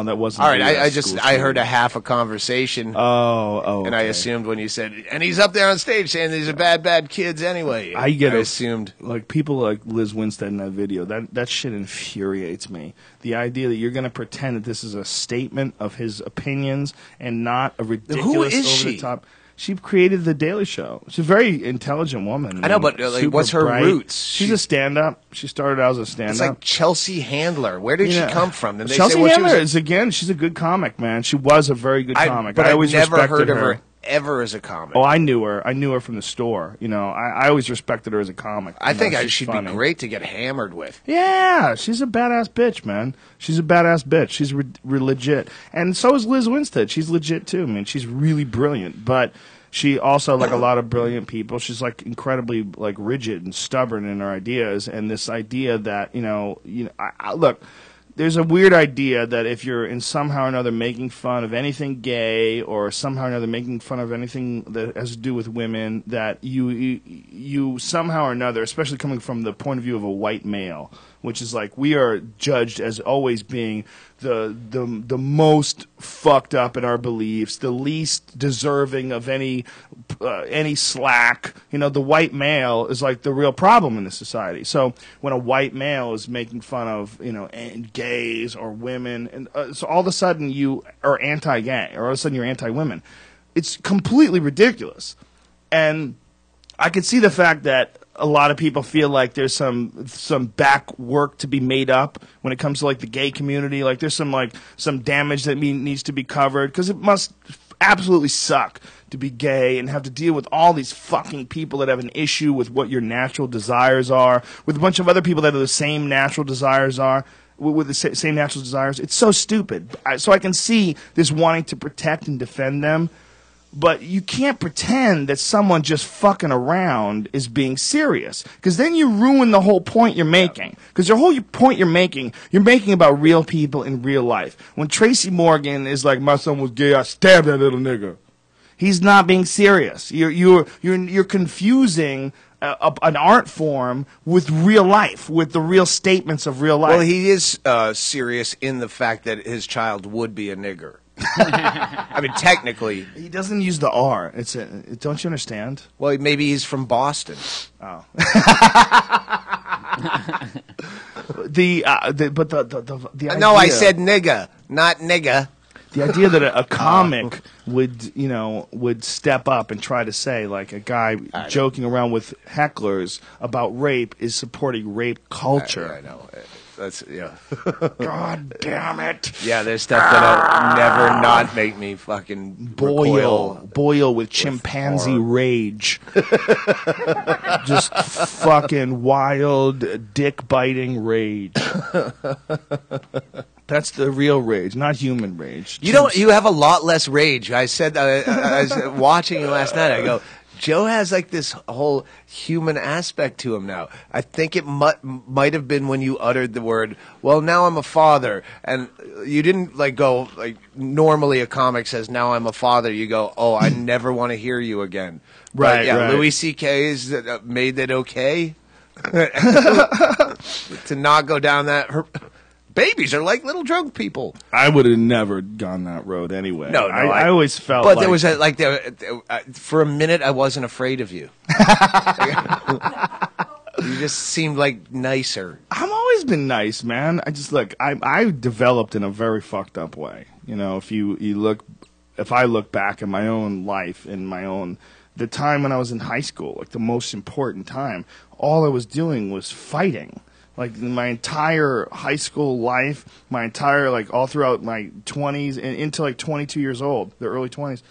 That wasn't. All right, the, I school I heard shooting. a half a conversation. Oh, And I okay. assumed when you said, and he's up there on stage saying these are bad kids anyway. I assumed. Like people like Liz Winstead in that video, that shit infuriates me. The idea that you're going to pretend that this is a statement of his opinions and not a ridiculous is over she? the top. She created the Daily Show. She's a very intelligent woman. I know, but, like, super what's her bright. roots? She's a stand-up. She started out as a stand-up. It's like Chelsea Handler. Where did she come from? Did they Chelsea say what Handler she was? is, again, she's a good comic, man. She was a very good comic. But I I've always never respected heard of her ever as a comic. Oh, I knew her. I knew her from the store. You know, I always respected her as a comic. I think she's she'd funny. be great to get hammered with. Yeah, she's a badass bitch, man. She's a badass bitch. She's legit. And so is Liz Winstead. She's legit, too. I mean, she's really brilliant. But she also, like a lot of brilliant people, she's, like, incredibly, like, rigid and stubborn in her ideas. And this idea that, look, there's a weird idea that if you're in somehow or another making fun of anything gay or somehow or another making fun of anything that has to do with women, that you somehow or another, especially coming from the point of view of a white male, which is like we are judged as always being the most fucked up in our beliefs, the least deserving of any slack. You know, the white male is like the real problem in this society. So when a white male is making fun of gays or women, and so all of a sudden you are anti-gay, or all of a sudden you're anti-women, it's completely ridiculous. And I could see the fact that a lot of people feel like there's some back work to be made up when it comes to like the gay community. Like there's some damage that needs to be covered, because it must absolutely suck to be gay and have to deal with all these fucking people that have an issue with what your natural desires are, with a bunch of other people that are the same natural desires are. With the same natural desires. It's so stupid. So I can see this wanting to protect and defend them. But you can't pretend that someone just fucking around is being serious, because then you ruin the whole point you're making. Because the whole point you're making about real people in real life. When Tracy Morgan is like, my son was gay, I stabbed that little nigga. He's not being serious. You're confusing an art form with real life, with the real statements of real life. Well, he is serious in the fact that his child would be a nigger. I mean, technically, he doesn't use the R. Don't you understand? Well, maybe he's from Boston. Oh. the idea, no, I said nigga, not nigga. The idea that a comic would step up and try to say, like, a guy joking around with hecklers about rape is supporting rape culture. I know. That's, yeah. God damn it. Yeah, there's stuff that'll never not make me fucking boil with chimpanzee rage. Just fucking wild, dick-biting rage. That's the real rage, not human rage. You have a lot less rage. I said, I was watching you last night. I go, Joe has like this whole human aspect to him now. I think it might have been when you uttered the word, well, now I'm a father. And you didn't like go, like normally a comic says, now I'm a father. You go, oh, I never want to hear you again. Right, yeah, right. Louis C.K.'s made it okay to not go down that. Babies are like little drunk people. I would have never gone that road anyway. No, I always felt but like... there was for a minute, I wasn't afraid of you. You just seemed like nicer. I've always been nice, man. I just look. I developed in a very fucked up way. You know, if I look back at my own life and the time when I was in high school, like the most important time, all I was doing was fighting. Like my entire high school life, my entire all throughout my 20s and into like 22 years old, the early 20s,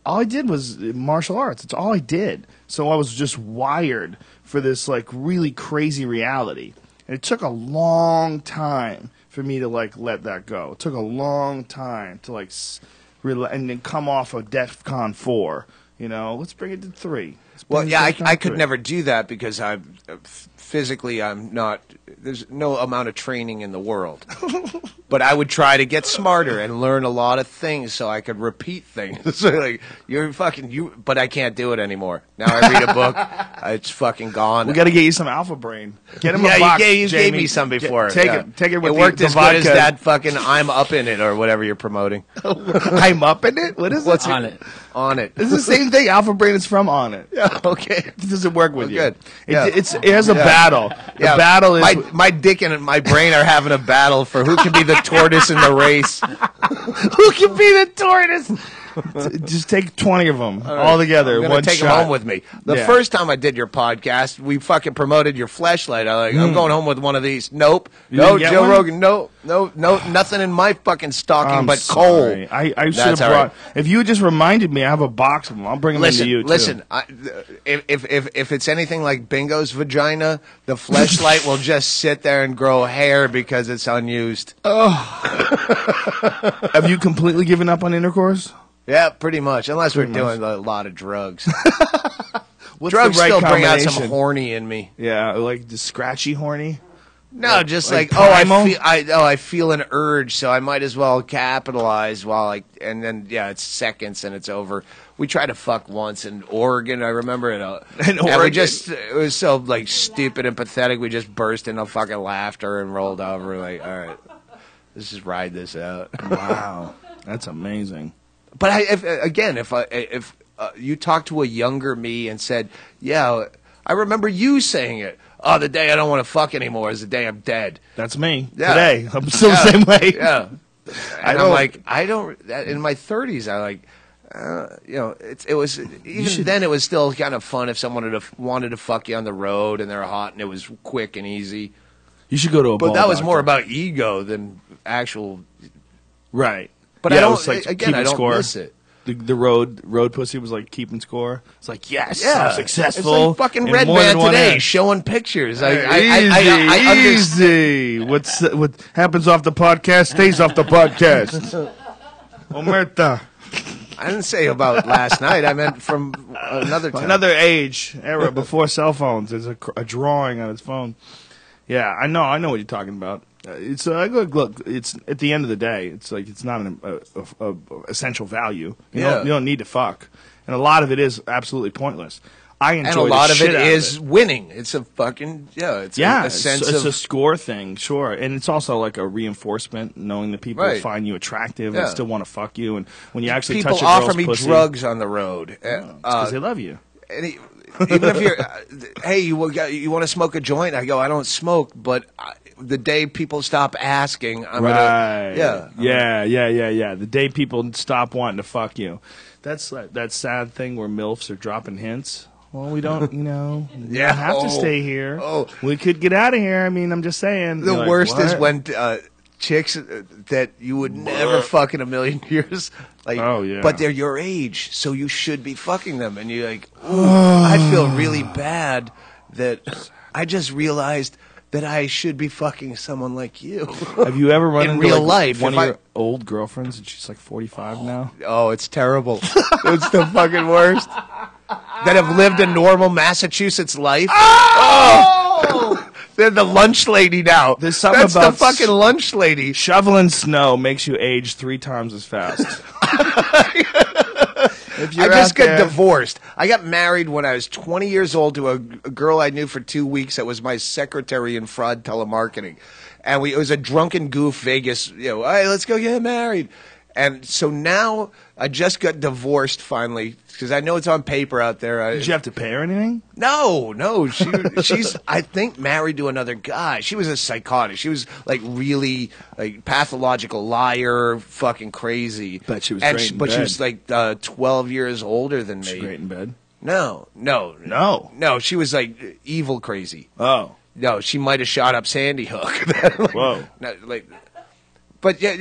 all I did was martial arts. It's all I did. So I was just wired for this like really crazy reality. And it took a long time for me to like let that go. It took a long time to like and then come off of DEFCON 4. You know, let's bring it to 3. Well, yeah, I could never do that because I'm physically I'm not. There's no amount of training in the world. But I would try to get smarter and learn a lot of things so I could repeat things. So like but I can't do it anymore. Now I read a book, it's fucking gone. We got to get you some Alpha Brain. Get him a box. You gave me some before. Take it. With it worked the as vodka. good as that fucking I'm up in it or whatever you're promoting. I'm up in it. What is What's On it? On it. It's the same thing. Alpha Brain is from On It. Yeah. Okay. It doesn't work with you. Good. It has a battle. The battle is my dick and my brain are having a battle for who can be the tortoise in the race. Who can be the tortoise? Just take 20 of them all together. I'm gonna take them home with me. The first time I did your podcast, we fucking promoted your fleshlight. I'm going home with one of these. Nope. No, Joe Rogan. No, nothing in my fucking stocking but sorry. coal. I should have brought. Right. If you just reminded me, I have a box of them. I'll bring them into you too. Listen, if it's anything like Bingo's vagina, the fleshlight will just sit there and grow hair because it's unused. Oh. Have you completely given up on intercourse? Yeah, pretty much. Unless we're doing a lot of drugs. What's drugs the right still bring out some combination? horny in me. Yeah, like the scratchy horny. No, just like primal? I feel an urge, so I might as well capitalize and then it's seconds and it's over. We tried to fuck once in Oregon, I remember it. And it was so like stupid and pathetic. We just burst into fucking laughter and rolled over. Like, all right, let's just ride this out. Wow, that's amazing. But if you talked to a younger me and said, "Yeah, I remember you saying it. Oh, the day I don't want to fuck anymore is the day I'm dead." That's me. Yeah. Today, I'm still the same way. Yeah, and I don't. In my 30s, it was even then. It was still kind of fun if someone wanted to fuck you on the road and they're hot and it was quick and easy. You should go to a. But that was more about ego than actual. Right. But I don't. I don't miss it. The road pussy was like keeping score. It's like I'm successful. It's like fucking Red Man today showing pictures. Easy. What happens off the podcast stays off the podcast. Omerta. I didn't say about last night. I meant from another time. Another era before cell phones. There's a drawing on his phone. Yeah, I know what you're talking about. It's look. It's at the end of the day. It's like it's not an essential value. You don't need to fuck, and a lot of it is absolutely pointless. I enjoy and a lot the of shit it out is of it. winning. It's a fucking It's a sense it's of a score thing, sure, and it's also like a reinforcement, knowing that people find you attractive and still want to fuck you, and when you actually people touch a girl's offer me pussy, drugs on the road because they love you. Even if you're, hey, you want to smoke a joint? I go, I don't smoke, but the day people stop asking, I'm right. gonna, yeah. The day people stop wanting to fuck you, that's that sad thing where MILFs are dropping hints. Well, we don't, we don't have to stay here. Oh, we could get out of here. I mean, I'm just saying. The worst is when chicks that you would never fuck in a million years. Like, but they're your age, so you should be fucking them. And you're like, ooh, I feel really bad that I just realized that I should be fucking someone like you. Have you ever run in into real life one of your old girlfriends and she's like 45 now? Oh, it's terrible. It's the fucking worst. That have lived a normal Massachusetts life. Oh! They're the lunch lady now. There's something That's about the fucking lunch lady. Shoveling snow makes you age 3 times as fast. I just got divorced. I got married when I was 20 years old to a girl I knew for 2 weeks that was my secretary in fraud telemarketing. And it was a drunken goof Vegas, hey, let's go get married. And so now I just got divorced finally because I know it's on paper out there. Did you have to pay her anything? No. She's I think married to another guy. She was a psychotic. She was like really like pathological liar, fucking crazy. Bet she was and great in but she bed. was like 12 years older than me. She's great in bed. No. She was like evil crazy. Oh. No, she might have shot up Sandy Hook. Like, Whoa. no, but yeah,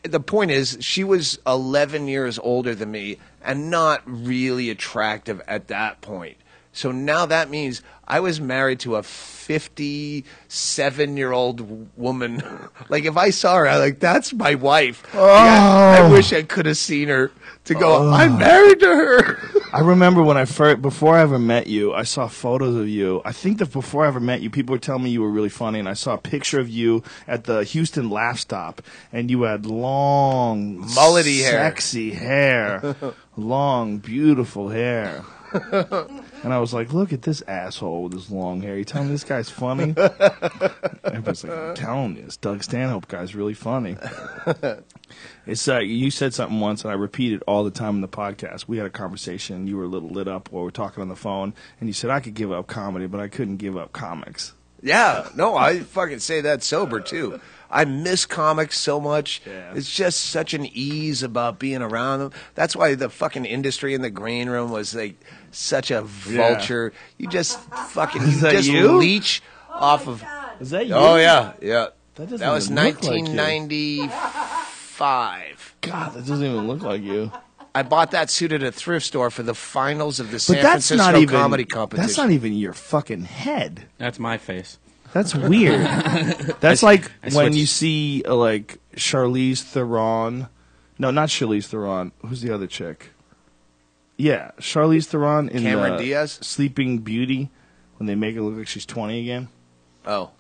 the point is, she was 11 years older than me and not really attractive at that point. So now that means I was married to a 57-year-old woman. Like, if I saw her, I'm like, that's my wife. Oh. Yeah, I wish I could have seen her to go, I'm married to her. I remember when before I ever met you, I saw photos of you. I think that before I ever met you, people were telling me you were really funny, and I saw a picture of you at the Houston Laugh Stop, and you had long, mullety hair, sexy hair, long, beautiful hair. And I was like, look at this asshole with his long hair. You telling me this guy's funny? Everybody's like, I'm telling you, this Doug Stanhope guy's really funny. It's you said something once, and I repeat it all the time in the podcast. We had a conversation. You were a little lit up while we were talking on the phone, and you said, I could give up comedy, but I couldn't give up comics. Yeah, no, I fucking say that sober, too. I miss comics so much. Yeah. It's just such an ease about being around them. That's why the fucking industry in the green room was like such a vulture. You just fucking leech off of. Is that you? Oh yeah. That That was even look like you. 1995. God, that doesn't even look like you. I bought that suit at a thrift store for the finals of the But San that's Francisco not even comedy competition. That's not even your fucking head. That's my face. That's weird. That's like I when switched. you see like Charlize Theron. No, not Charlize Theron. Who's the other chick? Yeah, Charlize Theron in Cameron Diaz? Sleeping Beauty, when they make it look like she's 20 again. Oh.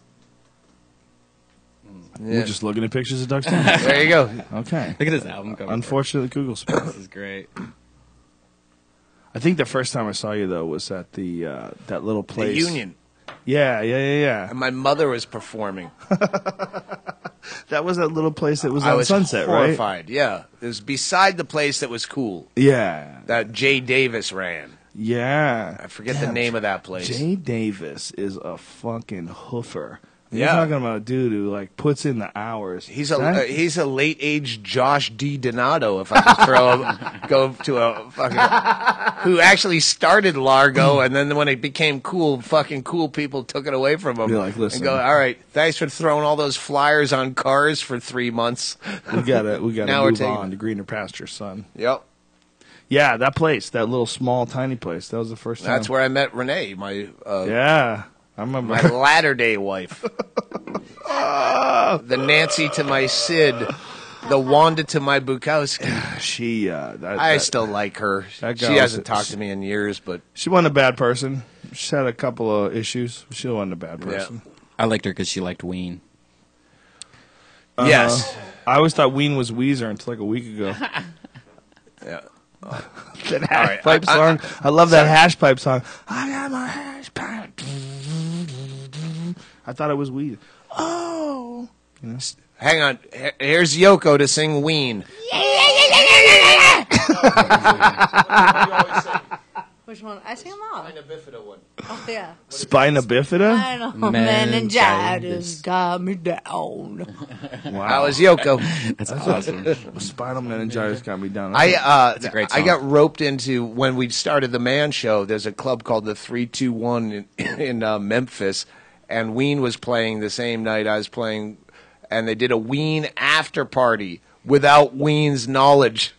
We're just looking at pictures of Doug Stanhope. There you go. Okay. Look at this album cover. Unfortunately, Google spell. This is great. I think the first time I saw you though was at the that little The place. Union. Yeah. And my mother was performing. That was that little place that was I on was Sunset, right? horrified. Yeah. It was beside the place that was cool. Yeah. That Jay Davis ran. Yeah. I forget the name of that place. Jay Davis is a fucking hoofer. You're Yeah. talking about a dude who like puts in the hours. He's a late age Josh D. Donato, if I can go to a fucking who actually started Largo, and then when it became cool, fucking cool people took it away from him. You're like, listen. and go, all right, thanks for throwing all those flyers on cars for 3 months. we gotta Now we're move taking- on to greener pastures, son. Yep, Yeah, that place, that little small tiny place. That was the first time. that's where I met Renee, my Yeah, I remember. my latter day wife, the Nancy to my Sid, the Wanda to my Bukowski. She. I still like her. that She girl hasn't is- talked to me in years, but She wasn't a bad person. She had a couple of issues. She wasn't a bad person. I liked her because she liked Ween. yes. I always thought Ween was Weezer until like a week ago. Yeah. That hash right, pipe song. I love that hash pipe song. I got my hash pipe. I thought it was Weezer. Oh. You know? Hang on. Here's Yoko to sing Ween. Which one? I sing them all. one. Oh, yeah. Spina bifida? I know. Meningitis. Meningitis got me down. Wow. That was Yoko. That's awesome. Spinal meningitis got me down. I a great I song. got roped into when we started the Man Show. There's a club called the 321 in Memphis, and Ween was playing the same night I was playing, and they did a Ween after party without Ween's knowledge.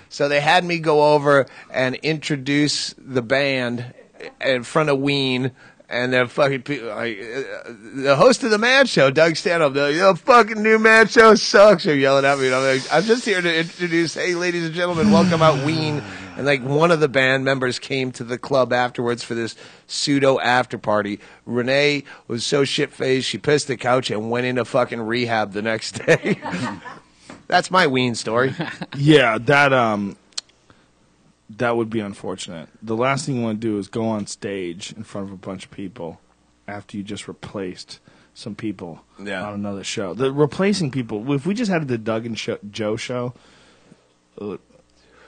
So they had me go over and introduce the band in front of Ween. And the fucking people, the host of the Man Show, Doug Stanhope, the fucking new Man Show sucks. They're yelling at me. And I'm like, I'm just here to introduce, hey, ladies and gentlemen, welcome out Ween. And like one of the band members came to the club afterwards for this pseudo after party. Renee was so shit faced, she pissed the couch and went into fucking rehab the next day. That's my Ween story. Yeah, that would be unfortunate. The last thing you want to do is go on stage in front of a bunch of people after you just replaced some people Yeah. on another show. The replacing people. If we just had the Doug and Joe show, it would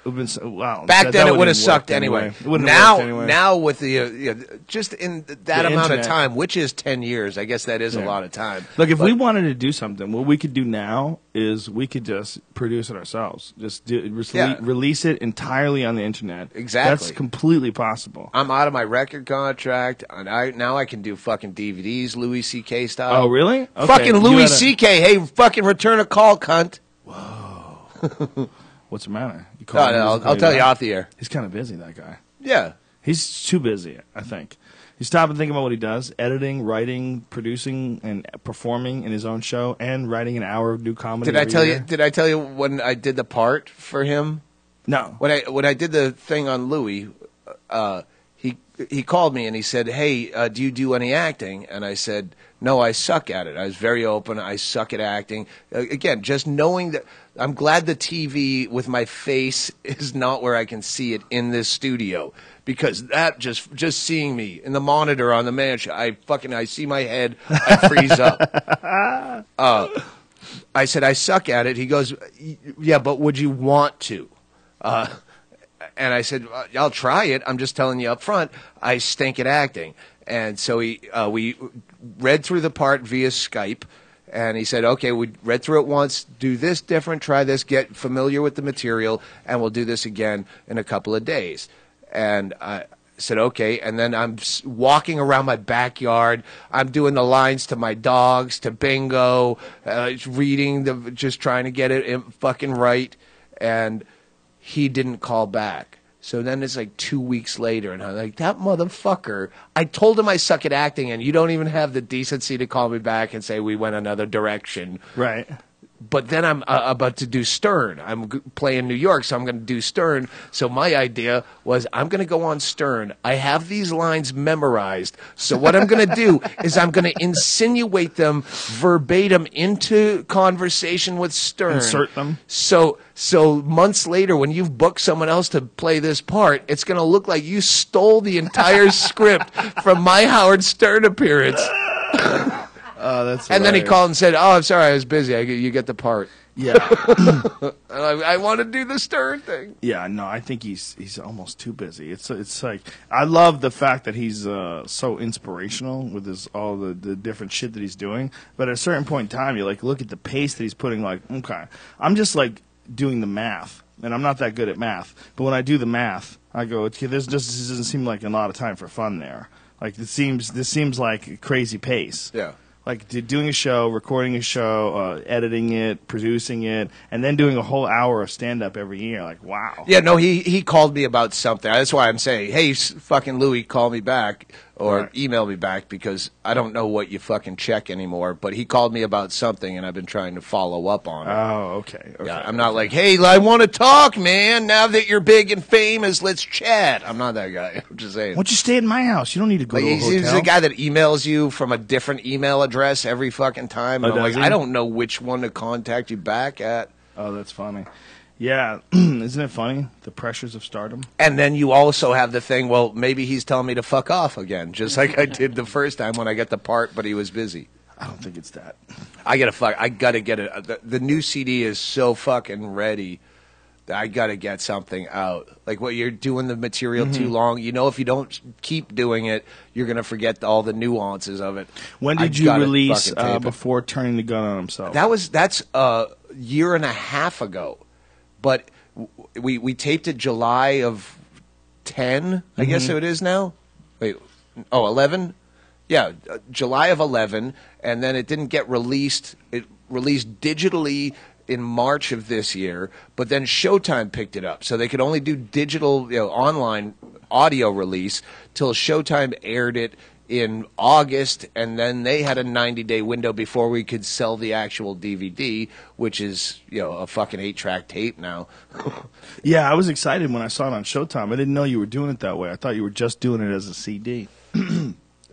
have been wow. Back then, it would have wouldn't sucked worked anyway. It wouldn't have Now, worked anyway. now with the just in that The amount internet. of time, which is 10 years, I guess that is a Yeah. lot of time. Look, if But- we wanted to do something, what we could do now is we could just produce it ourselves. Just release it entirely on the internet. Exactly. That's completely possible. I'm out of my record contract, and now I can do fucking DVDs, Louis C.K. style. Oh, really? Okay. Fucking You Louis gotta- C.K. Hey, fucking return a call, cunt. What's the matter? You No, call him, no, does he I'll call you tell you back? off the air. He's kind of busy, that guy. Yeah. He's too busy, I think. He's stopping and thinking about what he does: editing, writing, producing, and performing in his own show, and writing an hour of new comedy. Did I every tell year. you? Did I tell you when I did the part for him? No. When I did the thing on Louis, he called me and he said, "Hey, do you do any acting?" And I said, "No, I suck at it." I was very open. I suck at acting. Again, just knowing that. I'm glad the TV with my face is not where I can see it in this studio, because that just seeing me in the monitor on the mansion, I see my head, I freeze up. I said, I suck at it. He goes, yeah, but would you want to? And I said, I'll try it. I'm just telling you up front, I stink at acting. And so we read through the part via Skype. And he said, okay, we read through it once, do this different, try this, get familiar with the material, and we'll do this again in a couple of days. And I said, okay. And then I'm walking around my backyard. I'm doing the lines to my dogs, to Bingo, reading, just trying to get it fucking right. And he didn't call back. So then it's like 2 weeks later, and I'm like, that motherfucker. I told him I suck at acting, and you don't even have the decency to call me back and say we went another direction. Right. But then I'm about to do Stern. I'm playing New York, so I'm going to do Stern. So my idea was I'm going to go on Stern. I have these lines memorized. So what I'm going to do is I'm going to insinuate them verbatim into conversation with Stern. Insert them. So months later, when you've booked someone else to play this part, it's going to look like you stole the entire script from my Howard Stern appearance. That's And then he hilarious. called and said, "Oh, I'm sorry, I was busy. You get the part." Yeah. And I want to do the Stern thing. Yeah, no, I think he's almost too busy. It's like I love the fact that he's so inspirational with all the different shit that he's doing. But at a certain point in time, you like look at the pace that he's putting. Like, okay, I'm just like doing the math, and I'm not that good at math. But when I do the math, I go, okay, this doesn't seem like a lot of time for fun there. Like this seems like a crazy pace. Yeah. Like doing a show, recording a show, editing it, producing it, and then doing a whole hour of stand-up every year. Like, wow. Yeah, no, he called me about something. That's why I'm saying, hey, fucking Louis, call me back or Right. email me back, because I don't know what you fucking check anymore. But he called me about something, and I've been trying to follow up on it. Oh, okay. Yeah, I'm not like, hey, I want to talk, man. Now that you're big and famous, let's chat. I'm not that guy. I'm just saying. Why don't you stay at my house? You don't need to go Like, to a he's hotel. the guy that emails you from a different email address every fucking time. And Oh, I'm like, does he? I don't know which one to contact you back at. Oh, that's funny. Yeah, isn't it funny? The pressures of stardom. And then you also have the thing, well, maybe he's telling me to fuck off again, just like I did the first time when I got the part, but he was busy. I don't think it's that. I gotta get it. The new CD is so fucking ready that I gotta get something out. Like, what you're doing the material too long. You know, if you don't keep doing it, you're gonna forget all the nuances of it. When I did you gotta release fucking tape it. before turning the gun on himself? That's a year and a half ago, but we taped it July of 10. I guess it is now. Wait, 11? Yeah, July of 11, and then it didn't get released. It released digitally in March of this year, but then Showtime picked it up, so they could only do digital, online audio release till Showtime aired it in August, and then they had a 90-day window before we could sell the actual DVD, which is a fucking 8-track tape now. Yeah, I was excited when I saw it on Showtime. I didn't know you were doing it that way. I thought you were just doing it as a CD.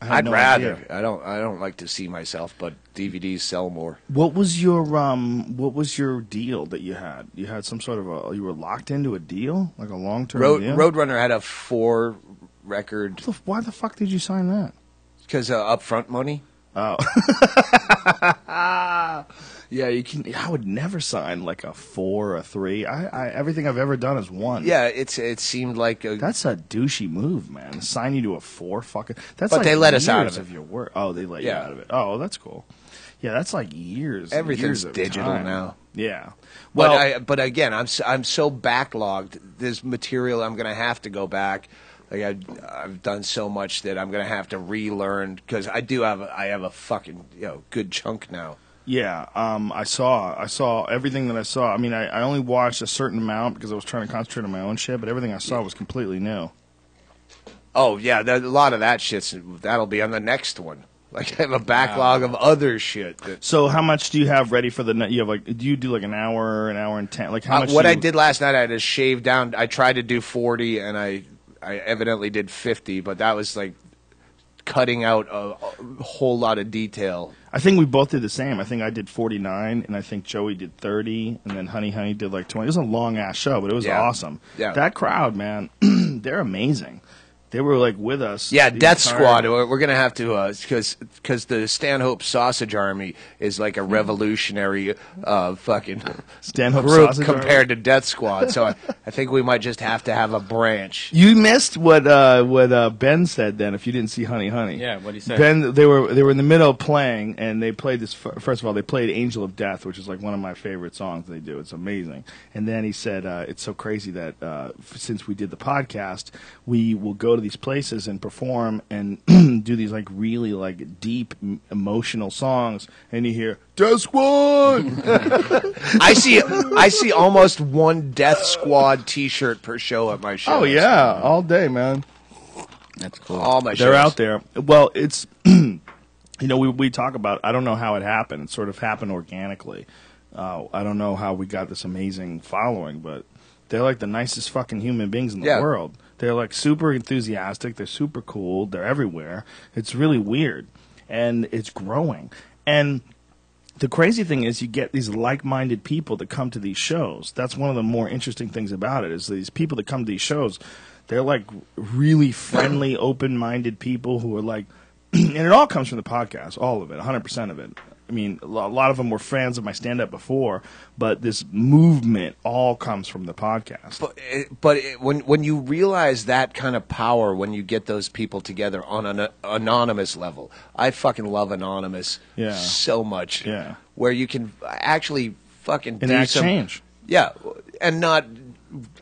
I'd rather. I don't like to see myself, but DVDs sell more. What was your deal that you had? You had some sort of you were locked into a deal, like a long-term deal? Roadrunner had a 4-record. Why the fuck did you sign that? Because upfront money. Oh. Yeah, you can. I would never sign like a 4 or a 3. I everything I've ever done is 1. Yeah, it seemed like that's a douchey move, man. Sign you to a 4, fucking. That's but like they let us out years of it. Your work. Oh, they let you out of it. Oh, that's cool. Yeah, that's like years. Everything's years of digital time. now. Yeah. Well, but again, I'm so backlogged. There's material I'm going to have to go back. Like I've done so much that I'm going to have to relearn because I have a fucking good chunk now. Yeah, I saw everything that I saw. I mean, I only watched a certain amount because I was trying to concentrate on my own shit, but everything I saw was completely new. Oh, yeah, a lot of that that'll be on the next one. Like, I have a backlog of other shit. So how much do you have ready for the you have like, do you do like an hour and 10? Like how much what I did last night, I had to shave down. I tried to do 40, and I evidently did 50, but that was like cutting out a whole lot of detail. I think we both did the same. I think I did 49, and I think Joey did 30, and then Honey did like 20. It was a long-ass show, but it was awesome. Yeah. That crowd, man, they're amazing. They were like with us. Yeah, Death Squad. We're gonna have to because the Stanhope Sausage Army is like a revolutionary fucking Stanhope group Sausage compared Army? to Death Squad. So I think we might just have to have a branch. You missed what Ben said then. If you didn't see Honey, Yeah, what'd he say? Ben, they were in the middle of playing, and they played this. First of all, they played "Angel of Death," which is like one of my favorite songs they do. It's amazing. And then he said, "It's so crazy that since we did the podcast, we will go to these places and perform and do these like really like deep emotional songs, and you hear Death Squad." I see almost one Death Squad T-shirt per show at my show. Oh yeah, all day, man. That's cool. All my They're shows. out there. Well, it's we talk about. I don't know how it happened. It sort of happened organically. I don't know how we got this amazing following, but they're like the nicest fucking human beings in the world. They're like super enthusiastic. They're super cool. They're everywhere. It's really weird, and it's growing. And the crazy thing is you get these like-minded people that come to these shows. That's one of the more interesting things about it is these people that come to these shows, they're like really friendly, open-minded people who are like, and it all comes from the podcast, all of it, 100% of it. I mean, a lot of them were fans of my stand-up before, but this movement all comes from the podcast. But when you realize that kind of power, when you get those people together on an anonymous level, I fucking love Anonymous so much. Yeah. Where you can actually fucking Enact change. Yeah, and not,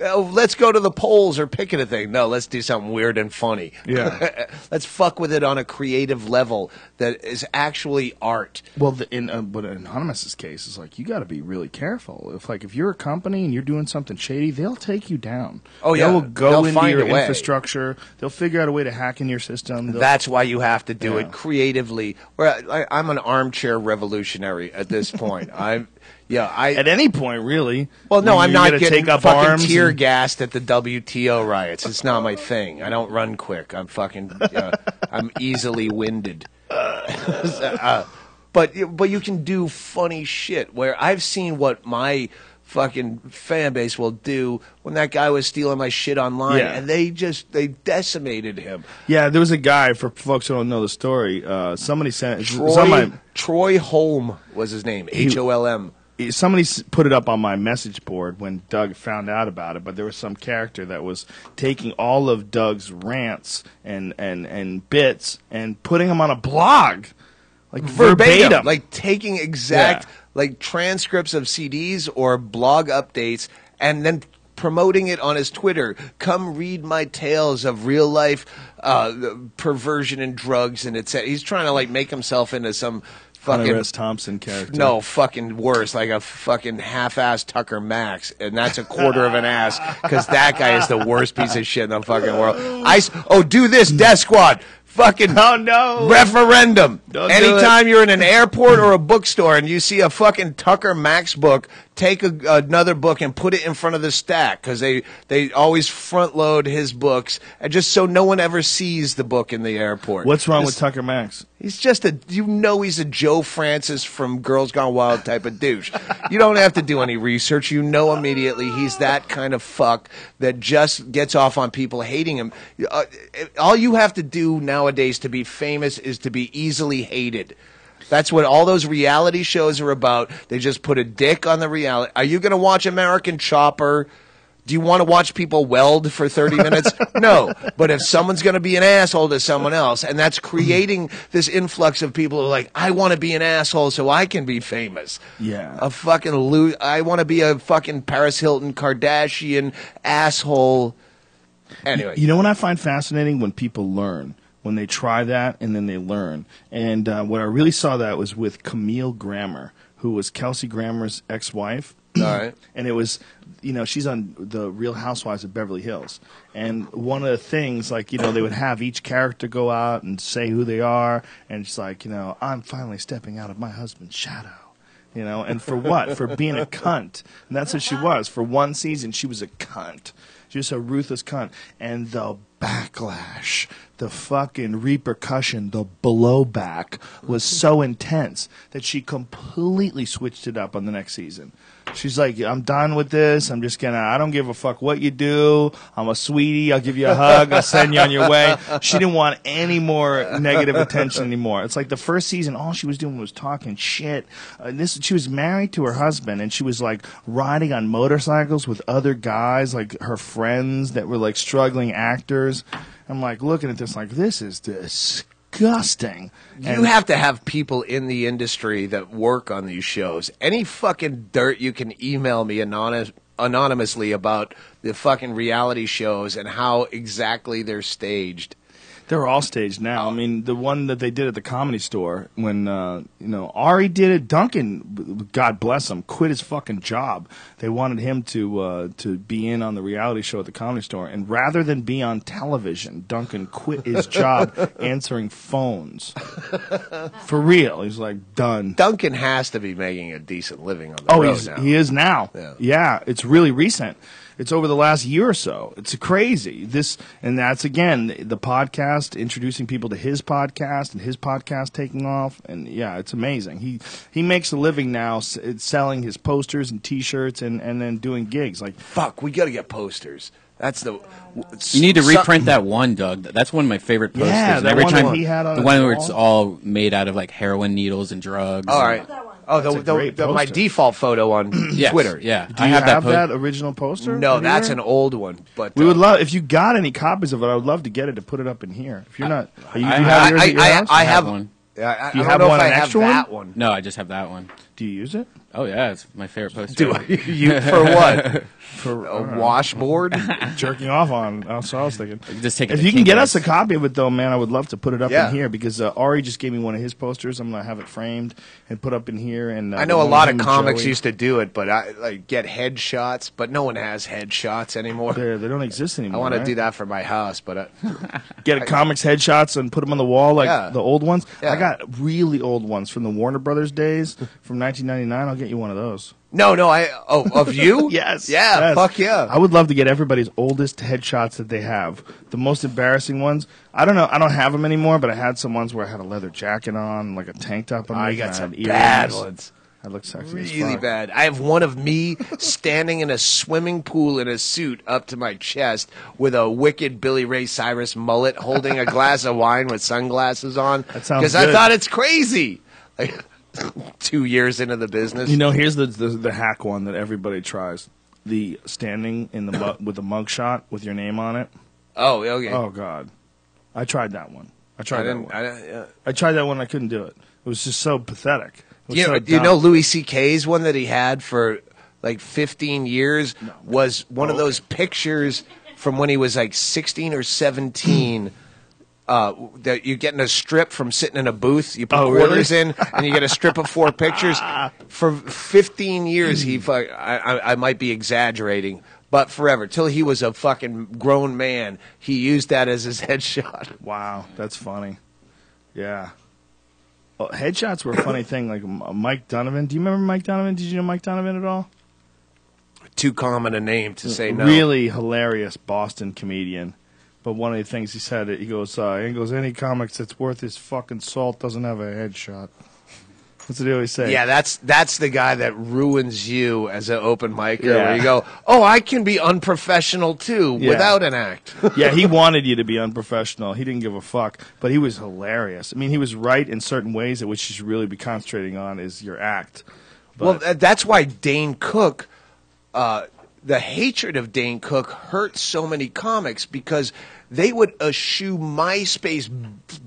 let's go to the polls or picket a thing. No, let's do something weird and funny. Yeah. Let's fuck with it on a creative level that is actually art. Well, but in Anonymous's case, it's like you got to be really careful. If you're a company and you're doing something shady, they'll take you down. Oh yeah, they will go they'll into find your a way. infrastructure. They'll figure out a way to hack in your system. That's why you have to do it creatively. I'm an armchair revolutionary at this point. At any point, really. Well, no, I'm not getting take up fucking arms tear gassed at the WTO riots. It's not my thing. I don't run quick. I'm fucking. I'm easily winded. But you can do funny shit. Where I've seen what my fucking fan base will do when that guy was stealing my shit online, and they decimated him. Yeah, there was a guy, for folks who don't know the story, somebody sent Troy Holm was his name, HOLM. Somebody put it up on my message board when Doug found out about it, but there was some character that was taking all of Doug's rants and bits and putting them on a blog, like verbatim, like taking exact like transcripts of CDs or blog updates, and then promoting it on his Twitter. Come read my tales of real life perversion and drugs, and it's. He's trying to like make himself into some fucking Hunter S. Thompson character. No, fucking worse, like a fucking half-ass Tucker Max, and that's a quarter of an ass because that guy is the worst piece of shit in the fucking world. Do this, Death Squad. Fucking referendum. Don't do Anytime you're in an airport or a bookstore and you see a fucking Tucker Max book take another book and put it in front of the stack because they always front load his books, and just so no one ever sees the book in the airport. What's wrong with Tucker Max? He's just he's a Joe Francis from Girls Gone Wild type of douche. You don't have to do any research. You know immediately he's that kind of fuck that just gets off on people hating him. All you have to do nowadays to be famous is to be easily hated. That's what all those reality shows are about. They just put a dick on the reality. Are you going to watch American Chopper? Do you want to watch people weld for 30 minutes? No. But if someone's going to be an asshole to someone else, and that's creating this influx of people who are like, I want to be an asshole so I can be famous. Yeah. I want to be a fucking Paris Hilton Kardashian asshole. Anyway. You know what I find fascinating? When people learn. When they try that and then they learn. And what I really saw that was with Camille Grammer, who was Kelsey Grammer's ex-wife. All right. And it was, she's on the Real Housewives of Beverly Hills. And one of the things, they would have each character go out and say who they are. And it's like, I'm finally stepping out of my husband's shadow. And for what? For being a cunt. And that's what she was. For one season, she was a cunt. She was a ruthless cunt. And the backlash, the fucking repercussion, the blowback was so intense that she completely switched it up on the next season. She's like, I'm done with this. I don't give a fuck what you do. I'm a sweetie. I'll give you a hug. I'll send you on your way. She didn't want any more negative attention anymore. It's like the first season, all she was doing was talking shit. She was married to her husband, and she was like riding on motorcycles with other guys, like her friends that were like struggling actors. I'm like looking at this like, this is disgusting. You have to have people in the industry that work on these shows. Any fucking dirt you can email me anonymously about the fucking reality shows and how exactly they're staged. They're all staged now. I mean, the one that they did at the Comedy Store when Ari did it. Duncan, God bless him, quit his fucking job. They wanted him to be in on the reality show at the Comedy Store, and rather than be on television, Duncan quit his job answering phones. For real, he's like done. Duncan has to be making a decent living on the road now. He is now. Yeah, it's really recent. It's over the last year or so. It's crazy. And that's, again, the podcast, introducing people to his podcast and his podcast taking off. And, yeah, it's amazing. He makes a living now selling his posters and T-shirts and then doing gigs. Like, fuck, we got to get posters. That's you need to reprint that one, Doug. That's one of my favorite posters. Yeah, and every time he had on the one where it's all made out of like heroin needles and drugs. All right. My default photo on Twitter. Yeah. Do you have that original poster? No, that's an old one. But we would love, if you got any copies of it, I would love to get it to put it up in here. If you're not, do you have yours at your house? I have one. Yeah, do you have one, an extra that one? No, I just have that one. Do you use it? Oh yeah, it's my favorite poster. You for what? For a washboard? Jerking off on. That's what I was thinking. Just take if you can get us a copy of it, though, man, I would love to put it up Yeah. in here because Ari just gave me one of his posters. I'm gonna have it framed and put up in here. And I know a lot of comics used to do it, but I get headshots. But no one has headshots anymore. They don't exist anymore. I want to right? do that for my house, but get a comics headshots and put them on the wall like the old ones. Yeah. I got really old ones from the Warner Brothers days from 1999. I'll get you one of those. No, of you? Yes. Yeah, yes. fuck yeah. I would love to get everybody's oldest headshots that they have. The most embarrassing ones. I don't know. I don't have them anymore, but I had some ones where I had a leather jacket on, like a tank top on. I me, got and some had bad earrings. ones. I look sexy as Really fuck. bad. I have one of me standing in a swimming pool in a suit up to my chest with a wicked Billy Ray Cyrus mullet holding a glass of wine with sunglasses on. That sounds Because I good. thought it's crazy. Like, 2 years into the business. You know, here's the hack one that everybody tries: the standing in the with the mug shot with your name on it. Oh, okay. Oh God, I tried that one. I tried that one. Yeah. I tried that one. I couldn't do it. It was just so pathetic. It was You so know, dumb. Louis C.K.'s one that he had for like 15 years was one of those pictures from when he was like 16 or 17. That you get in a strip from sitting in a booth. You put quarters in, and you get a strip of 4 pictures. For 15 years, I might be exaggerating, but forever, till he was a fucking grown man, he used that as his headshot. Wow, that's funny. Yeah. Headshots were a funny thing. Like Mike Donovan. Do you remember Mike Donovan? Did you know Mike Donovan at all? too common a name to say no. Really hilarious Boston comedian. But one of the things he said, he goes, any comics that's worth his fucking salt doesn't have a headshot. That's what he always say. Yeah, that's the guy that ruins you as an open micer. Where you go, oh, I can be unprofessional too without an act. Yeah, he wanted you to be unprofessional. He didn't give a fuck, but he was hilarious. I mean, he was right in certain ways that which you should really be concentrating on is your act. But, Well, that's why Dane Cook, the hatred of Dane Cook hurt so many comics because they would eschew MySpace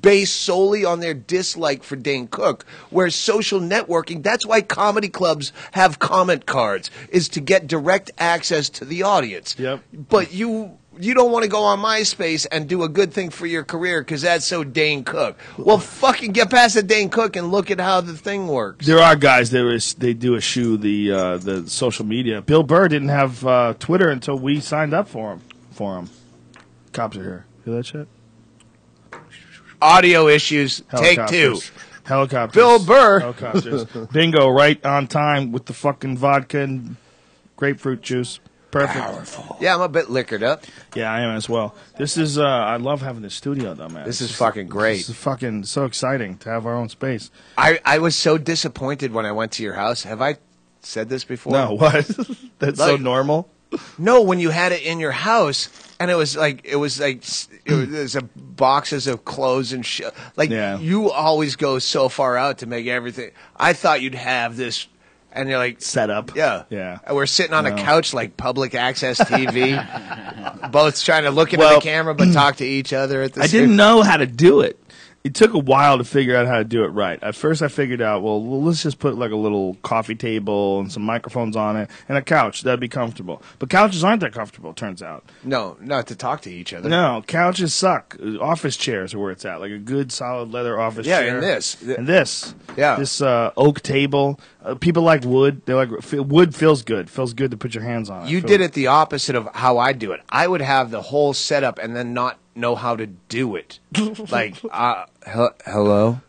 based solely on their dislike for Dane Cook, whereas social networking, that's why comedy clubs have comment cards, is to get direct access to the audience. Yep. But you don't want to go on MySpace and do a good thing for your career because that's so Dane Cook. Well, fucking get past the Dane Cook and look at how the thing works. there are guys they do eschew the social media. Bill Burr didn't have Twitter until we signed up for him. Cops are here. Hear that shit? Audio issues, take two. Helicopters. Bill Burr. Helicopters. Bingo, right on time with the fucking vodka and grapefruit juice. Perfect. Yeah, I'm a bit liquored up. Yeah, I am as well. This is, I love having the studio though, man. This is fucking great. This is fucking so exciting to have our own space. I was so disappointed when I went to your house. Have I said this before? No, what? That's so normal? No, when you had it in your house and it was a boxes of clothes and shit. Like you always go so far out to make everything. I thought you'd have this. And you're like set up, yeah. And we're sitting on a couch like public access TV, both trying to look into the camera but talk to each other at the I didn't know how to do it. It took a while to figure out how to do it right. At first, I figured out, well, let's just put like a little coffee table and some microphones on it and a couch. That'd be comfortable. But couches aren't that comfortable, it turns out. No, not to talk to each other. No, couches suck. Office chairs are where it's at, like a good solid leather office chair. Yeah, and this. And this. Yeah. This oak table. People like wood. They like wood. Feels good. Feels good to put your hands on it. You did it the opposite of how I do it. I would have the whole setup and then not know how to do it. Like, hello?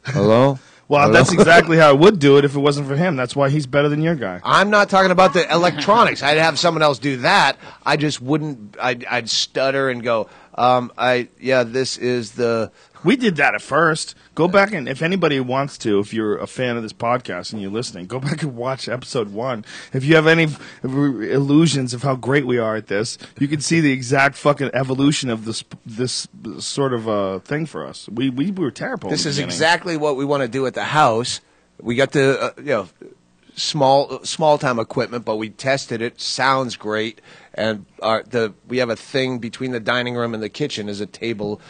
Well, Hello? that's exactly how I would do it if it wasn't for him. That's why he's better than your guy. I'm not talking about the electronics. I'd have someone else do that. I just wouldn't. I'd stutter and go. This is the. We did that at first. Go back and if anybody wants to, if you're a fan of this podcast and you're listening, go back and watch episode 1. If you have any illusions of how great we are at this, you can see the exact fucking evolution of this sort of thing for us. We were terrible. This in the is beginning. exactly what we want to do at the house. We got the small time equipment, but we tested it. Sounds great, and we have a thing between the dining room and the kitchen is a table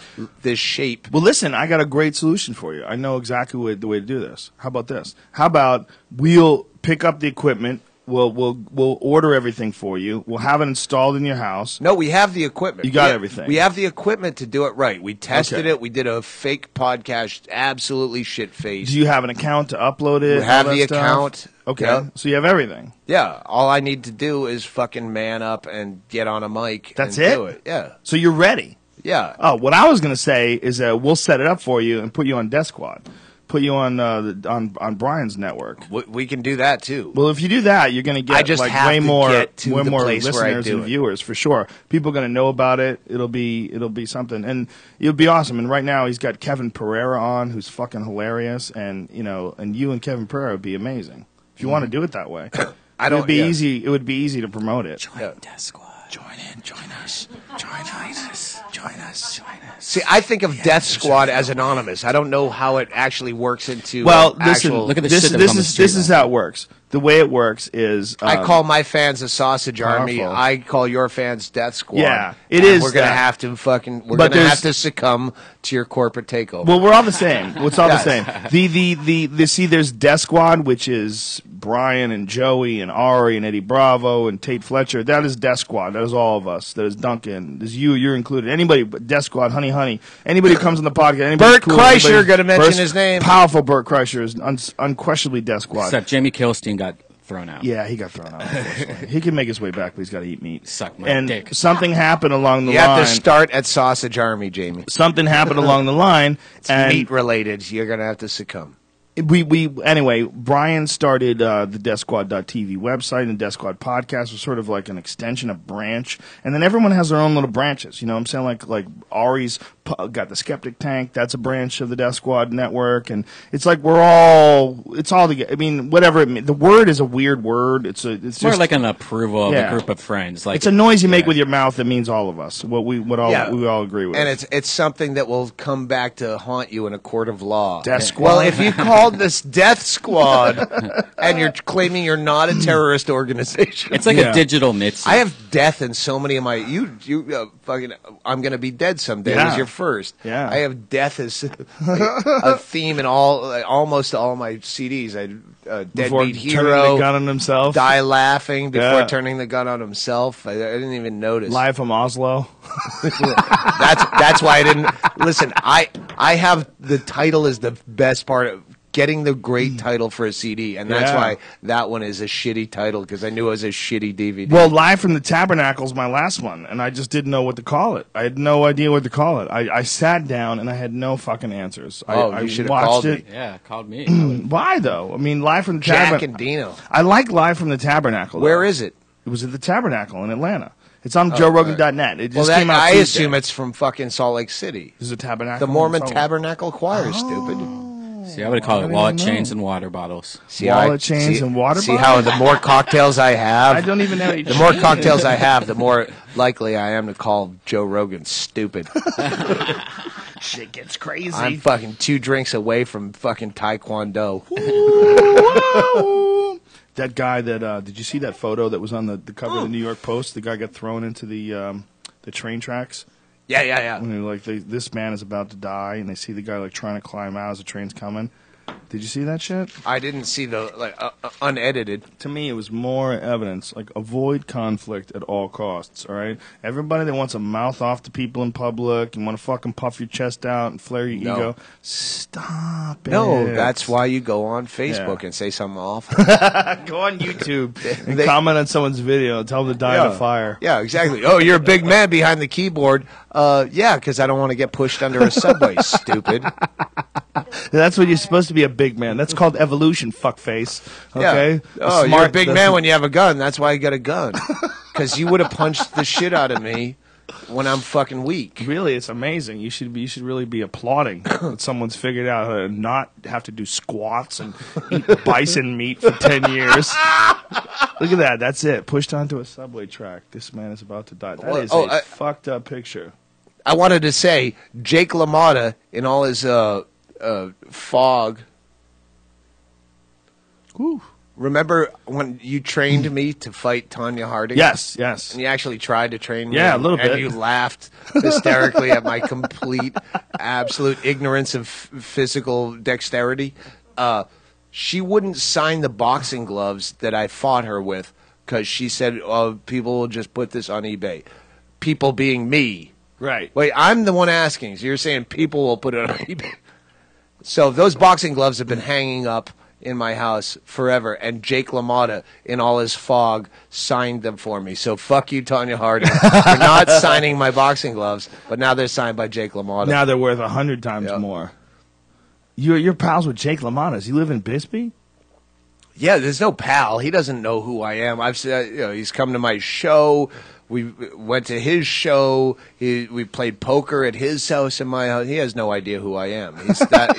this shape. Well, listen, I got a great solution for you. I know exactly the way to do this. How about this? How about we'll pick up the equipment. We'll order everything for you. We'll have it installed in your house. No, we have the equipment. You got everything. We have the equipment to do it right. We tested it. We did a fake podcast, absolutely shit-faced. Do you have an account to upload it? We have all that the stuff? account. Okay, Yeah. so you have everything. Yeah, all I need to do is fucking man up and get on a mic. That's and it? Do it. Yeah. So you're ready. Yeah. Oh, what I was going to say is that we'll set it up for you and put you on Death Squad. Put you on on Brian's network. We can do that too. Well, if you do that, you're going to get I just like have way to more get to the place where I listeners do and it. viewers for sure. People are going to know about it. It'll be something, and it'll be awesome. And right now, he's got Kevin Pereira on, who's fucking hilarious, and you and Kevin Pereira would be amazing if you want to do it that way. I don't. It'd be yeah. easy. It would be easy to promote it. Yeah. Death Squad. Join us. Join us. Join us. See, I think of Death Squad as anonymous. I don't know how it actually works into. Well, listen. actual, Look at the this shit that was on the street, is how it works. The way it works is I call my fans a sausage army. powerful. I call your fans Death Squad. Yeah, it And is We're gonna that. have to fucking. We're But gonna have there's- to succumb to your corporate takeover. Well, we're all the same. It's all Yes. the same. The see, there's Death Squad, which is Brian and Joey and Ari and Eddie Bravo and Tate Fletcher. That is Death Squad. That is all of us. That is Duncan. There's you. You're included. Anybody, but Death Squad, Honey. Anybody who comes on the podcast. Anybody Bert cool, Kreischer, anybody- gotta mention Bert- his name. Powerful Bert Kreischer is unquestionably Death Squad. Except Jamie Kilstein got thrown out. Yeah, he got thrown out. Unfortunately. He can make his way back, but he's got to eat meat. Suck my and dick. something happened along the you line. have to start at Sausage Army, Jamie. Something happened along the line, It's and meat related. You're gonna have to succumb. Anyway, Brian started the DeathSquad.tv website, and Death Squad podcast was sort of like an extension, a branch, and then everyone has their own little branches. You know what I'm saying? Like Ari's got the Skeptic Tank, that's a branch of the Death Squad network, and it's like it's all together. I mean, whatever it means. The word is a weird word. It's more just like an approval of a group of friends. Like it's a noise you make with your mouth that means all of us. We all agree with. And it's something that will come back to haunt you in a court of law. Death Squad. Well, if you called this Death Squad and you're claiming you're not a terrorist organization, it's like a digital Mitzi. I have death in so many of my fucking. I'm gonna be dead someday. Was your first? Yeah. I have death as a theme in almost all my CDs. Before Deadbeat turning Hero, the gun on himself, Die Laughing before Yeah. turning the gun on himself. I didn't even notice. Live from Oslo. That's why I didn't listen. I have the title is the best part of getting the great title for a CD, and that's Yeah. why that one is a shitty title because I knew it was a shitty DVD. Well, Live from the Tabernacle is my last one, and I just didn't know what to call it. I had no idea what to call it. I sat down and I had no fucking answers. I you should have watched called it. me. Yeah, called me. Why though? I mean, Live from the Jack Tabernacle. and Dino. I like Live from the Tabernacle. Where though. is it? It was at the Tabernacle in Atlanta. It's on JoeRogan.net. It just Well, came out I Tuesday. assume it's from fucking Salt Lake City. There's a Tabernacle. The Mormon in Salt Lake. Tabernacle Choir, stupid. See, I would call it I wallet don't know. chains and water bottles. See, Wallet chains and water See bottles? how the more cocktails I have, I don't even know. the more cocktails I have, the more likely I am to call Joe Rogan stupid. Shit gets crazy. I'm fucking 2 drinks away from fucking Taekwondo. That guy that did you see that photo that was on the cover of the New York Post? The guy got thrown into the train tracks. Yeah. And they're like, this man is about to die, and they see the guy like trying to climb out as the train's coming. Did you see that shit? I didn't see the unedited. To me, it was more evidence. Like, avoid conflict at all costs. All right, everybody that wants to mouth off to people in public and want to fucking puff your chest out and flare your ego, stop it. No, that's why you go on Facebook Yeah. and say something awful. Go on YouTube and comment on someone's video and tell them to die in a fire. Yeah, exactly. Oh, you're a big man behind the keyboard. Yeah, because I don't want to get pushed under a subway, stupid. That's what you're supposed to be, a big man. That's called evolution, fuckface. Okay? Yeah. Oh, you're a big man when you have a gun. That's why you got a gun. Because you would have punched the shit out of me when I'm fucking weak. Really, it's amazing. You should really be applauding that someone's figured out how to not have to do squats and eat bison meat for 10 years. Look at that. That's it. Pushed onto a subway track. This man is about to die. That is a fucked up picture. I wanted to say, Jake LaMotta, in all his fog. Whew. Remember when you trained me to fight Tanya Harding? Yes. And you actually tried to train me. Yeah, a little bit. And you laughed hysterically at my complete, absolute ignorance of physical dexterity. She wouldn't sign the boxing gloves that I fought her with because she said, "Oh, people will just put this on eBay." People being me. Right. Wait, I'm the one asking. So you're saying people will put it on eBay? So those boxing gloves have been hanging up in my house forever, and Jake LaMotta, in all his fog, signed them for me. So fuck you, Tanya Harding. You're not signing my boxing gloves, but now they're signed by Jake LaMotta. Now they're worth 100 times more. You're pals with Jake LaMotta. Does he live in Bisbee? Yeah, there's no pal. He doesn't know who I am. I've said, he's come to my show. We went to his show. We played poker at his house and my house. He has no idea who I am. He's that.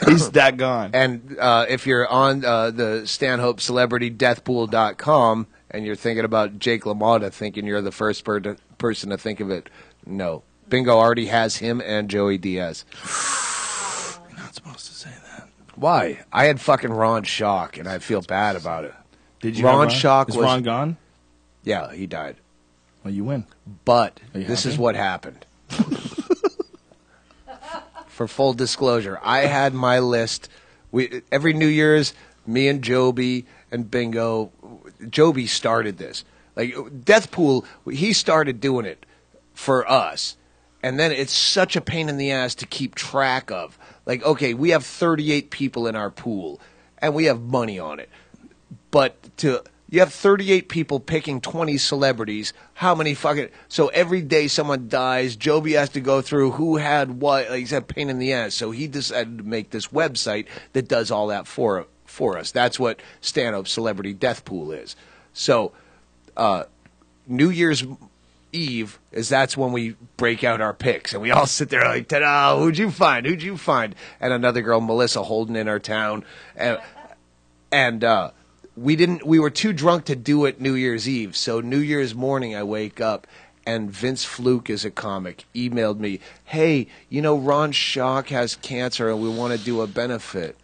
He's that gone. And if you're on the Stanhope Celebrity Deathpool.com and you're thinking about Jake LaMotta, thinking you're the first person to think of it, no. Bingo already has him and Joey Diaz. You're not supposed to say that. Why? I had fucking Ron Schock, and I feel bad about it. Did you? Ron Schock Is was Ron gone? Yeah, he died. Well, you win. But you this happy? is what happened. For full disclosure, I had my list. Every New Year's, me and Joby and Bingo, Joby started this. Like Deathpool, he started doing it for us. And then it's such a pain in the ass to keep track of. Like, okay, we have 38 people in our pool, and we have money on it. But You have 38 people picking 20 celebrities. How many fucking... So every day someone dies, Joby has to go through who had what. Like, he's a pain in the ass. So he decided to make this website that does all that for us. That's what Stand-Up Celebrity Death Pool is. So New Year's Eve that's when we break out our picks, and we all sit there like, ta-da, who'd you find? And another girl, Melissa Holden, in our town. And we were too drunk to do it New Year's Eve. So New Year's morning, I wake up, and Vince Fluke is a comic, emailed me, hey, Ron Schock has cancer, and we want to do a benefit.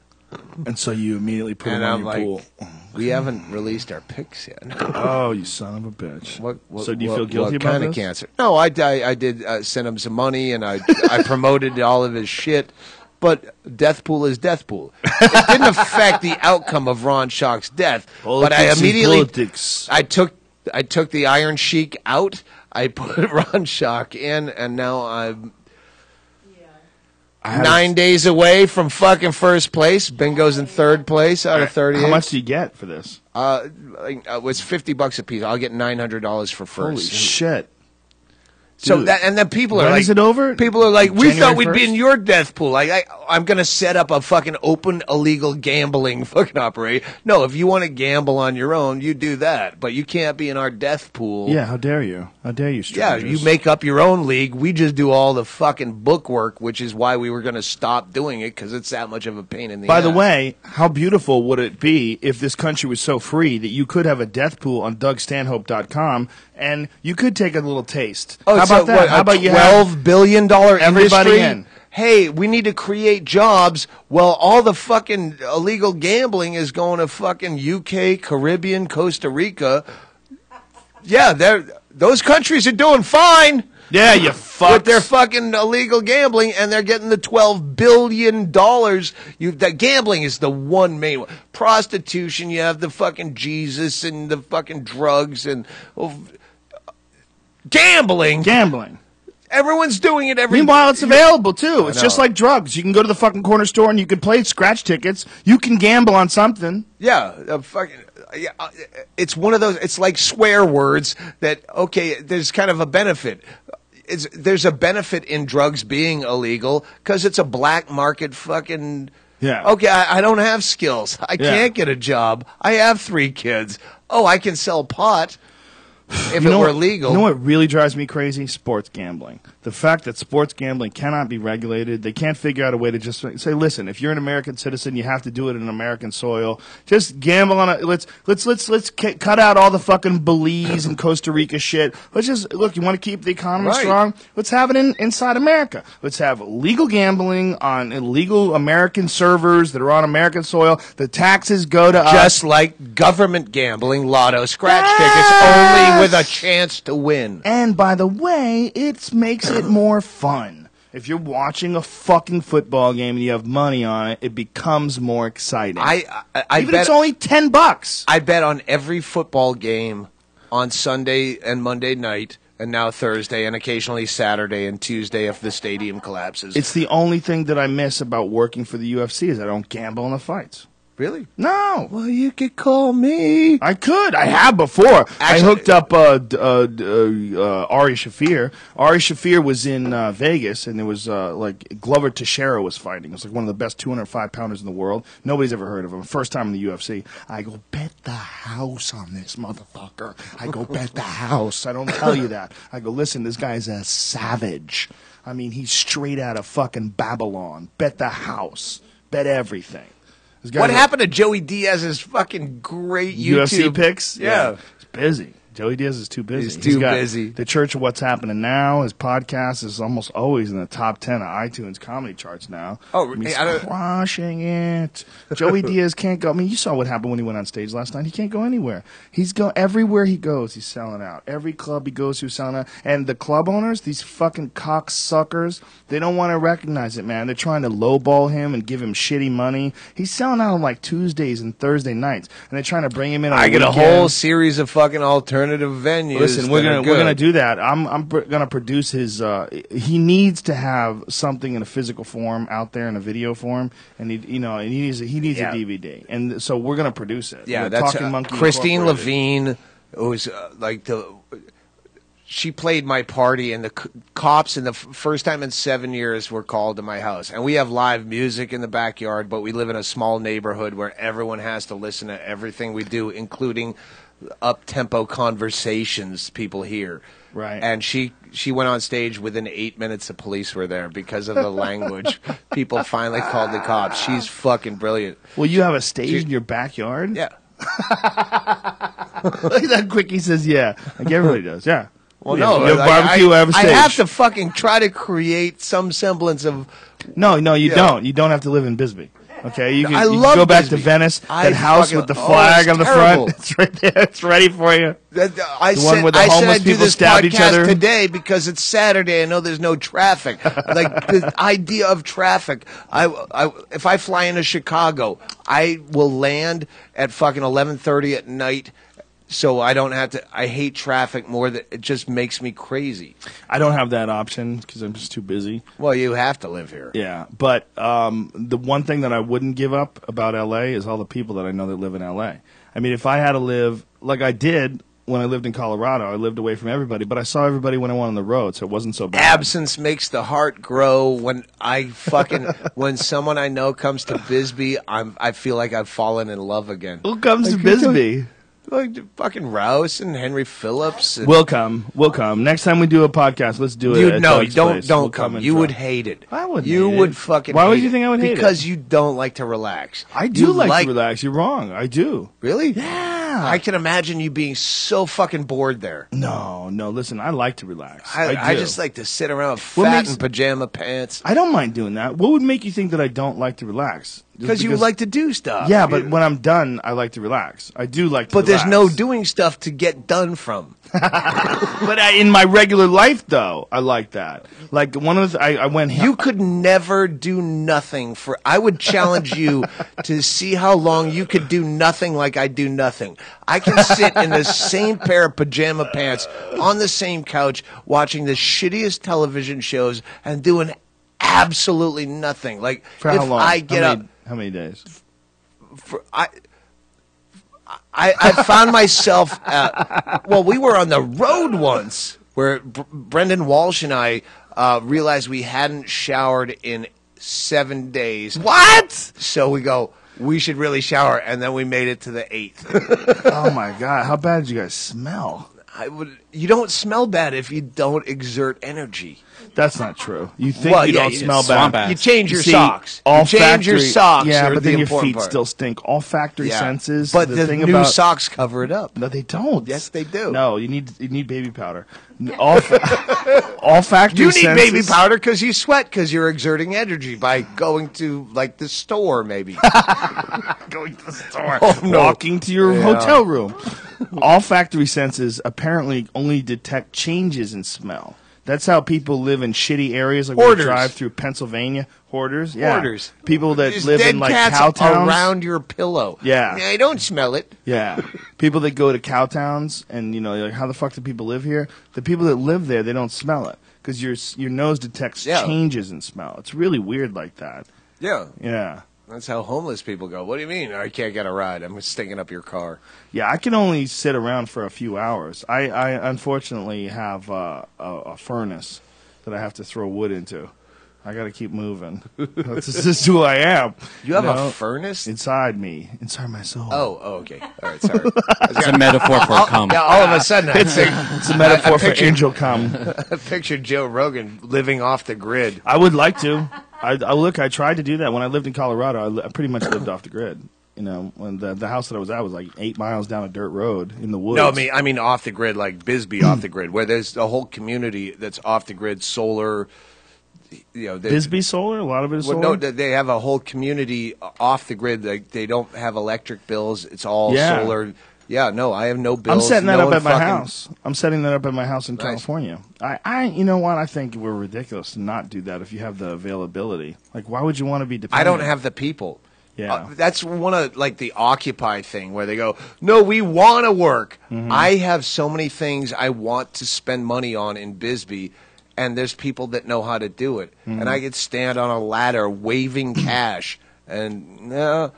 And so you immediately put him on your pool. We haven't released our picks yet. Oh, you son of a bitch. So do you feel guilty what about kind this? Of cancer? No, I did send him some money, and I promoted all of his shit. But Death Pool is Death Pool. It didn't affect the outcome of Ron Schock's death. But I immediately I took the Iron Sheik out. I put Ron Schock in, and now I'm 9 days away from fucking first place. Bingo's in third place out of 38. How much do you get for this? It's $50 a piece. I'll get $900 for first. Holy shit. So Dude, and then people are when like, is it over? People are like, we January thought we'd 1st? be in your death pool. I'm going to set up a fucking open illegal gambling fucking operation. No, if you want to gamble on your own, you do that. But you can't be in our death pool. Yeah, how dare you? How dare you, Yeah, strangers? you make up your own league. We just do all the fucking book work, which is why we were going to stop doing it, because it's that much of a pain in the ass. By the way, how beautiful would it be if this country was so free that you could have a death pool on DougStanhope.com and you could take a little taste? Oh, how so about that? what, How about you $12 billion everybody industry? in? Hey, we need to create jobs. Well, all the fucking illegal gambling is going to fucking UK, Caribbean, Costa Rica. Yeah, those countries are doing fine. Yeah, you fucks. With their fucking illegal gambling, and they're getting the $12 billion. That gambling is the one main one. Prostitution, you have the fucking Jesus and the fucking drugs and gambling. Everyone's doing it every. Meanwhile, it's available too. It's I just know. like drugs. You can go to the fucking corner store and you can play scratch tickets. You can gamble on something. Yeah, it's one of those. It's like swear words that there's kind of a benefit. There's a benefit in drugs being illegal because it's a black market fucking. Yeah. Okay, I don't have skills. I can't get a job. I have 3 kids. Oh, I can sell pot. If it were legal. You know what really drives me crazy? Sports gambling. The fact that sports gambling cannot be regulated. They can't figure out a way to just say, listen, if you're an American citizen, you have to do it in American soil. Just gamble on it. Let's cut out all the fucking Belize and Costa Rica shit. Let's just, look, you want to keep the economy strong? Let's have it inside America. Let's have legal gambling on illegal American servers that are on American soil. The taxes go to us. Just like government gambling, lotto, scratch tickets, only with a chance to win. And by the way, it makes it more fun. If you're watching a fucking football game and you have money on it, it becomes more exciting. I Even bet it's only $10. I bet on every football game on Sunday and Monday night, and now Thursday, and occasionally Saturday and Tuesday if the stadium collapses. It's the only thing that I miss about working for the UFC is I don't gamble in the fights. Really? No. Well, you could call me. I could. I have before. I hooked up Ari Shaffir. Ari Shaffir was in Vegas, and there was like Glover Teixeira was fighting. It was like one of the best 205-pounders in the world. Nobody's ever heard of him. First time in the UFC. I go, bet the house on this motherfucker. I go, bet the house. I don't tell you that. I go, listen, this guy's a savage. I mean, he's straight out of fucking Babylon. Bet the house. Bet everything. What happened to Joey Diaz's fucking great UFC YouTube picks? Yeah. He's busy. Joey Diaz is too busy. He's too got busy. The Church of What's Happening Now. His podcast is almost always in the top 10 of iTunes comedy charts now. Oh, I mean, he's I don't- crushing it. Joey Diaz can't go. I mean, you saw what happened when he went on stage last night. He can't go anywhere. Everywhere he goes, he's selling out. Every club he goes to, selling out. And the club owners, these fucking cocksuckers, they don't want to recognize it, man. They're trying to lowball him and give him shitty money. He's selling out on like Tuesdays and Thursday nights, and they're trying to bring him in on I the get a weekend. whole series of fucking alternative alternative venues. Listen, we're that are gonna good. do that. I'm gonna produce his. He needs to have something in a physical form out there in a video form, and he needs a DVD, and so we're gonna produce it. Yeah, We're that's Talking Monkey Christine Incorporated. Levine. Was like she played my party, and the cops, in the first time in 7 years, were called to my house. And we have live music in the backyard, but we live in a small neighborhood where everyone has to listen to everything we do, including up-tempo conversations people hear. Right. And she went on stage within 8 minutes. The police were there because of the language. People finally called the cops. She's fucking brilliant. Well, you have a stage in your backyard. Yeah. Look at that quick. He says, "Yeah," like everybody does. Yeah. Well, Yeah, no, you have barbecue. I have a I stage. have to fucking try to create some semblance of. No, you Yeah. don't. You don't have to live in Bisbee. Okay, you can, I you can love go back Bisbee. to Venice. I That house fucking- with the oh, flag it's on the terrible. front. It's right there. It's ready for you. I The one said, where the I said homeless I'd do people this stabbed each podcast other. today because it's Saturday. I know there's no traffic. Like the idea of traffic. If I fly into Chicago, I will land at fucking 11:30 at night. So I don't have to. I hate traffic more than it just makes me crazy. I don't have that option because I'm just too busy. Well, you have to live here. Yeah, but the one thing that I wouldn't give up about L.A. is all the people that I know that live in L.A. I mean, if I had to live like I did when I lived in Colorado, I lived away from everybody, but I saw everybody when I went on the road, so it wasn't so bad. Absence makes the heart grow. When I fucking when someone I know comes to Bisbee, I feel like I've fallen in love again. Who comes to Like, Bisbee? Like fucking Rouse and Henry Phillips. And We'll come. Next time we do a podcast, let's do it. you at no, Doug's don't place. don't We'll come. and You try. would hate it. I wouldn't. You hate would it. fucking. Why would hate you think I would hate it? Because you don't like to relax. I do You like to relax. You're wrong. I do. Really? Yeah. I can imagine you being so fucking bored there. No. Listen, I like to relax. I do. just like to sit around What fat makes- in pajama pants. I don't mind doing that. What would make you think that I don't like to relax? Just Because you like to do stuff. Yeah, but when I'm done, I like to relax. I do like to But there's relax. no doing stuff to get done from. But in my regular life, though, I like that. Like, one of the... I went... You could never do nothing for. I would challenge you to see how long you could do nothing like I do nothing. I can sit in the same pair of pajama pants on the same couch watching the shittiest television shows and doing absolutely nothing. Like For if how long? I get up, How many days? I found myself at, well, we were on the road once where Brendan Walsh and I realized we hadn't showered in 7 days. What? So we go, we should really shower, and then we made it to the 8th. Oh, my God. How bad did you guys smell? You don't smell bad if you don't exert energy. That's not true. You think Well, you yeah, don't you- smell swamp bad. ass. You change your See, socks. all You change your factory- socks. Yeah, are but the then your important feet part. still stink. All factory Yeah. senses. But the the thing new about, socks cover it up. No, they don't. Yes, they do. No, you need baby powder. All, all factory You need senses. baby powder because you sweat because you're exerting energy by going to like the store, maybe. Going to the store. Oh, no. Walking to your Yeah. hotel room. All factory senses apparently only detect changes in smell. That's how people live in shitty areas like Hoarders. we drive through Pennsylvania. Hoarders? Yeah. Hoarders. People that There's live dead in like cats cow towns. around your pillow. Yeah. I don't smell it. Yeah. People that go to cow towns and, you're like, how the fuck do people live here? The people that live there, they don't smell it because your nose detects Yeah. changes in smell. It's really weird like that. Yeah. Yeah. That's how homeless people go. What do you mean? I can't get a ride. I'm stinking up your car. Yeah, I can only sit around for a few hours. I unfortunately have a furnace that I have to throw wood into. I got to keep moving. That's just who I am. You have know? a furnace? Inside me, inside my soul. Oh, okay. All right, sorry. It's a metaphor for cum. Yeah, all of a sudden, It's a metaphor for angel cum. I pictured Joe Rogan living off the grid. I would like to. I tried to do that when I lived in Colorado. I pretty much lived off the grid. You know, when the house that I was at was like 8 miles down a dirt road in the woods. No, I mean off the grid, like Bisbee off the grid, where there's a whole community that's off the grid, solar. You know, Bisbee solar. A lot of it is well, solar. no, they have a whole community off the grid. They don't have electric bills. It's all Yeah. solar. Yeah, no, I have no bills. I'm setting that No up one at my fucking- house. I'm setting that up at my house in Nice. California. You know what? I think we're ridiculous to not do that if you have the availability. Like, why would you want to be dependent? I don't have the people. Yeah. That's one of like the Occupy thing where they go, no, we want to work. I have so many things I want to spend money on in Bisbee, and there's people that know how to do it. And I could stand on a ladder waving cash and, I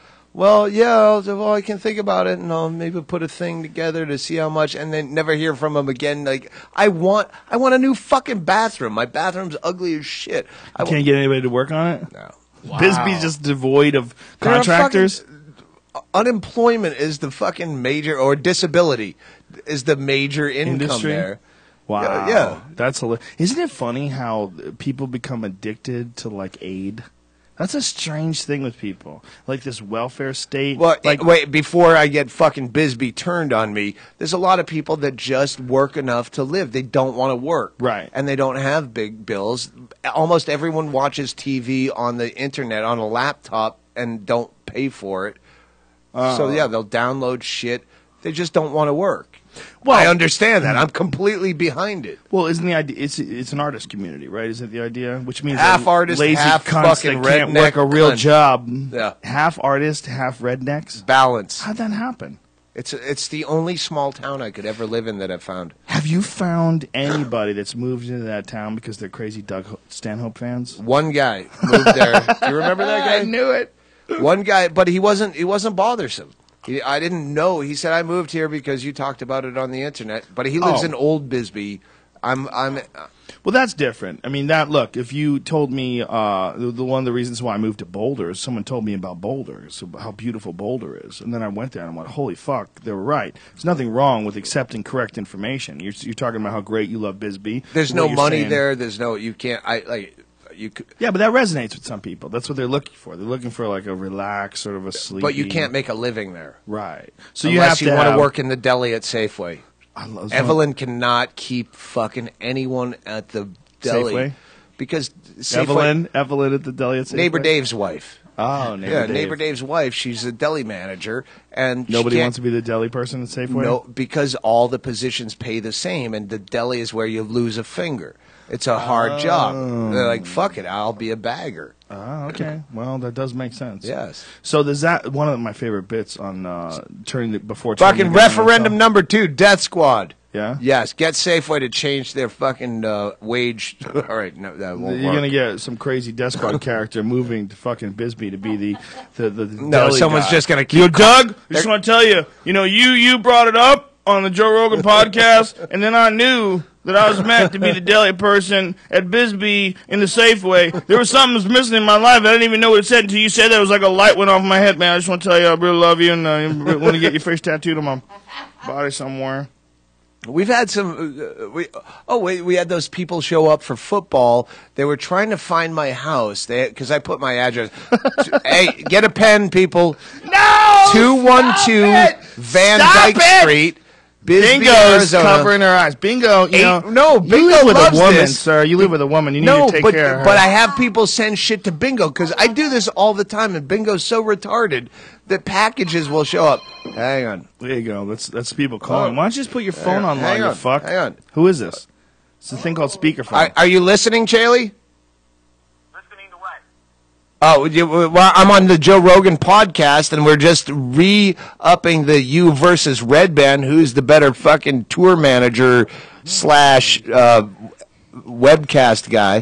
can think about it and I'll maybe put a thing together to see how much, and then never hear from them again. Like, I want a new fucking bathroom. My bathroom's ugly as shit. Can't get anybody to work on it? No. Wow. Bisbee's just devoid of contractors? Unemployment is the fucking major, or disability is the major income Industry? there. Wow. Yeah. That's hilarious. Isn't it funny how people become addicted to, like, aid? That's a strange thing with people. Like this welfare state. Well, like, wait, before I get fucking Bisbee turned on me, there's a lot of people that just work enough to live. They don't want to work. Right. And they don't have big bills. Almost everyone watches TV on the internet, on a laptop, and don't pay for it. So, yeah, they'll download shit. They just don't want to work. Well, I understand that. I'm completely behind it. Well, isn't the idea? It's an artist community, right? Isn't the idea? Which means half that artist, lazy half cunts fucking that can't redneck work a real cunt. job. Yeah. Half artist, half rednecks. Balance. How'd that happen? It's the only small town I could ever live in that I've found. Have you found anybody that's moved into that town because they're crazy Doug Stanhope fans? One guy moved there. Do you remember that guy? I knew it. One guy, but he wasn't bothersome. I didn't know. He said, I moved here because you talked about it on the internet. But he lives in Old Bisbee. Well, that's different. I mean, look, if you told me one of the reasons why I moved to Boulder is someone told me about Boulder, so how beautiful Boulder is. And then I went there and I went, holy fuck, they were right. There's nothing wrong with accepting correct information. You're talking about how great you love Bisbee. There's no money there. There's no, you can't, yeah, but that resonates with some people. That's what they're looking for. They're looking for like a relaxed, sort of a sleepy. But you can't make a living there. Right. So unless you have want to work in the deli at Safeway. Evelyn cannot keep fucking anyone at the deli. Safeway? Because Safeway, Evelyn at the deli at Safeway? Neighbor Dave's wife. Oh, Neighbor Dave's wife. She's a deli manager, and nobody wants to be the deli person at Safeway. No, because all the positions pay the same, and the deli is where you lose a finger. It's a hard job. They're like, fuck it, I'll be a bagger. Oh, okay. Well, that does make sense. Yes. So there's one of my favorite bits on before fucking referendum number 2, Death Squad. Yeah. Yes. Get Safeway to change their fucking wage. All right. No, that won't You're work. gonna get some crazy Death Squad character moving to fucking Bisbee to be the no. deli Someone's guy. just gonna keep. Yo, Doug, I just want to tell you. You brought it up on the Joe Rogan podcast, and then I knew that I was meant to be the deli person at Bisbee in the Safeway. There was something that was missing in my life. I didn't even know what it said until you said that. It was like a light went off my head, man. I just want to tell you I really love you, and I want to get your face tattooed on my body somewhere. We've had some. We had those people show up for football. They were trying to find my house. Because I put my address. Hey, get a pen, people. No! 212 Van Stop Dyke it! Street. Bisbee, Bingo's Arizona. covering her eyes. Bingo, No, Bingo you live with loves a woman, this. sir. You live with a woman. You need to take care of her. But I have people send shit to Bingo because I do this all the time, and Bingo's so retarded that packages will show up. Hang on. There you go. That's people calling. Why don't you just put your phone on Hang while you on. fuck? Hang on. Who is this? It's a thing called speakerphone. Are you listening, Chaley? Oh, well, I'm on the Joe Rogan podcast, and we're just re-upping the You versus Red Band. Who's the better fucking tour manager / webcast guy?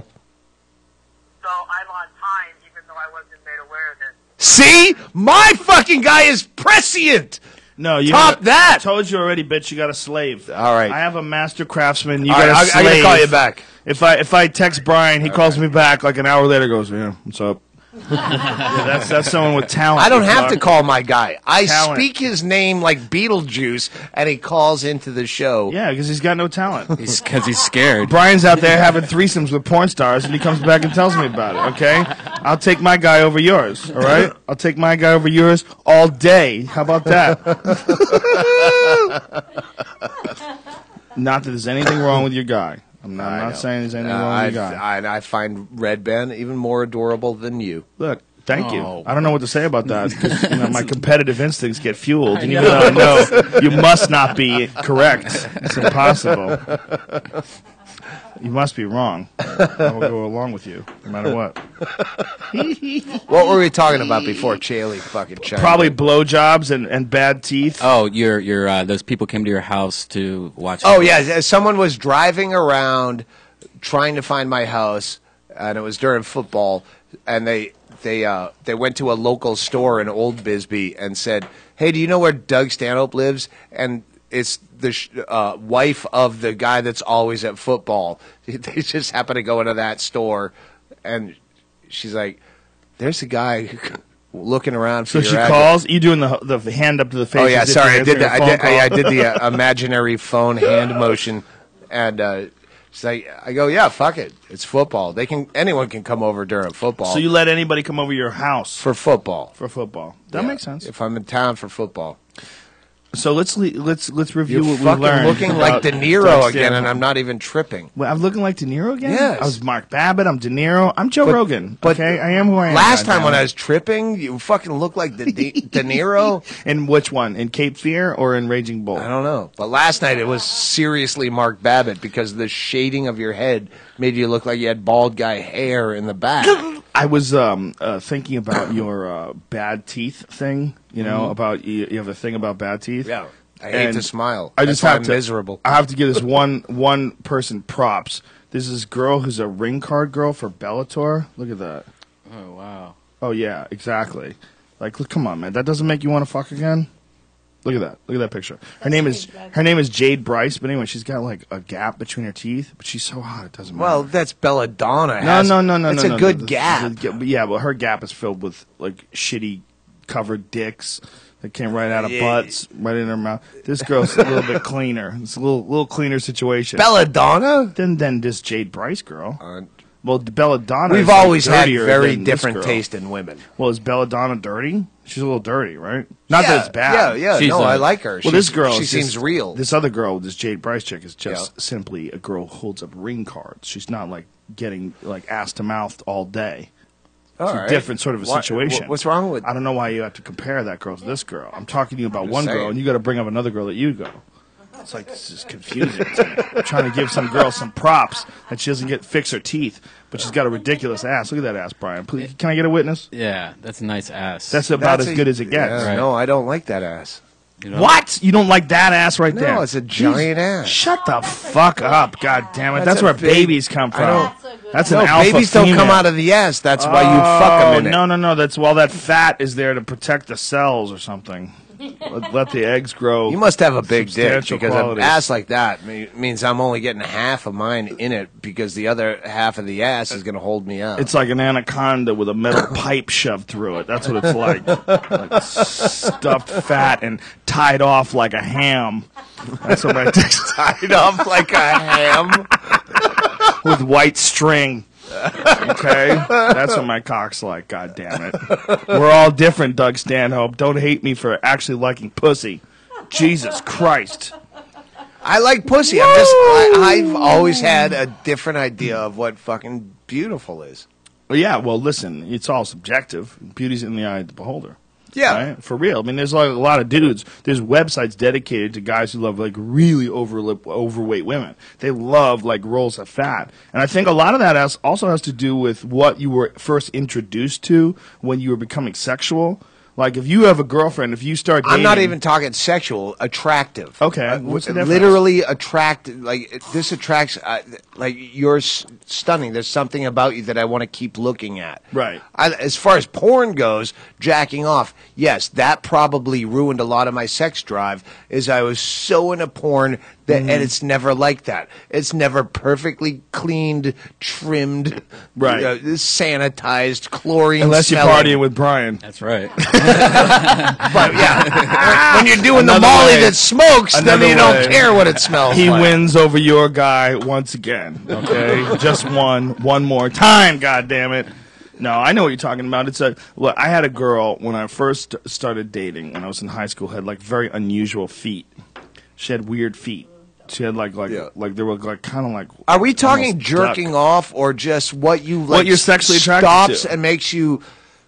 So I'm on time, even though I wasn't made aware of it. See? My fucking guy is prescient! No, you Top gotta, that! I told you already, bitch. You got a slave. All right. I have a master craftsman. You All got right, a slave. I gotta call you back. If I text Brian, he calls me back like an hour later. Goes, yeah, what's up? Yeah, that's someone with talent. I don't have to call my guy. I Talent. speak his name like Beetlejuice, and he calls into the show. Yeah, because he's got no talent. Because he's scared. Brian's out there having threesomes with porn stars, and he comes back and tells me about it, okay? I'll take my guy over yours, all right? I'll take my guy over yours all day. How about that? Not that there's anything wrong with your guy. I'm not saying there's anything wrong with your guy. I find Red Band even more adorable than you. Look, thank you. I don't know what to say about that because my competitive instincts get fueled, and even though I know you must not be correct, it's impossible. You must be wrong. I will go along with you, no matter what. What were we talking about before Chaley fucking chimed Probably in? blowjobs and bad teeth. Oh, your those people came to your house to watch. Oh yeah, someone was driving around trying to find my house, and it was during football, and they went to a local store in Old Bisbee and said, "Hey, do you know where Doug Stanhope lives?" And it's the wife of the guy that's always at football. They just happen to go into that store, and she's like, "There's a guy looking around for So your she address." calls. You doing the hand up to the face? Oh yeah, as if sorry, you're I did answering that. a phone I call? did the imaginary phone hand motion, and she's like, I go, yeah, fuck it, it's football. Anyone can come over during football. So you let anybody come over your house for football? For football, that Yeah, makes sense. If I'm in town for football. So let's review You're what we fucking learned. looking like about De Niro Doug again, and Stanhope. I'm not even tripping. Well, I'm looking like De Niro again? Yes. I was Mark Babbitt. I'm De Niro. I'm Joe Rogan. Okay? I am who I am. Last time goddammit. when I was tripping, you fucking looked like De Niro. In which one? In Cape Fear or in Raging Bull? I don't know. But last night it was seriously Mark Babbitt because the shading of your head made you look like you had bald guy hair in the back. I was thinking about your bad teeth thing. You know, about you have a thing about bad teeth. Yeah. I hate And to smile. I That's just why have I'm to miserable. I have to give this one person props. There's this girl who's a ring card girl for Bellator. Look at that. Oh wow. Oh yeah, exactly. Like, look, come on, man. That doesn't make you want to fuck again. Look at that. Look at that picture. Her name is Jade Bryce. But anyway, she's got like a gap between her teeth. But she's so hot, it doesn't matter. Well, that's Belladonna. No. It's a good gap. Yeah, well, her gap is filled with like shitty covered dicks that came right out of Yeah. butts, right in her mouth. This girl's a little bit cleaner. It's a little cleaner situation. Belladonna? Than this Jade Bryce girl. Well, Belladonna. We've is, like, always had dirtier very than this different girl. taste in women. Well, is Belladonna dirty? She's a little dirty, right? Not that it's bad. Yeah. No, I like her. Well, this girl, she is seems just- real. This other girl, this Jade Bryce chick, is just simply a girl who holds up ring cards. She's not like getting like ass to mouth all day. It's All a right. different sort of a What- situation. what's wrong with? I don't know why you have to compare that girl to this girl. I'm talking to you about just one saying. girl, and you got to bring up another girl that you go. It's like this is confusing. to me. I'm trying to give some girl some props that she doesn't fix her teeth, but she's got a ridiculous ass. Look at that ass, Brian. Please, can I get a witness? Yeah, that's a nice ass. That's about as good as it gets. Yeah, No, I don't like that ass. What? You don't like that ass right No, there? it's a giant ass. Shut the fuck up! God damn it! That's a where big- babies come I from. don't- That's No, an alpha babies don't come female. out of the ass. That's why you fuck them in it. No. That's that fat is there to protect the cells or something. Let the eggs grow. You must have a big dick substantial because qualities. an ass like that means I'm only getting half of mine in it because the other half of the ass is going to hold me up. It's like an anaconda with a metal pipe shoved through it. That's what it's like stuffed fat and tied off like a ham. That's what my dick's tied off like a ham with white string. Okay, that's what my cock's like. God damn it, we're all different, Doug Stanhope. Don't hate me for actually liking pussy. Jesus Christ. I like pussy. I've always had a different idea of what fucking beautiful is. Well, yeah, well, listen, it's all subjective. Beauty's in the eye of the beholder. Yeah. Right? For real. I mean, there's like a lot of dudes. There's websites dedicated to guys who love like really overweight women. They love like rolls of fat. And I think a lot of that also has to do with what you were first introduced to when you were becoming sexual. Like if you have a girlfriend, if you start dating, I'm not even talking sexual, attractive. Okay, what's the difference? Literally attractive. Like this attracts. Like you're stunning. There's something about you that I want to keep looking at. Right. As far as porn goes, jacking off. Yes, that probably ruined a lot of my sex drive. Is I was so into porn that, and it's never like that. It's never perfectly cleaned, trimmed, Right. Sanitized, chlorine. Unless you're smelling. partying with Brian. That's right. But yeah, when you're doing Another the Molly way. that smokes, then Another you don't way. care what it smells He like. wins over your guy once again. Okay, just one more time. God damn it! No, I know what you're talking about. Look, I had a girl when I first started dating when I was in high school. Had like very unusual feet. She had weird feet. She had like they were like kind of like. Are we talking almost jerking duck. off or just what you like? What you're sexually attracted stops to. and makes you,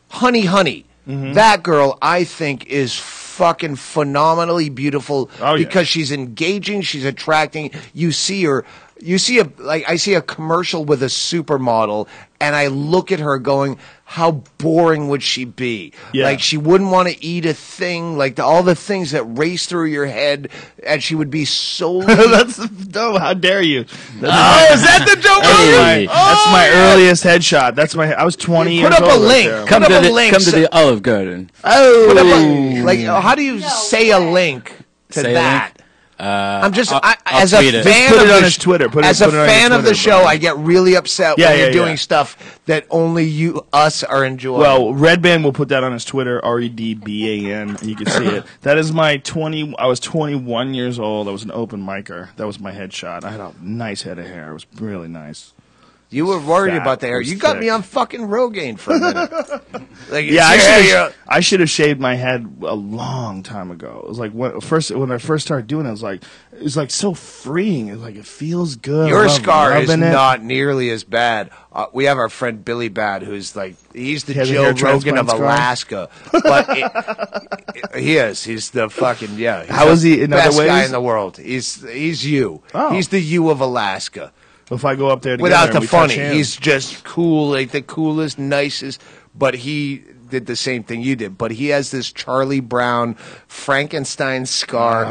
honey. Mm-hmm. That girl, I think, is fucking phenomenally beautiful Oh, yeah. because she's engaging, she's attracting. You see her. You see I see a commercial with a supermodel, and I look at her going, how boring would she be? Yeah. Like, she wouldn't want to eat a thing, like all the things that race through your head, and she would be solely... That's no. How dare you? Is that the joke? Hey. That's my earliest headshot. That's my. I was 20 years Put up old. a right link. there. Come Put to up a the link. come to the Olive Garden. Put up like, how do you say a link to Say a that? I'm just as tweet a it. fan Just put of it on the his Twitter. as a put it on your fan of the Twitter, show, bro. I get really upset Yeah, when you're yeah, doing yeah. stuff that only us are enjoying. Well, Red Band will put that on his Twitter, REDBAN, and you can see it. That is my 20. I was 21 years old. I was an open micer. That was my headshot. I had a nice head of hair. It was really nice. you were worried fat. about the hair. It was You got thick. me on fucking Rogaine for a minute. Like, Yeah, it's- I should have shaved my head a long time ago. It was like when I first started doing it, it was like so freeing. It was like it feels good. Your I love scar is rubbing it. not nearly as bad. We have our friend Billy Bad, who's like he's the He has a Joe hair Rogan of transplant scar? Alaska, but he is. He's the fucking He's How the is he in best other guy ways? in the world. He's you. Oh. He's the you of Alaska. If I go up there together Without and the we touch funny, hands. he's just cool, like the coolest, nicest. But he did the same thing you did. But he has this Charlie Brown Frankenstein scar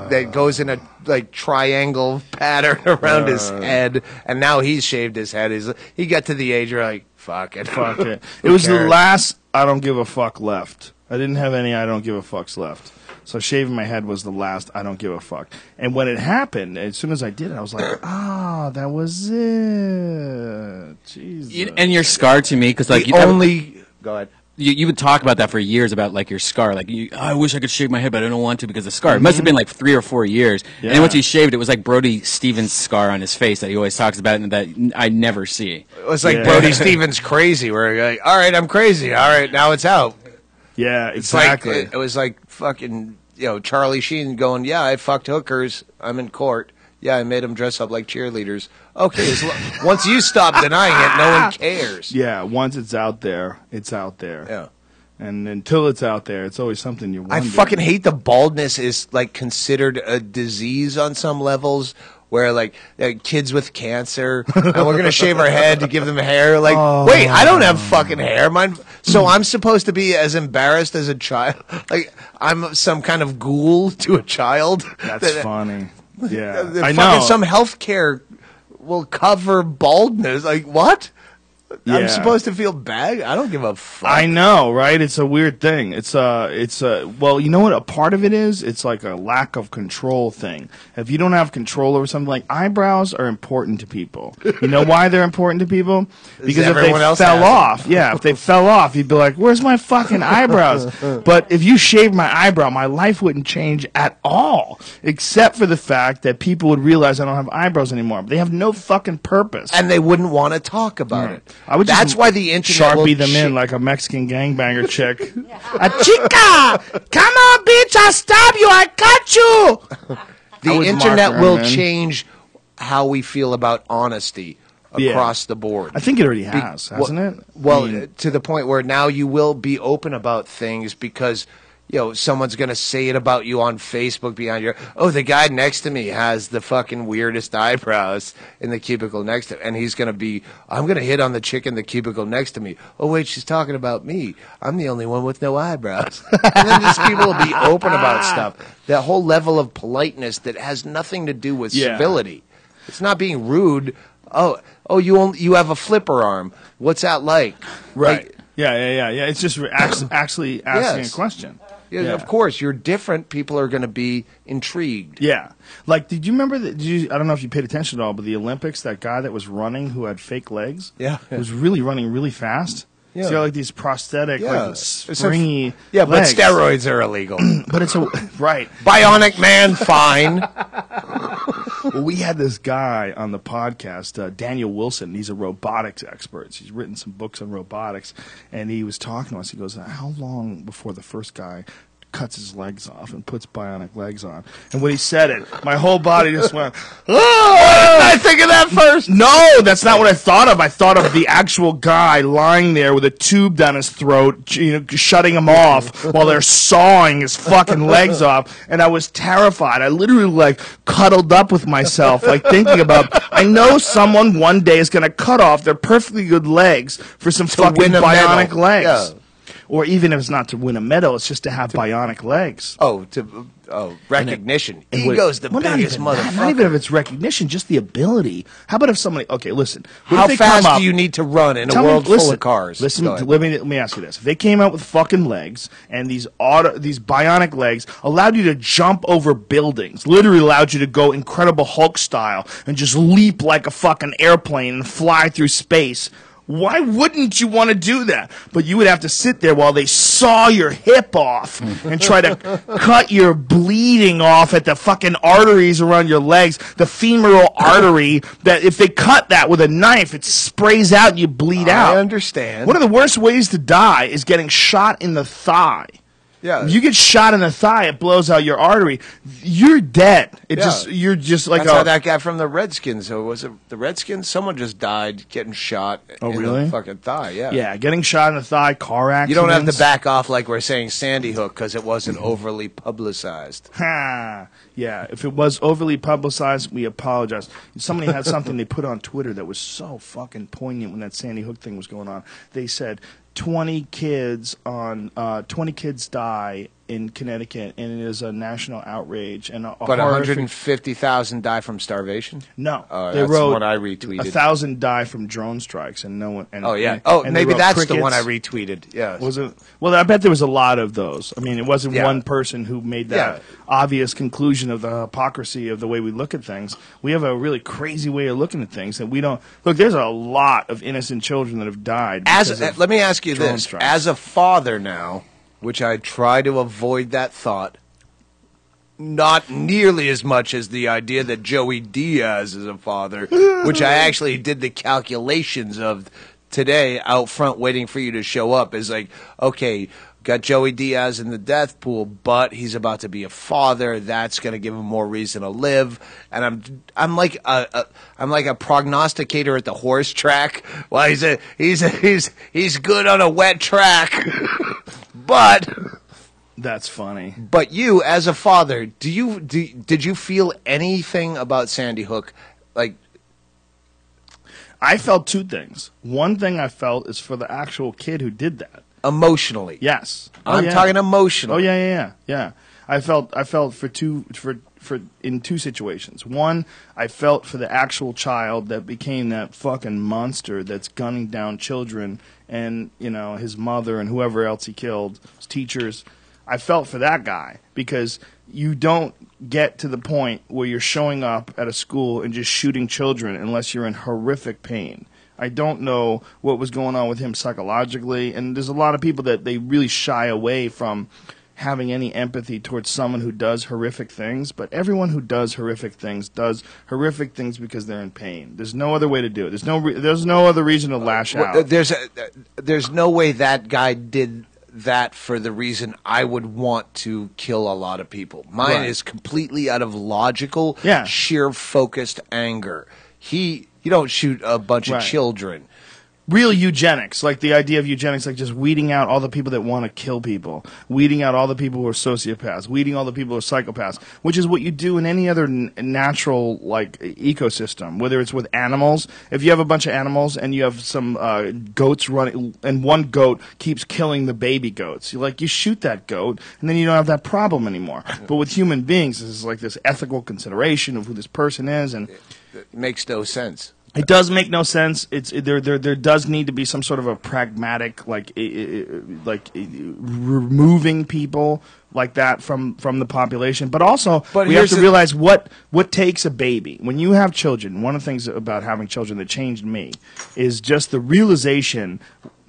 that goes in a like triangle pattern around his head. And now he's shaved his head. He got to the age where like fuck it, Fuck it. Who It was the cares? last I don't give a fuck left. I didn't have any I don't give a fucks left. So shaving my head was the last I don't give a fuck. And when it happened, as soon as I did it, I was like, that was it. Jesus. And your scar to me, because like The only go ahead. you would talk about that for years about like your scar. Like I wish I could shave my head, but I don't want to because of the scar. It must have been like 3 or 4 years. And then once he shaved, it was like Brody Stevens' scar on his face that he always talks about and that I never see. It was like Brody Stevens crazy, where you're like, all right, I'm crazy. All right, now it's out. Yeah, It's exactly. like it was like fucking Charlie Sheen going, yeah, I fucked hookers. I'm in court. Yeah, I made them dress up like cheerleaders. Okay, once you stop denying it, no one cares. Yeah, once it's out there, it's out there. Yeah. And until it's out there, it's always something you wonder. I fucking hate the baldness is like considered a disease on some levels. Where like kids with cancer, and we're gonna shave our head to give them hair. Like, wait, I don't have fucking hair, mine. So I'm supposed to be as embarrassed as a child. Like I'm some kind of ghoul to a child. That's funny. Yeah, I Fucking know. some healthcare will cover baldness. Like what? Yeah. I'm supposed to feel bad. I don't give a fuck. I know, right? It's a weird thing. Well, you know what? A part of it is, it's like a lack of control thing. If you don't have control over something, like eyebrows are important to people. You know why they're important to people? Because if they everyone else fell has them. off, if they fell off, you'd be like, "Where's my fucking eyebrows?" But if you shaved my eyebrow, my life wouldn't change at all, except for the fact that people would realize I don't have eyebrows anymore. They have no fucking purpose. And they wouldn't want to talk about it. I would That's just why the internet will Sharpie them in sh- like a Mexican gangbanger chick. A chica, come on, bitch! I'll stab you. I got you. The I was internet Mark will Herman. change how we feel about honesty across the board. I think it already has, hasn't it? Well, I mean, to the point where now you will be open about things because someone's going to say it about you on Facebook behind your. Oh, the guy next to me has the fucking weirdest eyebrows in the cubicle next to, and he's going to be. I'm going to hit on the chick in the cubicle next to me. Oh wait, she's talking about me. I'm the only one with no eyebrows. And then just people will be open about stuff. That whole level of politeness that has nothing to do with civility. It's not being rude. Oh, you have a flipper arm. What's that like? right? Like, Yeah. It's just actually asking Yes. a question. yeah, Yeah. of course, you're different. People are going to be intrigued. Yeah. Like, did you remember that? I don't know if you paid attention at all, but the Olympics, that guy that was running who had fake legs, was really running really fast. Yeah. So you got like these prosthetic, Yeah. like springy. But legs. steroids are illegal. But it's a right. Bionic Man, fine. Well, we had this guy on the podcast, Daniel Wilson. He's a robotics expert. He's written some books on robotics, and he was talking to us. He goes, "How long before the first guy cuts his legs off and puts bionic legs on. And when he said it, my whole body just went, oh! I think of that first. No, that's not what I thought of. I thought of the actual guy lying there with a tube down his throat, shutting him off while they're sawing his fucking legs off. And I was terrified. I literally like cuddled up with myself, like thinking about, I know someone one day is going to cut off their perfectly good legs for some fucking win a bionic medal. legs. Yeah. Or even if it's not to win a medal, it's just to have bionic legs. Recognition. And Ego's the not biggest even that. motherfucker. Not even if it's recognition, just the ability. How about if somebody? Okay, listen. What How if they fast come up- do you need to run in a Tell me- world full listen, of cars? Listen, Go ahead. let me ask you this: if they came out with fucking legs and these bionic legs allowed you to jump over buildings, literally allowed you to go Incredible Hulk style and just leap like a fucking airplane and fly through space. Why wouldn't you want to do that? But you would have to sit there while they saw your hip off and try to cut your bleeding off at the fucking arteries around your legs, the femoral artery, that if they cut that with a knife, it sprays out and you bleed out. I understand. One of the worst ways to die is getting shot in the thigh. Yeah. If you get shot in the thigh, it blows out your artery. You're dead. Yeah. You're just like That's how that guy from the Redskins. So was it the Redskins? Someone just died getting shot in really? the fucking thigh. Yeah. Yeah, getting shot in the thigh, car accidents. You don't have to back off like we're saying Sandy Hook because it wasn't overly publicized. Ha! Yeah, if it was overly publicized, we apologize. Somebody had something they put on Twitter that was so fucking poignant when that Sandy Hook thing was going on. They said 20 kids die in Connecticut, and it is a national outrage. And But horrific- 150,000 die from starvation? No, That's they the wrote one I retweeted. 1,000 die from drone strikes, and no one. And, Oh, yeah. and- Oh, and they maybe wrote that's the one I crickets. retweeted. Yeah. Was it? Well, I bet there was a lot of those. I mean, it wasn't Yeah. one person who made that obvious conclusion of the hypocrisy of the way we look at things. We have a really crazy way of looking at things that we don't look. There's a lot of innocent children that have died. because of Let me ask you drone this: strikes. as a father now, which I try to avoid that thought, not nearly as much as the idea that Joey Diaz is a father, which I actually did the calculations of today out front, waiting for you to show up. Is like, okay, got Joey Diaz in the death pool, but he's about to be a father. That's going to give him more reason to live. And I'm like a prognosticator at the horse track. Well, he's good on a wet track, but. That's funny. But you, as a father, did you feel anything about Sandy Hook? Like, I felt two things. One thing I felt is for the actual kid who did that. Emotionally. Yes. I'm talking emotionally. Oh yeah. I felt in two situations. One, I felt for the actual child that became that fucking monster that's gunning down children and, his mother and whoever else he killed, his teachers. I felt for that guy because you don't get to the point where you're showing up at a school and just shooting children unless you're in horrific pain. I don't know what was going on with him psychologically, and there's a lot of people that they really shy away from having any empathy towards someone who does horrific things, but everyone who does horrific things because they're in pain. There's no other way to do it. There's no other reason to lash out. There's no way that guy did that for the reason I would want to kill a lot of people. Mine Right. is completely out of logical, Yeah. sheer focused anger. You don't shoot a bunch Right. of children. Real eugenics, like the idea of eugenics, like just weeding out all the people that want to kill people, weeding out all the people who are sociopaths, weeding all the people who are psychopaths, which is what you do in any other natural ecosystem, whether it's with animals. If you have a bunch of animals and you have some goats running, and one goat keeps killing the baby goats, you shoot that goat, and then you don't have that problem anymore. But with human beings, this is like this ethical consideration of who this person is, and It makes no sense. it does make no sense. There does need to be some sort of a pragmatic, removing people like that from the population. But also, But we have here's to the- realize what takes a baby. When you have children, one of the things about having children that changed me is just the realization.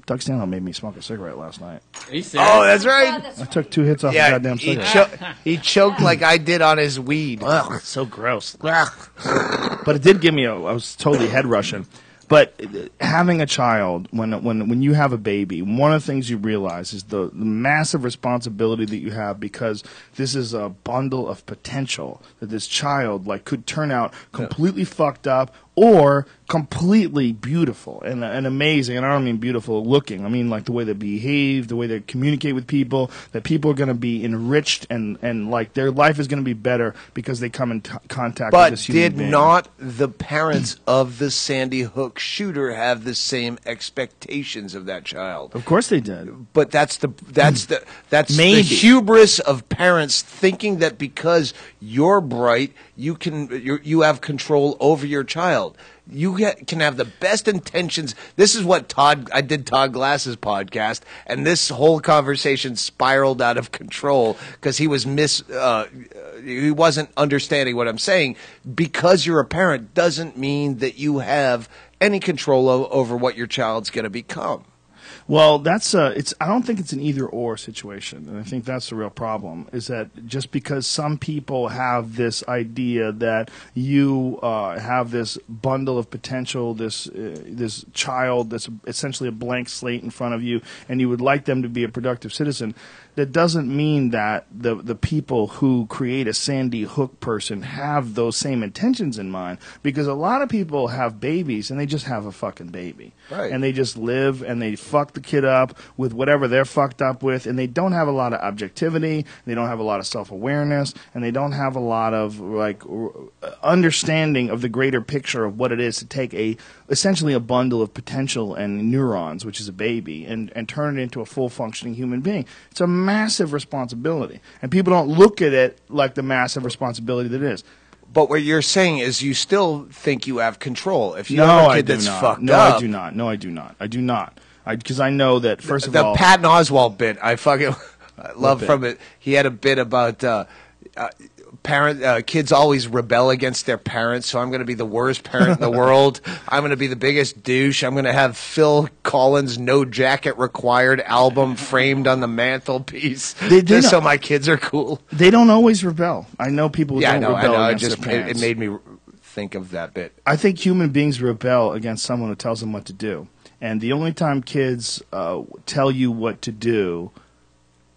Doug Stanhope made me smoke a cigarette last night. Are you serious? Oh, that's right. I took 2 hits off the goddamn he, cigarette. he choked like I did on his weed. Ugh, so gross. But it did give me I was totally head rushing. But having a child, when you have a baby, one of the things you realize is the massive responsibility that you have, because this is a bundle of potential that this child could turn out completely fucked up or completely beautiful and amazing. And I don't mean beautiful looking. I mean like the way they behave, the way they communicate with people, that people are going to be enriched and like their life is going to be better because they come in contact with this human being. But did not the parents of the Sandy Hook shooter have the same expectations of that child? Of course they did. But that's the Maybe. the hubris of parents thinking that because you're bright, you have control over your child. You can have the best intentions. This is what I did Todd Glass's podcast, and this whole conversation spiraled out of control because he was he wasn't understanding what I'm saying. Because you're a parent doesn't mean that you have any control over what your child's going to become. Well, I don't think it's an either-or situation, and I think that's the real problem, is that just because some people have this idea that you have this bundle of potential, this child that's essentially a blank slate in front of you, and you would like them to be a productive citizen, that doesn't mean that the people who create a Sandy Hook person have those same intentions in mind, because a lot of people have babies, and they just have a fucking baby. Right. And they just live, and they fuck the kid up with whatever they're fucked up with, and they don't have a lot of objectivity, they don't have a lot of self-awareness, and they don't have a lot of understanding of the greater picture of what it is to take essentially a bundle of potential and neurons, which is a baby, and turn it into a full functioning human being. It's a massive responsibility, and people don't look at it like the massive responsibility that it is. But what you're saying is you still think you have control. If you have a kid that's fucked No, up. I do not. No, I do not. I do not. Because I know that, first of all... The Patton Oswalt bit, I love from it. He had a bit about kids always rebel against their parents, so I'm going to be the worst parent in the world. I'm going to be the biggest douche. I'm going to have Phil Collins' No Jacket Required album framed on the mantelpiece just so my kids are cool. They don't always rebel. I know people don't rebel against their parents. It made me think of that bit. I think human beings rebel against someone who tells them what to do. And the only time kids tell you what to do,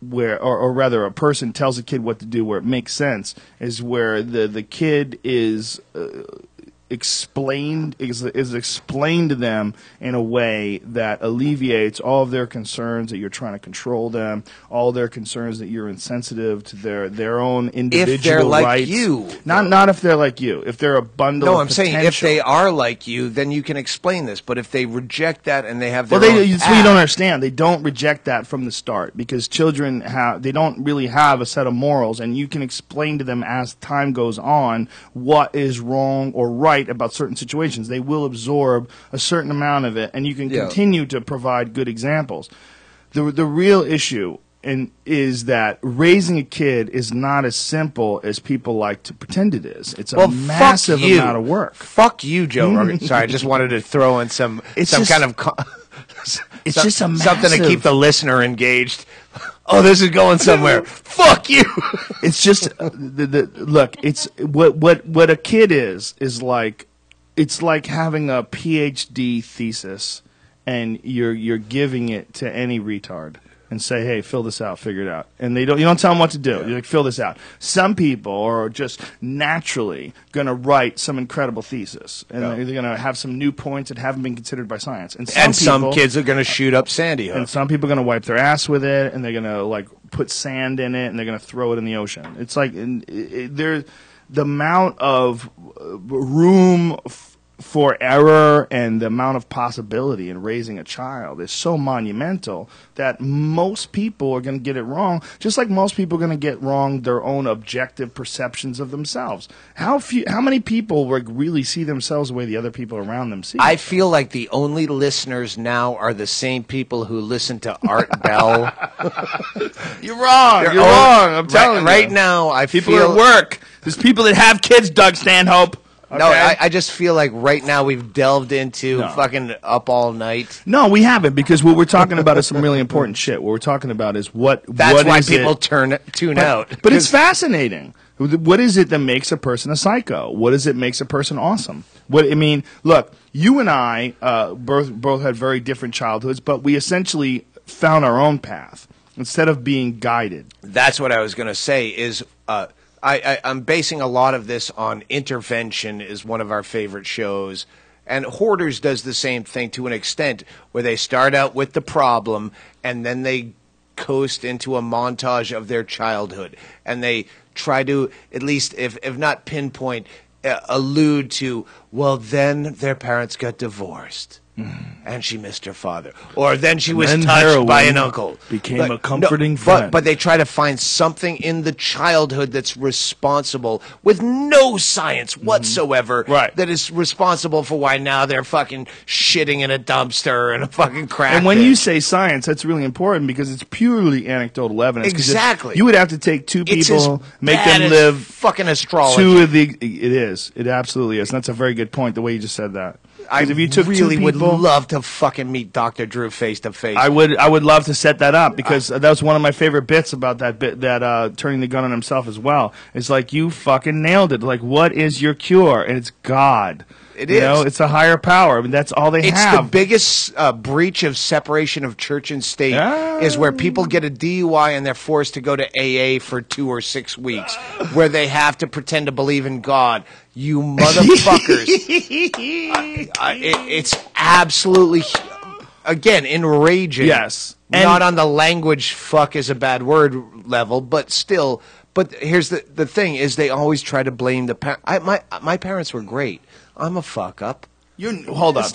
or rather a person tells a kid what to do where it makes sense, is where the kid is explained to them in a way that alleviates all of their concerns that you're trying to control them, all their concerns that you're insensitive to their own individual if they're like rights. you. Not if they're like you. If they're a bundle of potential. saying if they are like you, then you can explain this. But if they reject that and they have their that's own what you don't understand. They don't reject that from the start, because children they don't really have a set of morals, and you can explain to them as time goes on what is wrong or right about certain situations. They will absorb a certain amount of it, and you can continue to provide good examples. The real issue is that raising a kid is not as simple as people like to pretend it is. It's a massive amount of work. Fuck you, Joe Rogan. Sorry, I just wanted to throw in something to keep the listener engaged. Oh, this is going somewhere. Fuck you. It's just look. It's what a kid is like. It's like having a PhD thesis, and you're giving it to any retard and say, "Hey, fill this out, figure it out." And you don't tell them what to do. You're like, "Fill this out." Some people are just naturally going to write some incredible thesis, and they're going to have some new points that haven't been considered by science. And some kids are going to shoot up Sandy Hook. And some people are going to wipe their ass with it, and they're going to put sand in it, and they're going to throw it in the ocean. It's like the amount of room for error and the amount of possibility in raising a child is so monumental that most people are going to get it wrong, just like most people are going to get wrong their own objective perceptions of themselves. How many people really see themselves the way the other people around them see I feel like the only listeners now are the same people who listen to Art Bell. You're wrong. You're wrong. I'm telling you. Right now, I people feel... are at work. There's people that have kids, Doug Stanhope. No, Okay? I just feel like right now we've delved into No. fucking Up All Night. No, we haven't, because what we're talking about is some really important shit. What we're talking about is That's what why is people it, tune out. But it's fascinating. What is it that makes a person a psycho? What is it makes a person awesome? What I mean, look, you and I both had very different childhoods, but we essentially found our own path instead of being guided. That's what I was going to say is I'm basing a lot of this on Intervention is one of our favorite shows. And Hoarders does the same thing to an extent where they start out with the problem and then they coast into a montage of their childhood. And they try to, at least if not pinpoint, allude to, well, then their parents got divorced. And she missed her father. Or then she was then touched by heroin an uncle. became a comforting friend. But they try to find something in the childhood that's responsible, with no science whatsoever, Right. that is responsible for why now they're fucking shitting in a dumpster and a fucking crack And when pit. you say science, that's really important because it's purely anecdotal evidence. 'Cause if Exactly. You would have to take two It's people, as make bad them as live fucking astrology. two of the. It is. It absolutely is. And that's a very good point. The way you just said that. 'Cause I if you took really two would people, love to fucking meet Dr. Drew face to face. I would love to set that up because that was one of my favorite bits about that bit, that turning the gun on himself as well. It's like, you fucking nailed it. Like, what is your cure? And it's God. It You is. know, it's a higher power. I mean, that's all they It's have. the biggest breach of separation of church and state is where people get a DUI and they're forced to go to AA for 2 or 6 weeks, where they have to pretend to believe in God. You motherfuckers. It's absolutely, again, enraging. Yes. Not on the language fuck is a bad word level, but still. But here's the thing is they always try to blame the parents. My parents were great. I'm a fuck up. Hold up.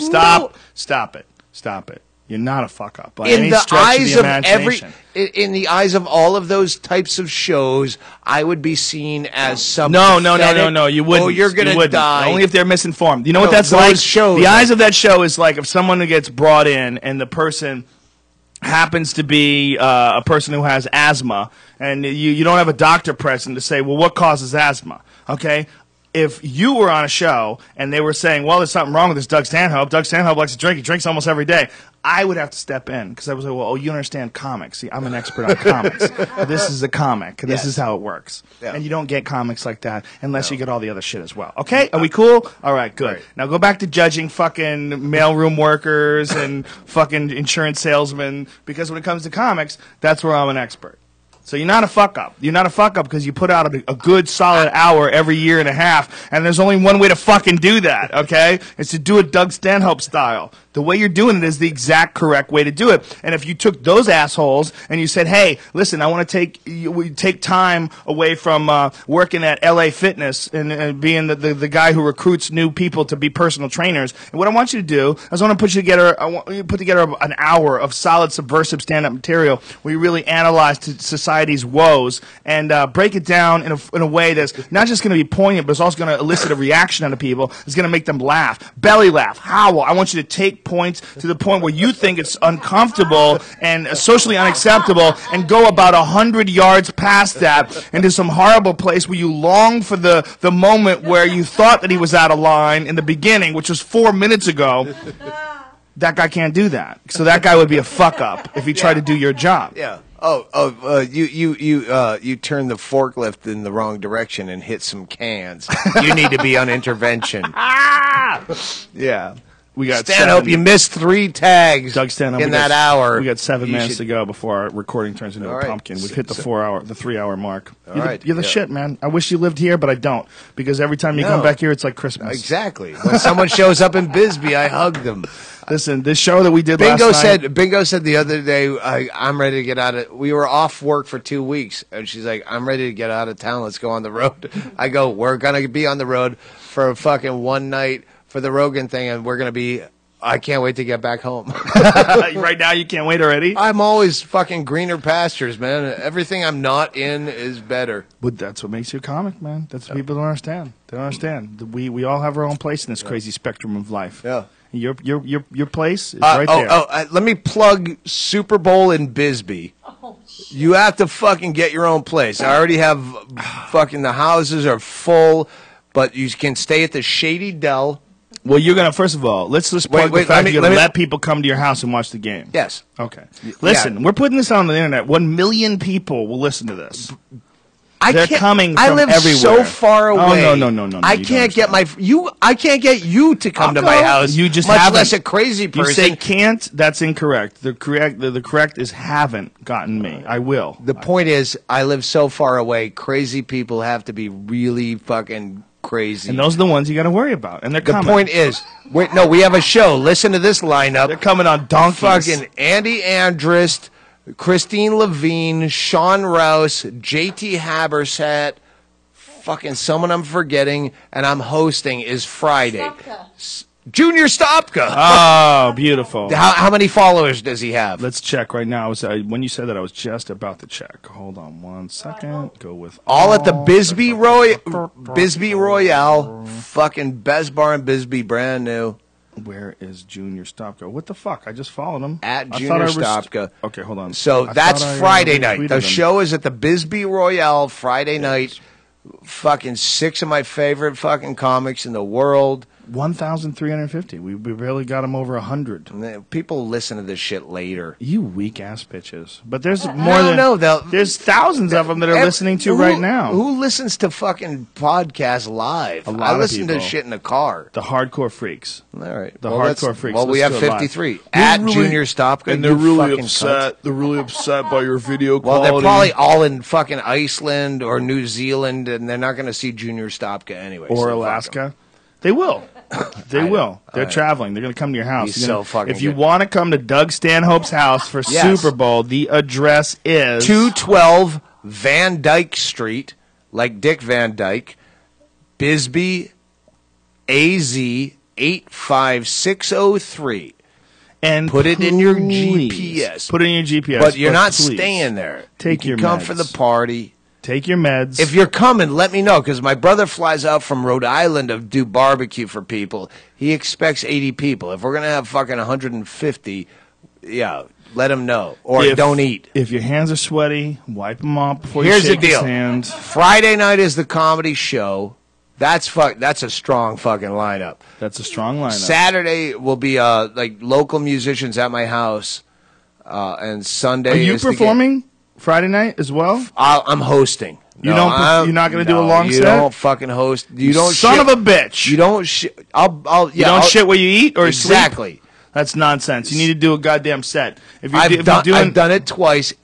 Stop it. You're not a fuck up by In any the stretch eyes of of the every, imagination. in the eyes of all of those types of shows, I would be seen as some. No. pathetic, You wouldn't. Oh, you're You gonna wouldn't. die. Only if they're misinformed. You know what No, that's those like? shows, The eyes of that show is like if someone who gets brought in and the person happens to be a person who has asthma, and you don't have a doctor present to say, well, what causes asthma? Okay. If you were on a show and they were saying, well, there's something wrong with this Doug Stanhope. Doug Stanhope likes to drink. He drinks almost every day. I would have to step in because I was like, well, oh, you understand comics. See, I'm an expert on comics. This is a comic. This is how it works. Yeah. And you don't get comics like that unless you get all the other shit as well. Okay? Are we cool? All right, good. Right. Now go back to judging fucking mailroom workers and fucking insurance salesmen because when it comes to comics, that's where I'm an expert. So you're not a fuck up. You're not a fuck up because you put out a good solid hour every year and a half, and there's only one way to fucking do that, okay? It's to do it Doug Stanhope style. The way you're doing it is the exact correct way to do it. And if you took those assholes and you said, hey, listen, I want to take time away from working at LA Fitness and being the guy who recruits new people to be personal trainers. And what I want you to do is I want to put together an hour of solid subversive stand-up material where you really analyze society's woes and break it down in a way that's not just going to be poignant, but it's also going to elicit a reaction out of people. It's going to make them laugh, belly laugh, howl. I want you to take points to the point where you think it's uncomfortable and socially unacceptable and go about 100 yards past that into some horrible place where you long for the moment where you thought that he was out of line in the beginning, which was 4 minutes ago. That guy can't do that. So that guy would be a fuck up if he tried to do your job. Yeah. You turned the forklift in the wrong direction and hit some cans. You need to be on intervention. Yeah. We got Stanhope, you missed 3 tags Doug Stanhope, in that hour. We got 7 You minutes should- to go before our recording turns into All a right. pumpkin. We've hit the 3-hour mark. All You're right, the yeah. shit, man. I wish you lived here, but I don't. Because every time you No. come back here, it's like Christmas. Exactly. When someone shows up in Bisbee, I hug them. Listen, this show that we did Bingo last night. Bingo said the other day, I'm ready to get out of. We were off work for 2 weeks, and she's like, "I'm ready to get out of town. Let's go on the road." I go, "We're gonna be on the road for a fucking one night for the Rogan thing, and we're gonna be." I can't wait to get back home. Right now, you can't wait already? I'm always fucking greener pastures, man. Everything I'm not in is better. But that's what makes you a comic, man. That's what people don't understand. They don't understand. We all have our own place in this crazy spectrum of life. Yeah. Your place is right there. Let me plug Super Bowl in Bisbee. You have to fucking get your own place. I already have fucking the houses are full. but you can stay at the Shady Dell. Well, you're gonna first of all, let's just plug the fact you're gonna let people come to your house and watch the game. Yes. Okay. Listen, we're putting this on the internet. 1 million people will listen to this. They're coming from I live everywhere. so far away. Oh no! I can't get I can't get you to come to my house. You just much haven't. less a crazy person. You say can't. That's incorrect. The correct is haven't gotten me. I will. The point is, I live so far away. Crazy people have to be really fucking crazy. And those are the ones you got to worry about. And they're coming. The point is, we have a show. Listen to this lineup. They're coming on donkeys. Fucking Andy Andrist, Christine Levine, Sean Rouse, JT Habersat, fucking someone I'm forgetting, and I'm hosting is Friday. Junior Stopka. Oh, beautiful. How many followers does he have? Let's check right now. When you said that, I was just about to check. Hold on 1 second. Go with all at the Bisbee Royale. Fucking best bar in Bisbee, brand new. Where is Junior Stopka? What the fuck? I just followed him. At Junior Stopka. Okay, hold on. So that's Friday night. The show is at the Bisbee Royale Friday night. Fucking 6 of my favorite fucking comics in the world. 1,350. We barely got him over 100. People listen to this shit later. You weak ass bitches. But there's more than there's thousands of them that are listening to right now. Who listens to fucking podcasts live? A lot I listen of people. to shit in the car. The hardcore freaks. All right. The hardcore freaks. Well, we have 53 at Junior Stopka. And they're really upset. They're really upset by your video quality. Well, they're probably all in fucking Iceland or New Zealand, and they're not going to see Junior Stopka anyway. Or so Alaska. They will. They will. They're traveling. They're going to come to your house. He's so fucking If you good. want to come to Doug Stanhope's house for Yes. Super Bowl, the address is 212 Van Dyke Street, like Dick Van Dyke, Bisbee, AZ 85603. And put it in your please, GPS. Put it in your GPS. But you're not please, staying there. Take you your can come meds. for the party. Take your meds. If you're coming, let me know, because my brother flies out from Rhode Island to do barbecue for people. He expects 80 people. If we're going to have fucking 150, yeah, let him know. Or don't eat. If your hands are sweaty, wipe them off before Here's you shake the deal. his hand. Friday night is the comedy show. That's a strong fucking lineup. That's a strong lineup. Saturday will be like local musicians at my house, and Sunday. Are you is performing Friday night as well? I'm hosting. You're not going to do a long set? You don't fucking host. You don't. Son of a bitch. You don't. I'll. You don't shit where you eat or exactly. sleep? That's nonsense. You need to do a goddamn set. If you're, I've done it twice.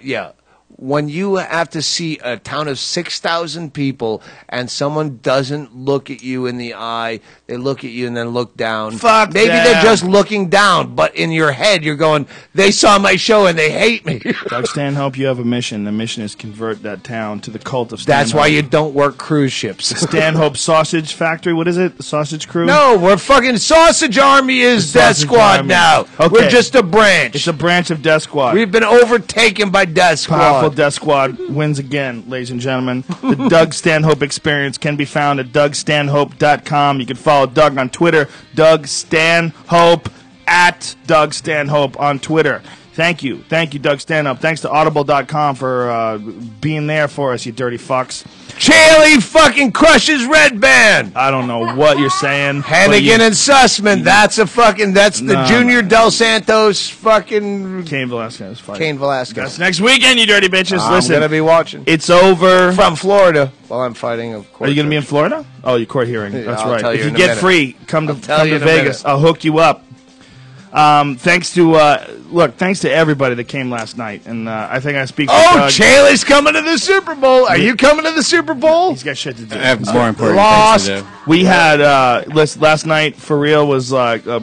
Yeah. When you have to see a town of 6,000 people and someone doesn't look at you in the eye, they look at you and then look down. Fuck Maybe them. they're just looking down, but in your head you're going, they saw my show and they hate me. Doug Stanhope, you have a mission. The mission is convert that town to the cult of Stanhope. That's why you don't work cruise ships. Stanhope Sausage Factory. What is it? The Sausage Crew? No, we're fucking Sausage Army is Death Squad Army. now. Okay. We're just a branch. It's a branch of Death Squad. We've been overtaken by Death Squad. Powerful Death Squad wins again, ladies and gentlemen. The Doug Stanhope Experience can be found at DougStanhope.com. You can follow Doug on Twitter, Doug Stanhope, at Doug Stanhope on Twitter. Thank you, Doug Stanhope. Thanks to Audible.com for being there for us, you dirty fucks. Chaley fucking crushes Red Band. I don't know what you're saying. Hannigan and Sussman. That's the Junior Del Santos fucking Cain Velasquez fight. Cain Velasquez. That's next weekend, you dirty bitches. Listen, I'm gonna be watching. It's over. From Florida while I'm fighting, of course. Are you going to be in Florida? Oh, your court hearing. That's I'll right. tell you If you in a get minute. free, come to you in a Vegas. minute. I'll hook you up. Thanks to everybody that came last night, and I think I speak. Oh, Chaley's coming to the Super Bowl. Are you coming to the Super Bowl? He's got shit to do. I have more important Lost. things to do. We had last night for real was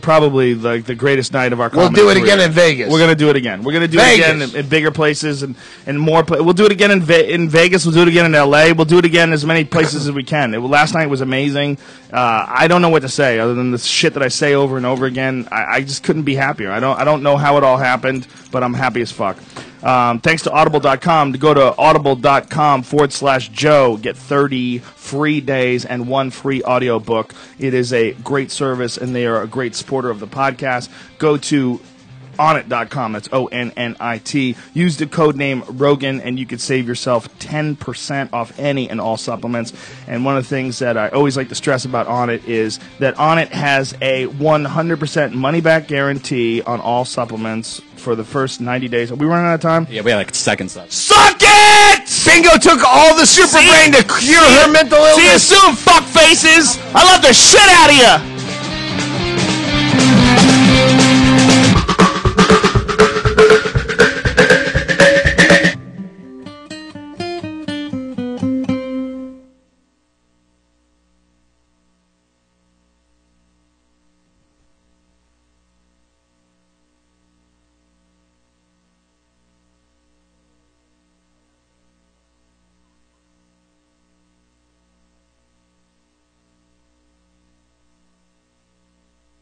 probably like the greatest night of our We'll comedy do it career. again in Vegas. We're gonna do it again. We're gonna do Vegas. it again in bigger places and more. We'll do it again in Vegas. We'll do it again in L.A. We'll do it again in as many places as we can. Last night was amazing. I don't know what to say other than the shit that I say over and over again. I just couldn't be happier. I don't know how it all happened, but I'm happy as fuck. Thanks to Audible.com. To go to audible.com/Joe, get 30 free days and 1 free audiobook. It is a great service, and they are a great supporter of the podcast. Go to Onnit.com. That's ONNIT. Use the code name Rogan, and you could save yourself 10% off any and all supplements. And one of the things that I always like to stress about Onnit is that Onnit has a 100% money-back guarantee on all supplements for the first 90 days. Are we running out of time? Yeah, we have like seconds left. Suck it! Bingo took all the super brain to cure her mental illness. See you soon, fuck faces! I love the shit out of you!